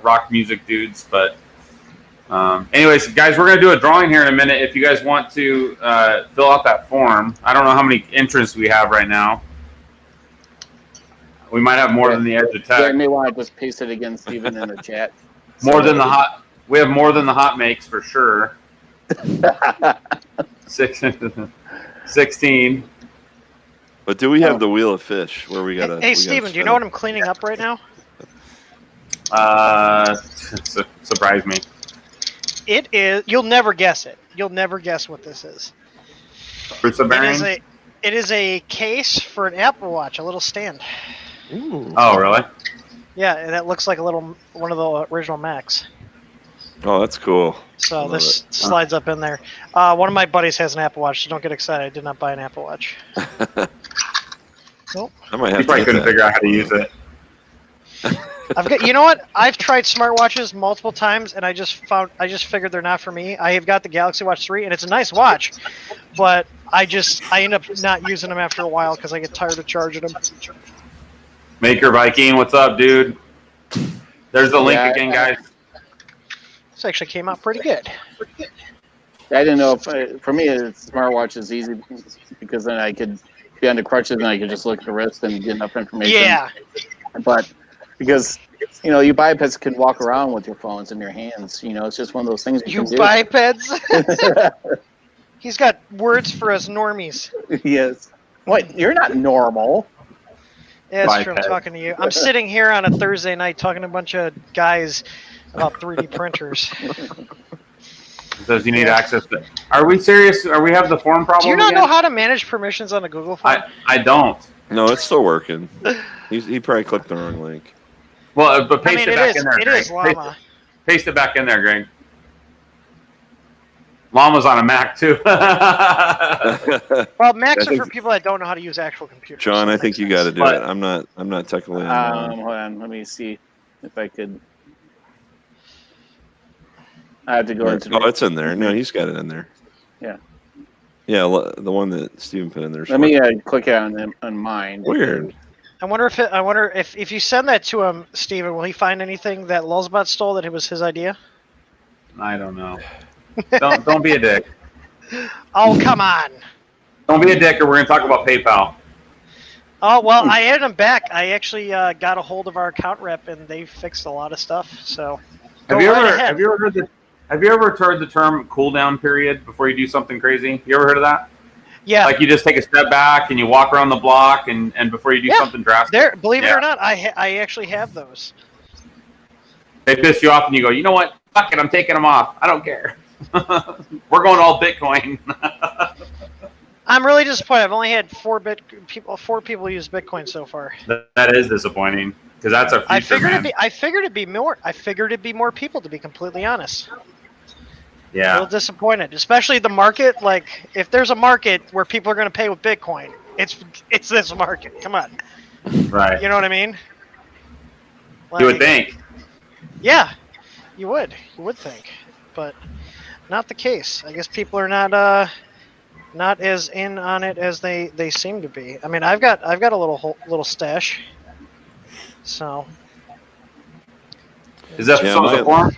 rock music dudes. But anyways, guys, we're going to do a drawing here in a minute. If you guys want to fill out that form, I don't know how many entrants we have right now. We might have more than the Edge Attack. Yeah, you may want to just paste it again, Stephen, in the chat. We have more than the hot makes for sure. 16. But do we have the Wheel of Fish where we got to... Hey, Steven, do you know what I'm cleaning up right now? Surprise me. It is... You'll never guess it. You'll never guess what this is. Fruits of bearing? It is a case for an Apple Watch, a little stand. Ooh. Oh, really? Yeah, and that looks like one of the original Macs. Oh, that's cool. So this slides up in there. One of my buddies has an Apple Watch, so don't get excited. I did not buy an Apple Watch. Nope. I might have you probably couldn't figure out how to use it. You know what? I've tried smartwatches multiple times, and I just figured they're not for me. I have got the Galaxy Watch 3, and it's a nice watch, but I end up not using them after a while because I get tired of charging them. Maker Viking, what's up, dude? There's the link again, guys. This actually came out pretty good. I didn't know if, for me, smartwatch is easy because then I could be on the crutches and I could just look at the wrist and get enough information. Yeah. But because, you bipeds can walk around with your phones in your hands. It's just one of those things you can do. Bipeds? He's got words for us normies. Yes. What? You're not normal. Yeah, that's true. I'm talking to you. I'm sitting here on a Thursday night talking to a bunch of guys about 3D printers. Does he need access to... Are we serious? Are we have the form problem? Do you not know how to manage permissions on the Google form? I don't. No, it's still working. He probably clicked the wrong link. Well, but paste it back in there, It Greg. is Llama. Paste it back in there, Greg. Llama's on a Mac, too. Well, Macs are for people that don't know how to use actual computers. John, I think you got to do it. I'm not technically hold on. Let me see if I could... I have to go into... Oh, it's in there. No, he's got it in there. Yeah. Yeah, the one that Steven put in there. Let me click on mine. Weird. I wonder if you send that to him, Steven, will he find anything that Lulzbot stole that it was his idea? I don't know. Don't be a dick. Oh, come on. Don't be a dick, or we're going to talk about PayPal. Oh, well, I added them back. I actually got a hold of our account rep, and they fixed a lot of stuff. So, have you ever heard the term cooldown period before you do something crazy? You ever heard of that? Yeah. Like you just take a step back and you walk around the block, and before you do something drastic. Believe it or not, I actually have those. They piss you off, and you go, you know what? Fuck it, I'm taking them off. I don't care. We're going all Bitcoin. I'm really disappointed. I've only had four people use Bitcoin so far. That is disappointing because that's our future. I figured it'd be more. I figured it'd be more people, to be completely honest. Yeah. A little disappointed, especially the market. Like, if there's a market where people are going to pay with Bitcoin, it's this market. Come on. Right. You know what I mean? Like, you would think. Yeah, you would. You would think, but not the case. I guess people are not as in on it as they seem to be. I mean, I've got a little stash. So. Is that the form?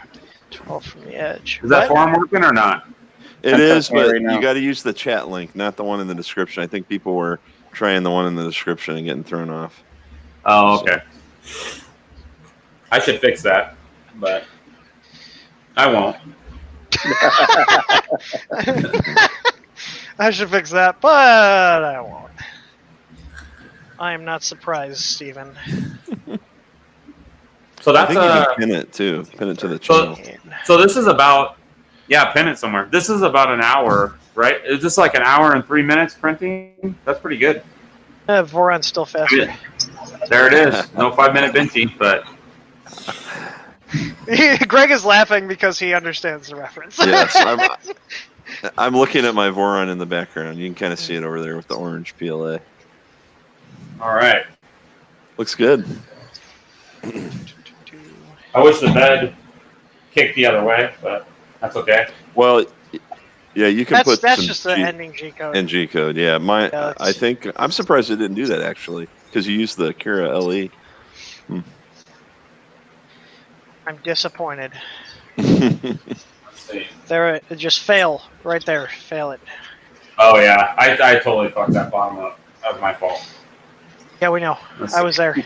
12 from the edge. Is that form working or not? It is, but you got to use the chat link, not the one in the description. I think people were trying the one in the description and getting thrown off. Oh, okay. So. I should fix that, but I won't. I should fix that, but I won't. I am not surprised, Stephen. So I that's think you can pin it too. Pin it to the channel. So this is about, yeah, pin it somewhere. This is about an hour, right? Is this like an hour and 3 minutes printing? That's pretty good. Voron's still faster. There it is. No 5-minute Vinci, but Greg is laughing because he understands the reference. Yes, I'm looking at my Voron in the background. You can kind of see it over there with the orange PLA. all right. Looks good. I wish the bed kicked the other way, but that's okay. Well, yeah, you can put that's some just the ending G code. and G code. Yeah, I think I'm surprised it didn't do that actually, because you used the Kira LE. Hmm. I'm disappointed. Let's see. There, just fail right there. Fail it. Oh yeah, I totally fucked that bottom up. That was my fault. Yeah, we know. I was there.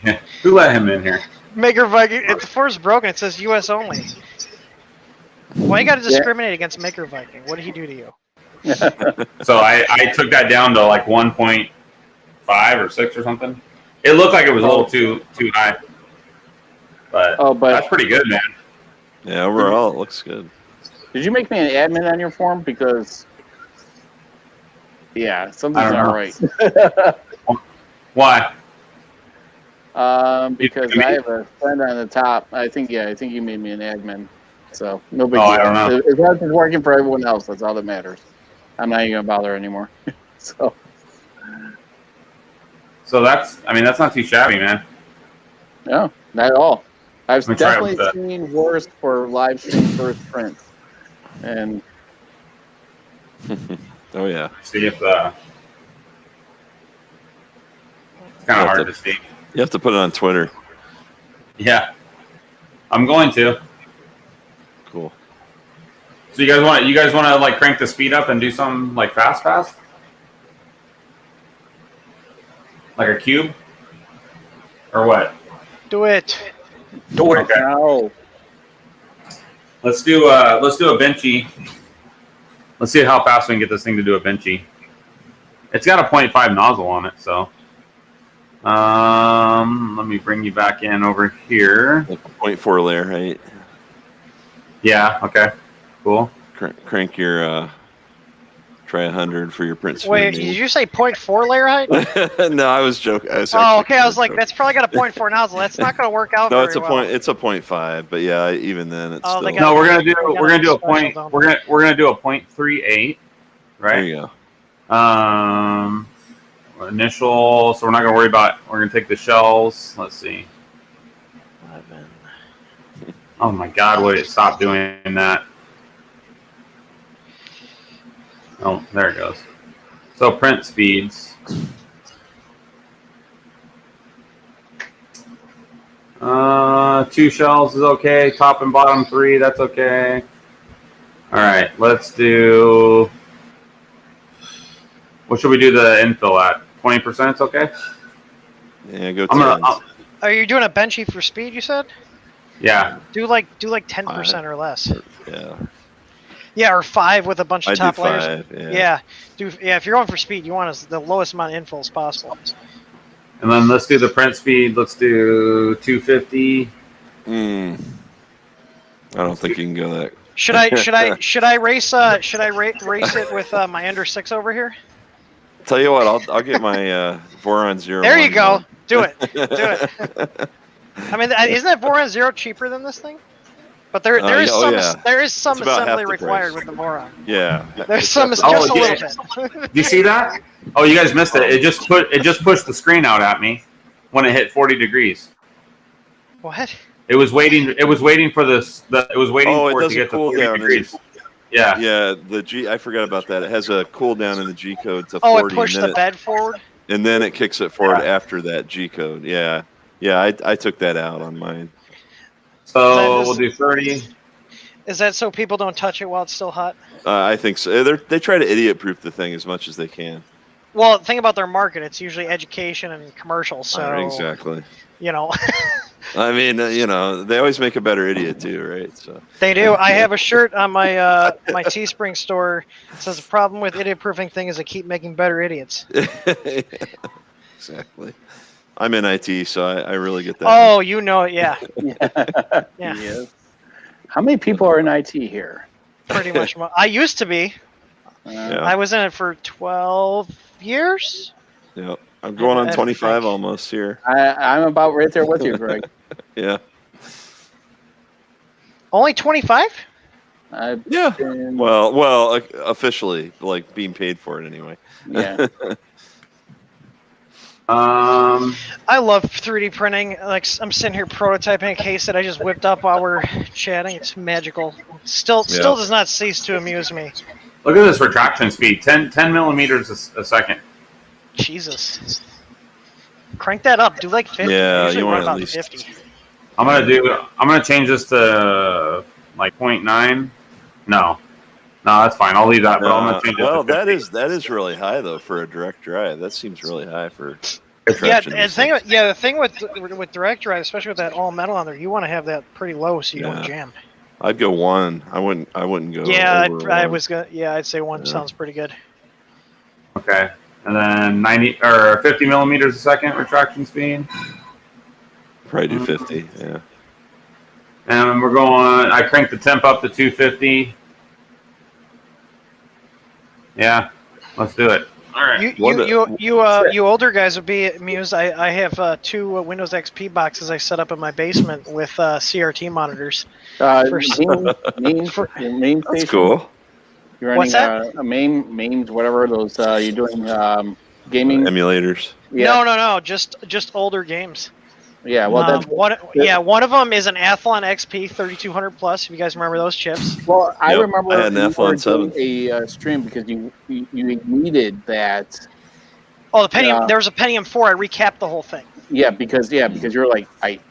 Yeah. Who let him in here? Maker Viking. If the force is broken, it says U.S. only. Why you got to discriminate against Maker Viking? What did he do to you? So I took that down to like 1.5 or 6 or something. It looked like it was a little too high, but that's pretty good, man. Yeah, overall it looks good. Did you make me an admin on your form? Because something's not right. Why? Because I have a friend on the top. I think you made me an admin. So no big deal. I don't know. As long as it's working for everyone else, that's all that matters. I'm not even gonna bother anymore. So that's not too shabby, man. No, not at all. I've Let me try it definitely with seen worse for live stream first prints. And Oh yeah. See if it's kind of hard to see. You have to put it on Twitter. Yeah, I'm going to. Cool. So you guys want to like crank the speed up and do something like fast, like a cube, or what? Do it. do it Okay. now. Let's do a Vinci. Let's see how fast we can get this thing to do a Vinci. It's got a 0.5 nozzle on it, so. Let me bring you back in over here. Like a 0.4 layer height. Yeah. Okay. Cool. Crank your try 100 for your print speed. Wait, did you say 0.4 layer height? No, I was joking. Oh, okay. I was like, that's probably got a 0.4 nozzle. That's not going to work out. No, very it's a well. point. It's a 0.5, but yeah, even then it's still. No, we're gonna do a point. We're gonna do a 0.38, right? There you go. Initial. So we're not gonna worry about. We're gonna take the shells. Let's see. 11. Oh my God! Wait, stop doing that. Oh, there it goes. So print speeds. 2 shells is okay. Top and bottom 3, that's okay. All right, let's do. What should we do the infill at? 20%, okay? Yeah, go. Are you doing a benchy for speed? You said. Yeah. Do like 10% or less. Yeah. Yeah, or 5 with a bunch of I top do layers. 5, Yeah. If you're going for speed, you want the lowest amount of infill as possible. And then let's do the print speed. Let's do 250. I don't think you can go that. Should I race it with my Ender 6 over here? Tell you what, I'll get my Voron 0. There you go. Do it. I mean, isn't that Voron 0 cheaper than this thing? But there is some assembly required with the Voron. Yeah. There's just a little bit. Do you see that? Oh, you guys missed it. It just pushed the screen out at me when it hit 40 degrees. What? It was waiting. It was waiting for this. It was waiting for it to get to 40 degrees. Yeah. Yeah. The G. I forgot about that. It has a cooldown in the G code to 40. Oh, it pushed the bed forward. And then it kicks it forward after that G code. Yeah. Yeah. I took that out on mine. So we'll do 30. Is that so people don't touch it while it's still hot? I think so. They try to idiot-proof the thing as much as they can. Well, think about their market. It's usually education and commercials. So exactly. You know. I mean, they always make a better idiot too, right? So They do. I have a shirt on my my Teespring store. It says the problem with idiot-proofing thing is they keep making better idiots. exactly. I'm in IT, so I really get that. Oh, you know it, yeah. Yeah. Yes. How many people are in IT here? Pretty much. I used to be. Yeah. I was in it for 12 years. Yeah. I'm going on I 25 think. almost here. I'm about right there with you, Greg. Yeah. Only 25? Yeah. Well, officially, like being paid for it anyway. Yeah. I love 3D printing. Like I'm sitting here prototyping a case that I just whipped up while we're chatting. It's magical. Still does not cease to amuse me. Look at this retraction speed, 10 millimeters a second. Jesus. Crank that up. Do like 50. Yeah, Usually you run want at about least 50. I'm gonna change this to like 0.9. No, that's fine. I'll leave that. But I'm gonna change it. Well, to 50. that is really high though for a direct drive. That seems really high for. Yeah, the thing with direct drive, especially with that all metal on there, you want to have that pretty low so you don't jam. I'd go 1. I wouldn't go. Yeah, over I 1. was gonna. Yeah, I'd say 1 sounds pretty good. Okay, and then 90 or 50 millimeters a second retraction speed. Probably do 50. Yeah. And we're going. I cranked the temp up to 250. Yeah, let's do it. All right. You older guys would be amused. I have 2 Windows XP boxes I set up in my basement with CRT monitors. Main That's station. cool. You're running What's that? a main, whatever those. You're doing gaming Emulators. Yeah. No, just older games. Yeah, well, that's one of them is an Athlon XP 3200 plus. If you guys remember those chips. Well, I remember I had an Athlon 7. a stream because you needed that. Oh, the Pentium. There was a Pentium 4. I recapped the whole thing. Yeah, because you're like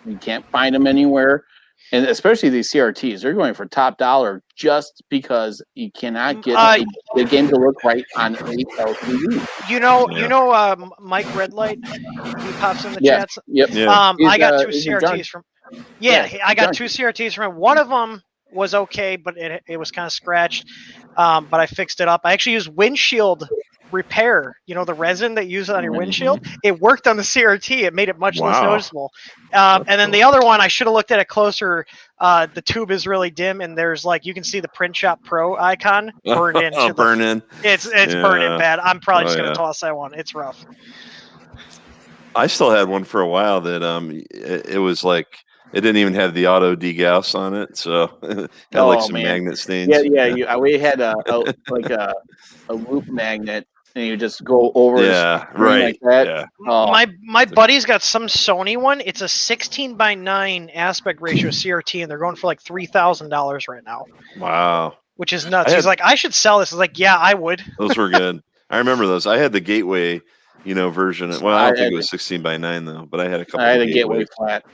you can't find them anywhere, and especially these CRTs, they're going for top dollar just because you cannot get the game to look right on LCD. You know, Mike Redlight. He pops in the chats. Yep. Yeah. I got 2 CRTs from. Yeah, I got 2 CRTs from him. One of them was okay, but it was kind of scratched. But I fixed it up. I actually used windshield repair. You know, the resin that you use on your windshield. It worked on the CRT. It made it much less noticeable. And then the other one, I should have looked at it closer. The tube is really dim, and there's you can see the Print Shop Pro icon burned in. It's burning bad. I'm probably just gonna toss that one. It's rough. I still had one for a while that it was like it didn't even have the auto degauss on it, so it had some magnet stains. Yeah. We had a loop magnet, and you just go over. Right. Like that. Yeah. My buddy's got some Sony one. It's a 16:9 aspect ratio CRT, and they're going for like $3,000 right now. Wow. Which is nuts. He's like, I should sell this. I was like, yeah, I would. Those were good. I remember those. I had the Gateway, version. Well, I don't think it was 16:9 though, but I had a couple. I had a Gateway flat.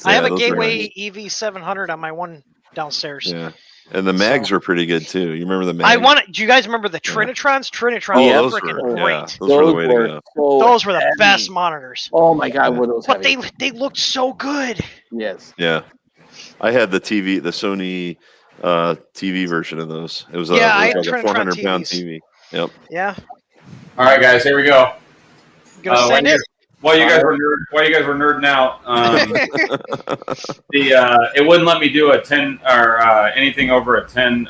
I have a Gateway EV700 on my one downstairs. Yeah. And the mags were pretty good too. You remember the mags? Do you guys remember the Trinitrons? Trinitrons were freaking great. Yeah, those were the way to go. Those were the best monitors. Oh my god, were those heavy. But they looked so good. Yes. Yeah. I had the Sony TV version of those. It was I like a 400-pound TV. Yep. Yeah. All right, guys, here we go. Send it. While you guys were nerding out, it wouldn't let me do a 10 or anything over a 10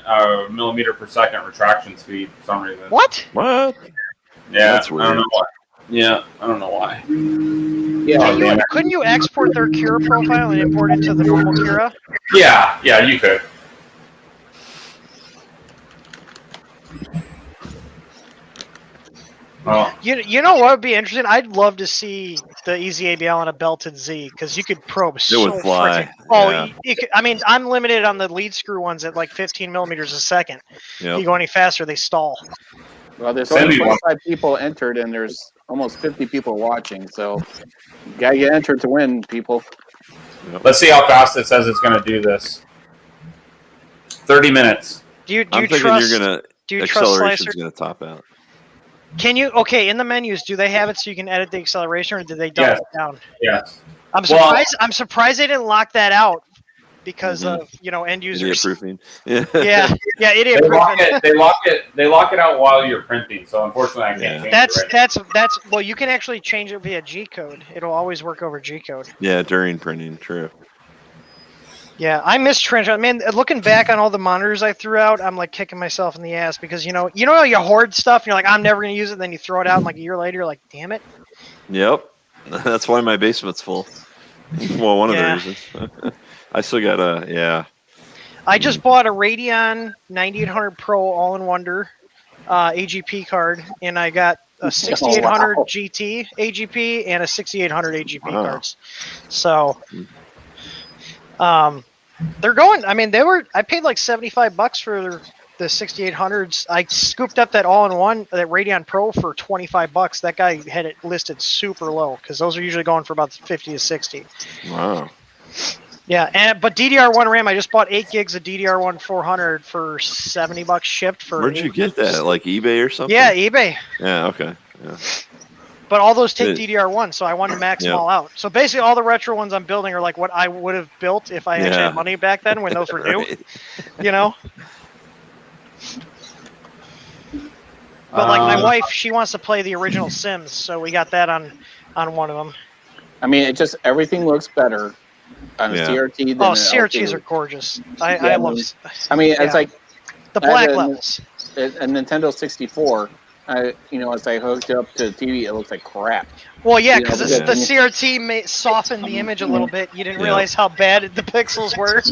millimeter per second retraction speed for some reason. What? Yeah, that's weird. I don't know why. Yeah, I don't know why. Yeah, couldn't you export their Cura profile and import it to the normal Cura? Yeah, you could. Well, you know what would be interesting? I'd love to see the Easy ABL on a belted Z because you could probe so it would fly. I'm limited on the lead screw ones at like 15 millimeters a second. Yep. If you go any faster, they stall. Well, there's only 25 people entered, and there's almost 50 people watching. So, you gotta get entered to win, people. Yep. Let's see how fast it says it's going to do this. 30 minutes. I'm thinking acceleration's going to top out. Can you in the menus? Do they have it so you can edit the acceleration, or do they dump it down? Yes. I'm surprised. I'm surprised they didn't lock that out because of end Idiot users. proofing. Yeah. Yeah, idiot They lock proofing. it. They lock it out while you're printing. So unfortunately, I can't change it. That's well, you can actually change it via G code. It'll always work over G code. Yeah, during printing, true. Yeah, I miss trench. Man, looking back on all the monitors I threw out, I'm like kicking myself in the ass because you hoard stuff. And you're like, I'm never gonna use it. And then you throw it out, and like a year later, you're like, damn it. Yep, that's why my basement's full. Well, one of the reasons. I still got I just bought a Radeon 9800 Pro All-in-Wonder AGP card, and I got a 6800 GT AGP and a 6800 AGP cards. So, they're going. I mean, I paid like $75 for the 6800s. I scooped up that all-in-one, that Radeon Pro for $25. That guy had it listed super low because those are usually going for about 50 to 60. Wow. Yeah, but DDR1 RAM, I just bought 8 gigs of DDR1 400 for $70 shipped. Where'd you get that? Like eBay or something? Yeah, eBay. Yeah, okay. Yeah. But all those take DDR1, so I wanted to max them all out. So basically, all the retro ones I'm building are like what I would have built if I actually had money back then when those were new. But like my wife, she wants to play the original Sims, so we got that on one of them. I mean, it just everything looks better on a CRT than CRTs are gorgeous. I love. I mean, it's like the black levels. A Nintendo 64. As I hooked up to the TV, it looks like crap. Well, yeah, because the CRT softened the image a little bit. You didn't realize how bad the pixels were.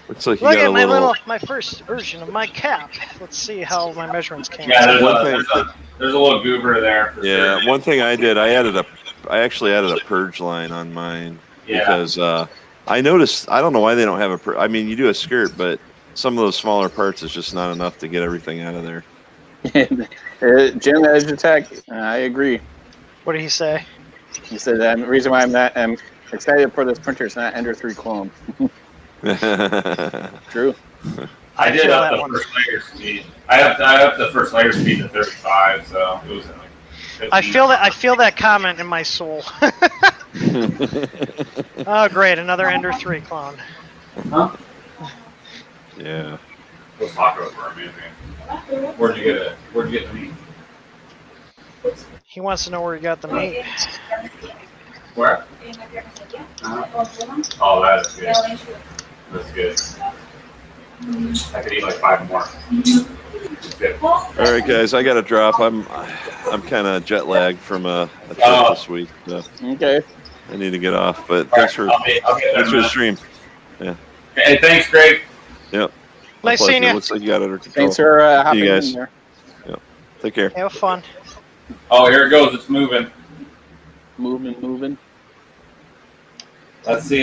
Looks like Look at my first version of my cap. Let's see how my measurements came. Yeah, there's a little goober there. For sure. One thing I did, I actually added a purge line on mine because I noticed. I don't know why they don't have I mean, you do a skirt, but some of those smaller parts is just not enough to get everything out of there. Jim Edgetech, I agree. What did he say? He said the reason why I'm excited for this printer is not Ender 3 clone. True. I did up the first layer speed. I upped the first layer speed to 35, so it was in like 15. I feel that comment in my soul. Oh, great! Another Ender 3 clone. Huh? Yeah. Those tacos were amazing. Where'd you get the meat? He wants to know where you got the meat. Where? Oh, that is good. That's good. I could eat like 5 more. Good. All right, guys, I got to drop. I'm kind of jet lagged from a trip this week. So okay. I need to get off, but thanks for the stream. Yeah. Hey, thanks, Greg. Yep. Nice seeing you. Looks like you got it under control. Thanks for hopping in there. Yep. Take care. Have fun. Oh, here it goes. It's moving. Moving. Let's see.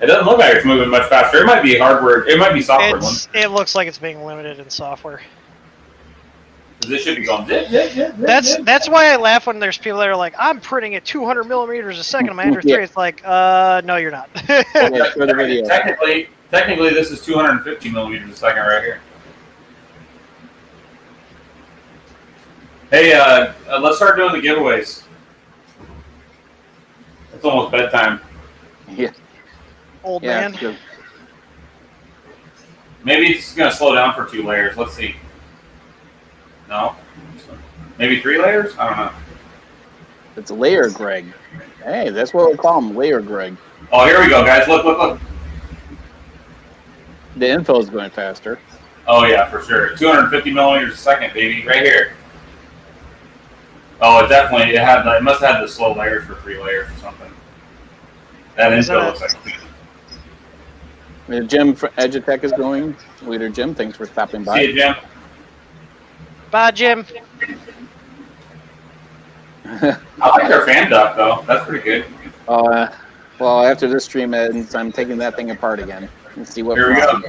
It doesn't look like it's moving much faster. It might be hardware. It might be software. It looks like it's being limited in software. This should be going zip. That's why I laugh when there's people that are like, I'm printing at 200 millimeters a second on my Ender 3. It's like, no, you're not. Technically, this is 250 millimeters a second right here. Hey, let's start doing the giveaways. It's almost bedtime. Yeah. Old man. Good. Maybe it's going to slow down for 2 layers. Let's see. No? Maybe 3 layers? I don't know. It's Layer Greg. Hey, that's what we'll call him, Layer Greg. Oh, here we go, guys. Look. The info is going faster. Oh, yeah, for sure. 250 millimeters a second, baby. Right here. Oh, it must have had the slow layers for 3 layers or something. That info looks like Jim from Edgetech is going. Leader Jim, thanks for stopping by. See you, Jim. Bye, Jim. I like their fan duct, though. That's pretty good. Well, after this stream ends, I'm taking that thing apart again and see what. Here we go.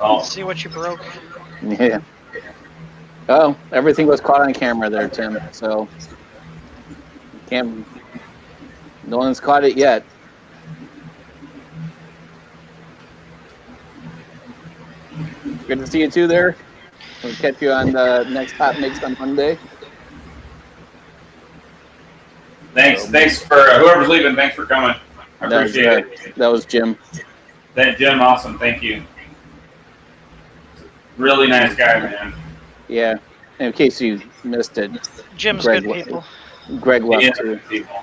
Oh. See what you broke. Yeah. Oh, everything was caught on camera there, Tim. So no one's caught it yet. Good to see you too there. We'll catch you on the next Hot Mix on Monday. Thanks for whoever's leaving. Thanks for coming. I appreciate it. That was Jim. Jim, awesome. Thank you. Really nice guy, man. Yeah. In case you missed it, Jim's Greg good people. Greg left Yeah, too. people.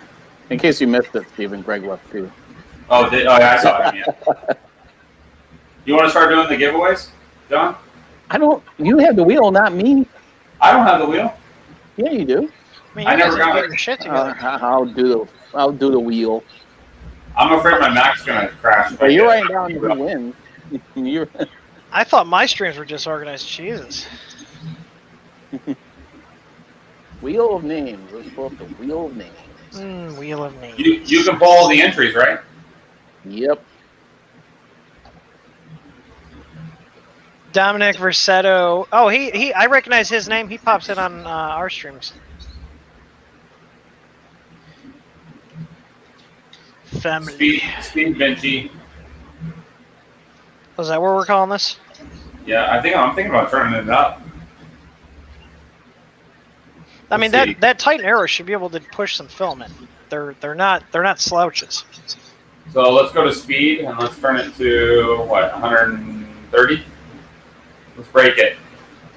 In case you missed it, Stephen, Greg left too. Oh, yeah, I saw him. Yeah. You want to start doing the giveaways, John? You have the wheel, not me. I don't have the wheel. Yeah, you do. I mean, I you never guys got are it. getting your shit together. I'll do the wheel. I'm afraid my Mac's gonna crash. But you're writing down who wins. I thought my streams were disorganized. Jesus. Wheel of names. Let's pull up the wheel of names. Wheel of names. You can pull all the entries, right? Yep. Dominic Versetto. Oh, he. I recognize his name. He pops in on our streams. Family. Speed Vinci. Was that what we're calling this? Yeah, I'm thinking about turning it up. I mean, that Titan Arrow should be able to push some film in. They're not slouches. So let's go to speed and let's turn it to what, 130? Let's break it.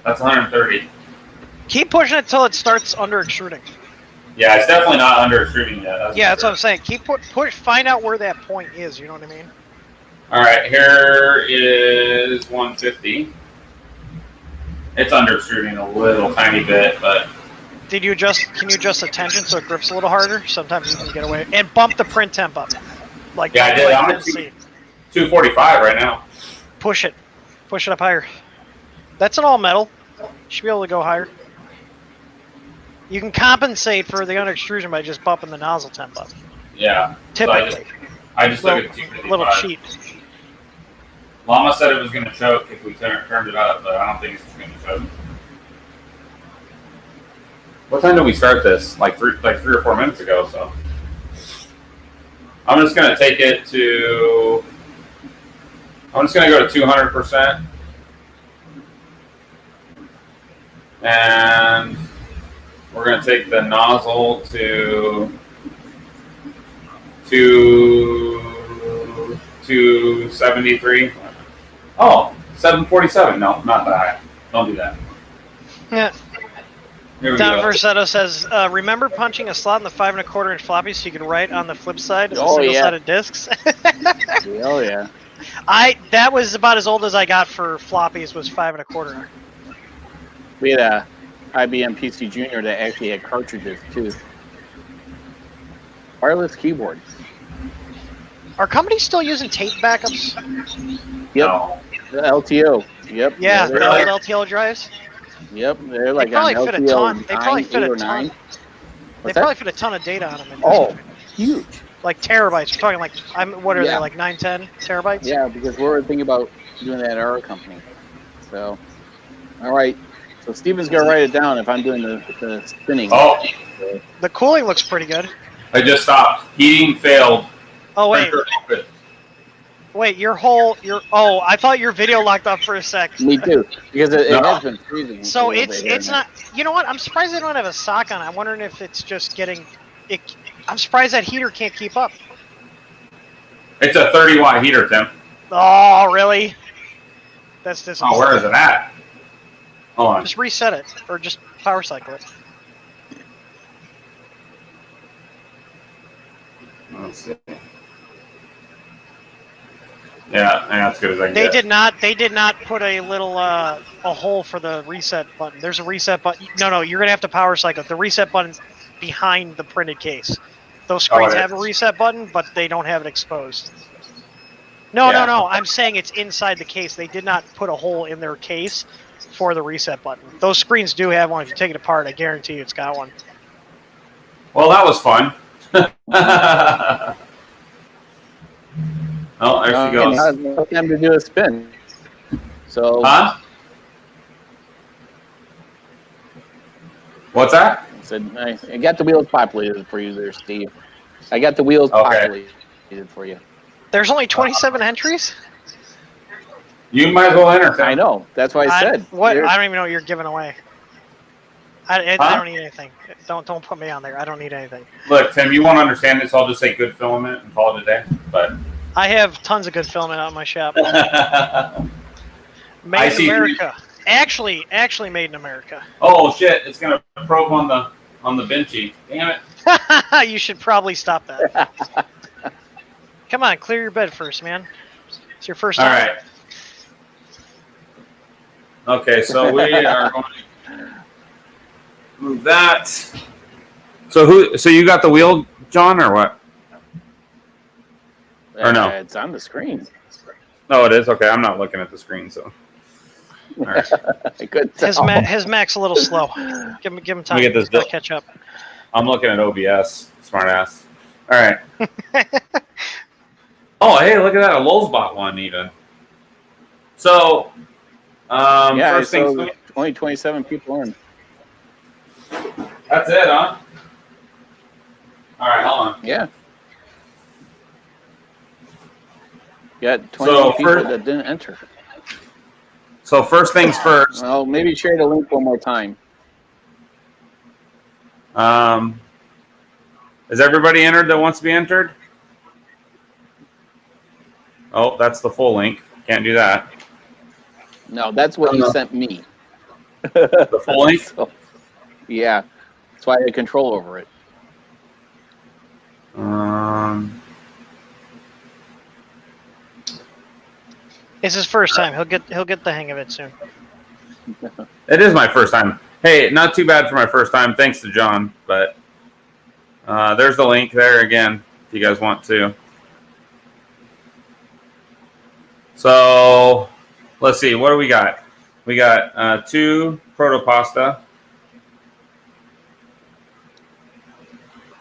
That's 130. Keep pushing it till it starts under extruding. Yeah, it's definitely not under extruding yet. That's what I'm saying. Keep push. Find out where that point is. You know what I mean? All right, here is 150. It's under extruding a little tiny bit, but. Can you adjust the tension so it grips a little harder? Sometimes you can get away. And bump the print temp up. Like yeah, I did. I'm at 245 right now. Push it. Push it up higher. That's an all metal. Should be able to go higher. You can compensate for the under extrusion by just bumping the nozzle temp up. Yeah. Typically. So I just took it to 255. Little cheat. Llama said it was going to choke if we turned it up, but I don't think it's going to choke. What time did we start this? Like three or 4 minutes ago. So I'm just going to take it to. I'm just going to go to 200%, and we're going to take the nozzle to 273. Oh, 747. No, not that high. Don't do that. Yeah. Here we Don go. Versetto says, remember punching a slot in the 5 1/4 inch floppy so you could write on the flip side of the single-sided discs? Oh yeah. That was about as old as I got for floppies was 5 1/4. We had a IBM PC Junior that actually had cartridges too. Wireless keyboard. Are companies still using tape backups? Yep. No. The LTO. Yep. Yeah, they're the like, old LTO drives. Yep. They're like They probably on fit a LTO ton. They 9, probably fit 8 a or ton. 9. They What's probably that? fit a ton of data on them. Oh, huge. Like terabytes. We're talking like, what are Yeah. they, like 9, 10 terabytes? Yeah, because we're thinking about doing that at our company. So, all right. So Steven's gonna write it down if I'm doing the spinning. Oh, The cooling looks pretty good. I just stopped. Heating failed. Oh, wait. Printer open. Wait, I thought your video locked up for a sec. Me too, because it No. has been freezing. So a little bit here it's and there. not. You know what? I'm surprised they don't have a sock on. I'm wondering if it's just getting. I'm surprised that heater can't keep up. It's a 30-watt heater, Tim. Oh, really? That's this. Oh, where is it at? Hold on. Just reset it, or just power cycle it. Let's see. Yeah, that's good as I can They get. did not put a little a hole for the reset button. There's a reset button. No, you're gonna have to power cycle it. The reset button's behind the printed case. Those screens it have a is. reset button, but they don't have it exposed. No. I'm saying it's inside the case. They did not put a hole in their case for the reset button. Those screens do have one. If you take it apart, I guarantee you it's got one. Well, that was fun. Oh, there she goes. Now it's time to do a spin. So, Huh? What's that? I said, I got the wheels populated for you there, Steve. I got the wheels populated for you. There's only 27 entries? You might as well enter. Tim. I know. That's why I said. What? I don't even know what you're giving away. I don't need anything. Don't put me on there. I don't need anything. Look, Tim, you won't understand this. I'll just say good filament and call it a day. But I have tons of good filament out in my shop. I Made in see. America. Actually made in America. Oh shit! It's gonna probe on the benchy. Damn it! You should probably stop that. Come on, clear your bed first, man. It's your first All time. right. Okay, so we are going to move that. So So you got the wheel, John, or what? Or no? It's on the screen. No, it is. Okay, I'm not looking at the screen, so. All right. Good. His Mac's a little slow. Give him time. Let me get this He's gotta catch up. I'm looking at OBS. Smart ass. All right. Oh, hey, look at that. A Lulzbot one, even. So, first things so only 27 people in. That's it, huh? All right, hold on. Yeah. You got 21 people that didn't enter. So first things first. Well, maybe share the link one more time. Is everybody entered that wants to be entered? Oh, that's the full link. Can't do that. No, that's what you sent me. The full link? So, yeah. That's why I had control over it. It's his first time. He'll get the hang of it soon. It is my first time. Hey, not too bad for my first time. Thanks to John. But there's the link there again if you guys want to. So let's see. What do we got? We got 2 protopasta.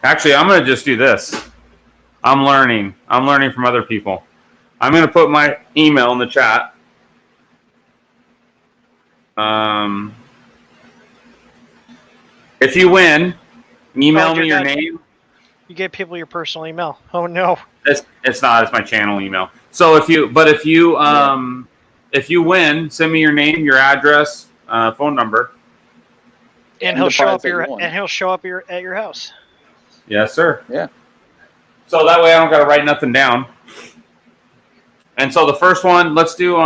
Actually, I'm going to just do this. I'm learning from other people. I'm going to put my email in the chat. If you win, email me your name. You gave people your personal email. Oh no. It's not. It's my channel email. So if you win, send me your name, your address, phone number, and he'll show up at your house. Yes, sir. Yeah. So that way I don't got to write nothing down. And so the first one, let's do.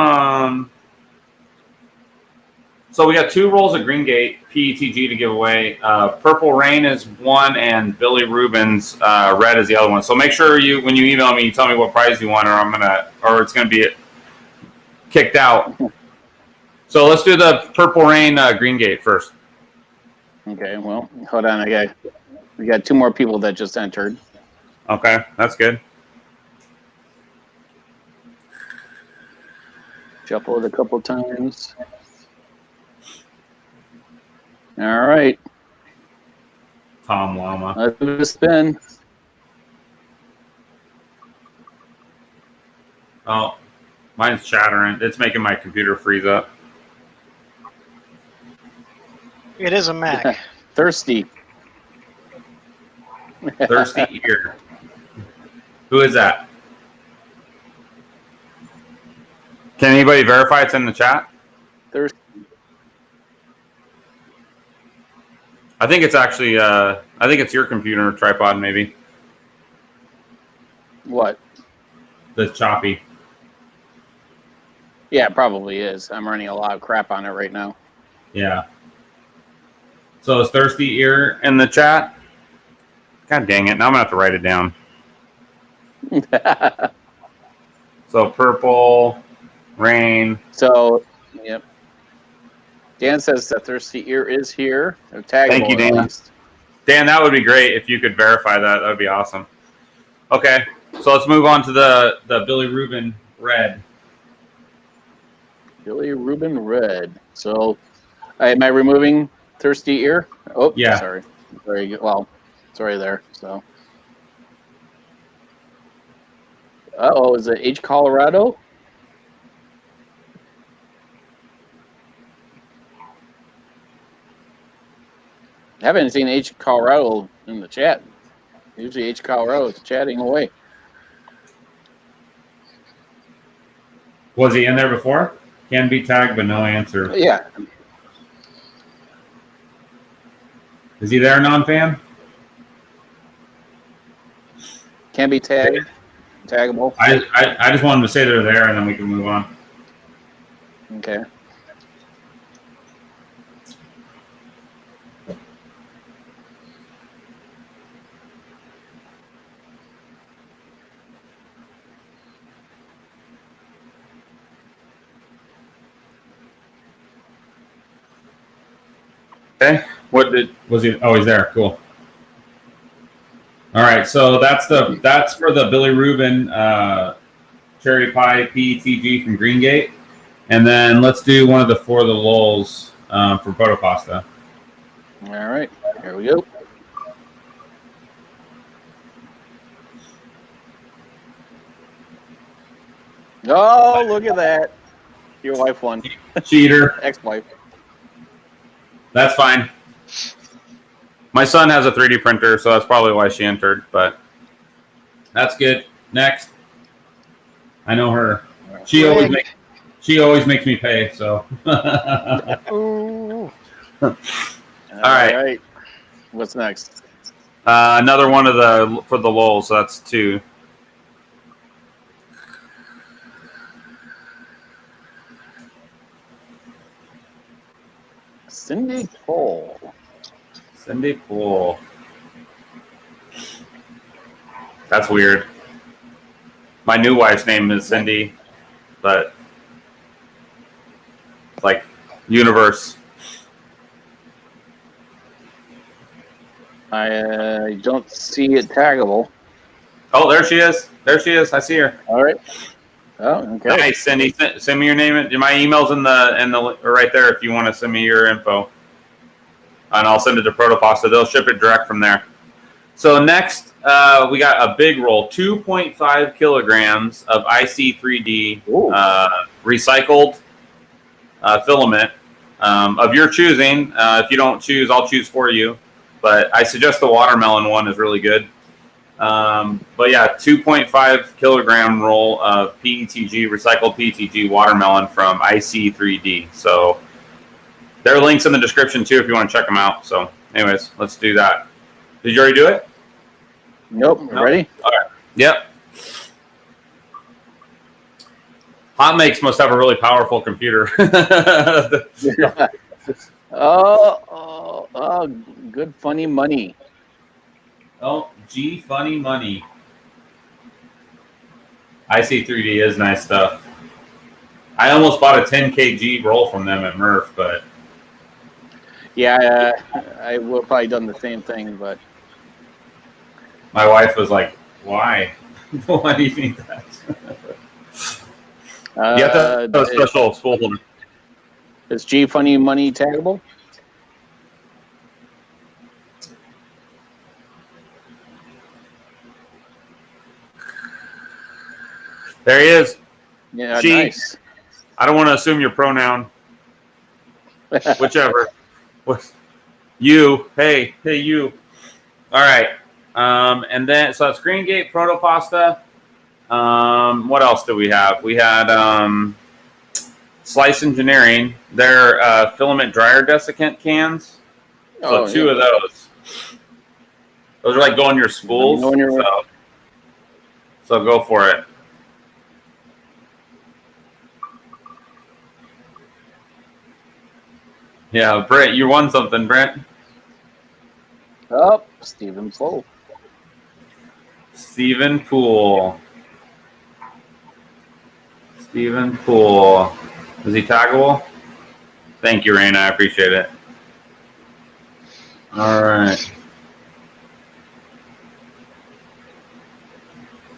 So we got 2 rolls of Green Gate PETG to give away. Purple Rain is one, and Billy Rubin's red is the other one. So make sure when you email me, you tell me what prize you want, or it's gonna be kicked out. So let's do the Purple Rain Green Gate first. Okay. Well, hold on. We got 2 more people that just entered. Okay, that's good. Shuffle it a couple times. All right. Tom Llama. Let's do a spin. Oh, mine's chattering. It's making my computer freeze up. It is a Mac. Thirsty. Thirsty ear. Who is that? Can anybody verify it's in the chat? Thirsty. I think it's actually, I think it's your computer tripod, maybe. What? The choppy. Yeah, it probably is. I'm running a lot of crap on it right now. Yeah. So is Thirsty Ear in the chat? God dang it. Now I'm going to have to write it down. So Purple Rain. So, yep. Dan says that Thirsty Ear is here. Thank you, Dan. Dan, that would be great if you could verify that. That would be awesome. Okay, so let's move on to the Billy Rubin red. Billy Rubin red. So, am I removing Thirsty Ear? Oh, yeah. Sorry. Very good. Well, it's right there. So, is it H Colorado? I haven't seen H Colorado in the chat. Usually H Colorado is chatting away. Was he in there before? Can be tagged, but no answer. Yeah. Is he there, non-fan? Can be tagged. Taggable. I just want them to say they're there, and then we can move on. Okay. Okay. Was he? Oh, he's there. Cool. All right. So that's for the Billy Rubin cherry pie PETG from Greengate, and then let's do one of the for the Lulz for Protopasta. All right. Here we go. Oh, look at that. Your wife won. Cheater. Ex-wife. That's fine. My son has a 3D printer, so that's probably why she entered, but that's good. Next. I know her. She always makes me pay, so. Ooh. All right. What's next? Another one for the Lulz, so that's 2. Cindy Poole. Cindy Poole. That's weird. My new wife's name is Cindy, but like universe. I don't see it taggable. Oh, there she is. There she is. I see her. All right. Oh, okay. Nice, Cindy. Send me your name. My email's in the right there if you want to send me your info, and I'll send it to Protopasta. They'll ship it direct from there. So next, we got a big roll, 2.5 kilograms of IC3D recycled filament of your choosing. If you don't choose, I'll choose for you. But I suggest the watermelon one is really good. But yeah, 2.5 kilogram roll of PETG, recycled PETG watermelon from IC3D. So there are links in the description too if you want to check them out. So anyways, let's do that. Did you already do it? Nope. Ready? All right. Yep. Hot Makes must have a really powerful computer. Oh, good funny money. Oh, G Funny Money. IC3D is nice stuff. I almost bought a 10 kg roll from them at Murph, but yeah, I would have probably done the same thing, but my wife was like, "Why? Why do you need that?" You have to have a special spool holder. Is G Funny Money taggable? There he is. Yeah, She. nice. I don't want to assume your pronoun. Whichever. You. Hey, you. All right. And then, so that's Greengate, Protopasta. What else do we have? We had Slice Engineering. Their filament dryer desiccant cans. So two of those. Those are like going your spools. So go for it. Yeah, Brent, you won something, Brent. Oh, Stephen Poole. Stephen Poole. Stephen Poole. Is he taggable? Thank you, Raina. I appreciate it. All right.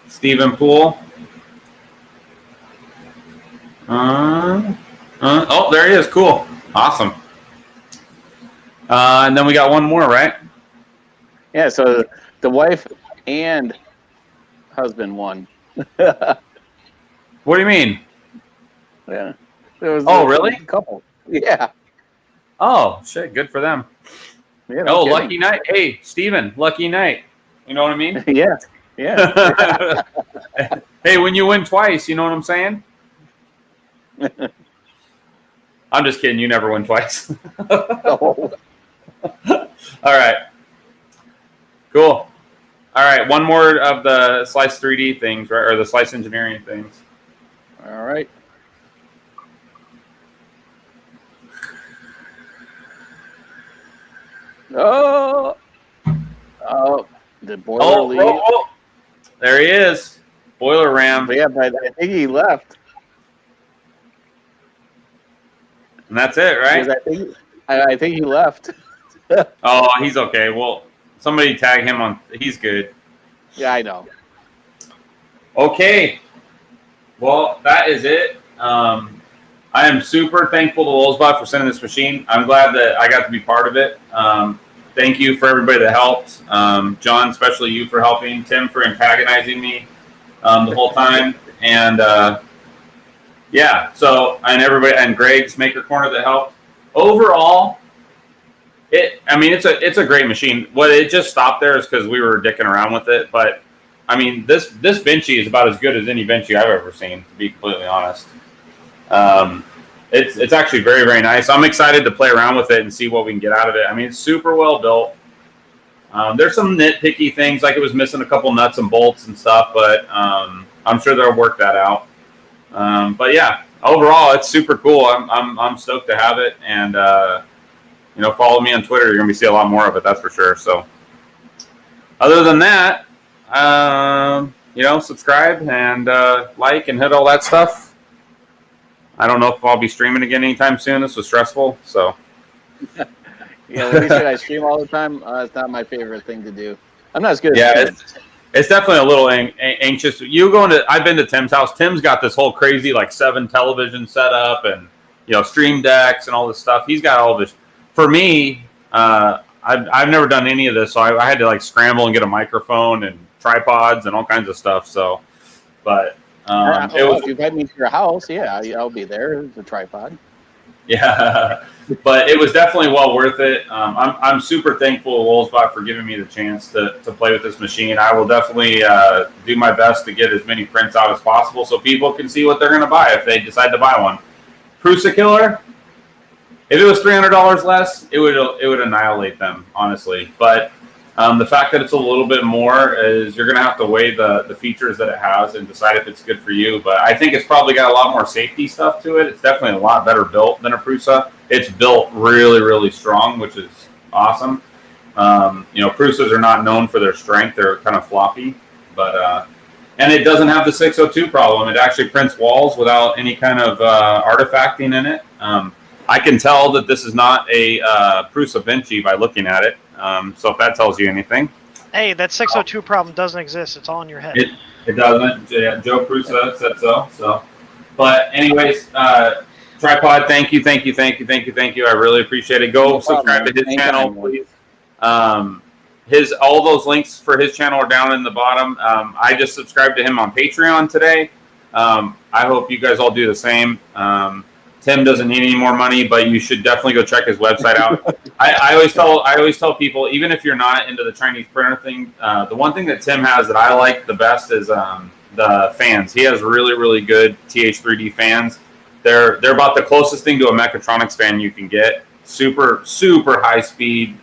Stephen Poole. Oh, there he is. Cool. Awesome. And then we got one more, right? Yeah, so the wife and husband won. What do you mean? Yeah. There was really? Couple. Yeah. Oh, shit. Good for them. Yeah, no kidding. Lucky night. Hey, Steven, lucky night. You know what I mean? Yeah. Yeah. Hey, when you win twice, you know what I'm saying? I'm just kidding. You never win twice. Oh. All right. Cool. All right. One more of the Slice 3D things, right? Or the Slice engineering things. All right. Oh, the boiler lead. Oh. There he is. Boiler ram. Yeah, but I think he left. And that's it, right? I think he left. Oh, he's okay. Well, somebody tag him on. He's good. Yeah, I know. Okay. Well, that is it. I am super thankful to Lulzbot for sending this machine. I'm glad that I got to be part of it. Thank you for everybody that helped. John, especially you for helping. Tim for antagonizing me the whole time. And yeah, so, and everybody, and Greg's Maker Corner that helped. Overall, it's a great machine. What it just stopped there is because we were dicking around with it. But I mean, this Benchy is about as good as any Benchy I've ever seen, to be completely honest. It's actually very, very nice. I'm excited to play around with it and see what we can get out of it. I mean, it's super well built. There's some nitpicky things, like it was missing a couple nuts and bolts and stuff, but I'm sure they'll work that out. But yeah, overall, it's super cool. I'm stoked to have it, and follow me on Twitter. You're gonna see a lot more of it, that's for sure. So, other than that, subscribe and like and hit all that stuff. I don't know if I'll be streaming again anytime soon. This was stressful, so. Yeah, when you say I stream all the time, it's not my favorite thing to do. I'm not as good as it's definitely a little anxious. I've been to Tim's house. Tim's got this whole crazy 7 television setup and stream decks and all this stuff. He's got all this. For me, I've never done any of this, so I had to scramble and get a microphone and tripods and all kinds of stuff. So, but if you've had me to your house, yeah, I'll be there. The tripod. Yeah, but it was definitely well worth it. I'm super thankful to Lulzbot for giving me the chance to play with this machine. I will definitely do my best to get as many prints out as possible so people can see what they're going to buy if they decide to buy one. Prusa Killer, if it was $300 less, it would annihilate them, honestly. But the fact that it's a little bit more is you're going to have to weigh the features that it has and decide if it's good for you. But I think it's probably got a lot more safety stuff to it. It's definitely a lot better built than a Prusa. It's built really, really strong, which is awesome. Prusas are not known for their strength. They're kind of floppy. But and it doesn't have the 602 problem. It actually prints walls without any kind of artifacting in it. I can tell that this is not a Prusa Benchy by looking at it. So if that tells you anything. Hey, that 602 problem doesn't exist. It's all in your head. It doesn't. Yeah, Joe Prusa said so. So, but anyways, Tripod, thank you. I really appreciate it. Go subscribe to his channel, please. All those links for his channel are down in the bottom. I just subscribed to him on Patreon today. I hope you guys all do the same. Tim doesn't need any more money, but you should definitely go check his website out. I always tell people, even if you're not into the Chinese printer thing, the one thing that Tim has that I like the best is the fans. He has really, really good TH3D fans. They're about the closest thing to a Mechatronics fan you can get. Super, super high speed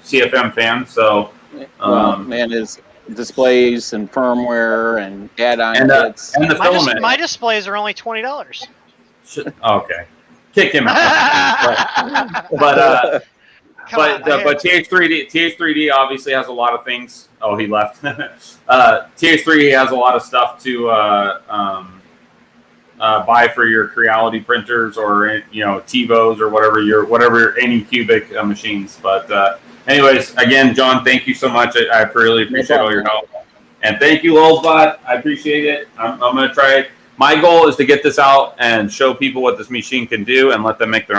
CFM fans. So, his displays and firmware and add-on kits. And the filament. My displays are only $20. Okay, kick him out. But TH3D obviously has a lot of things. Oh, he left. TH3D has a lot of stuff to buy for your Creality printers or TiVos or whatever any cubic machines. But anyways, again, John, thank you so much. I really appreciate all your help, and thank you, Lulzbot. I appreciate it. I'm going to try it. My goal is to get this out and show people what this machine can do and let them make their own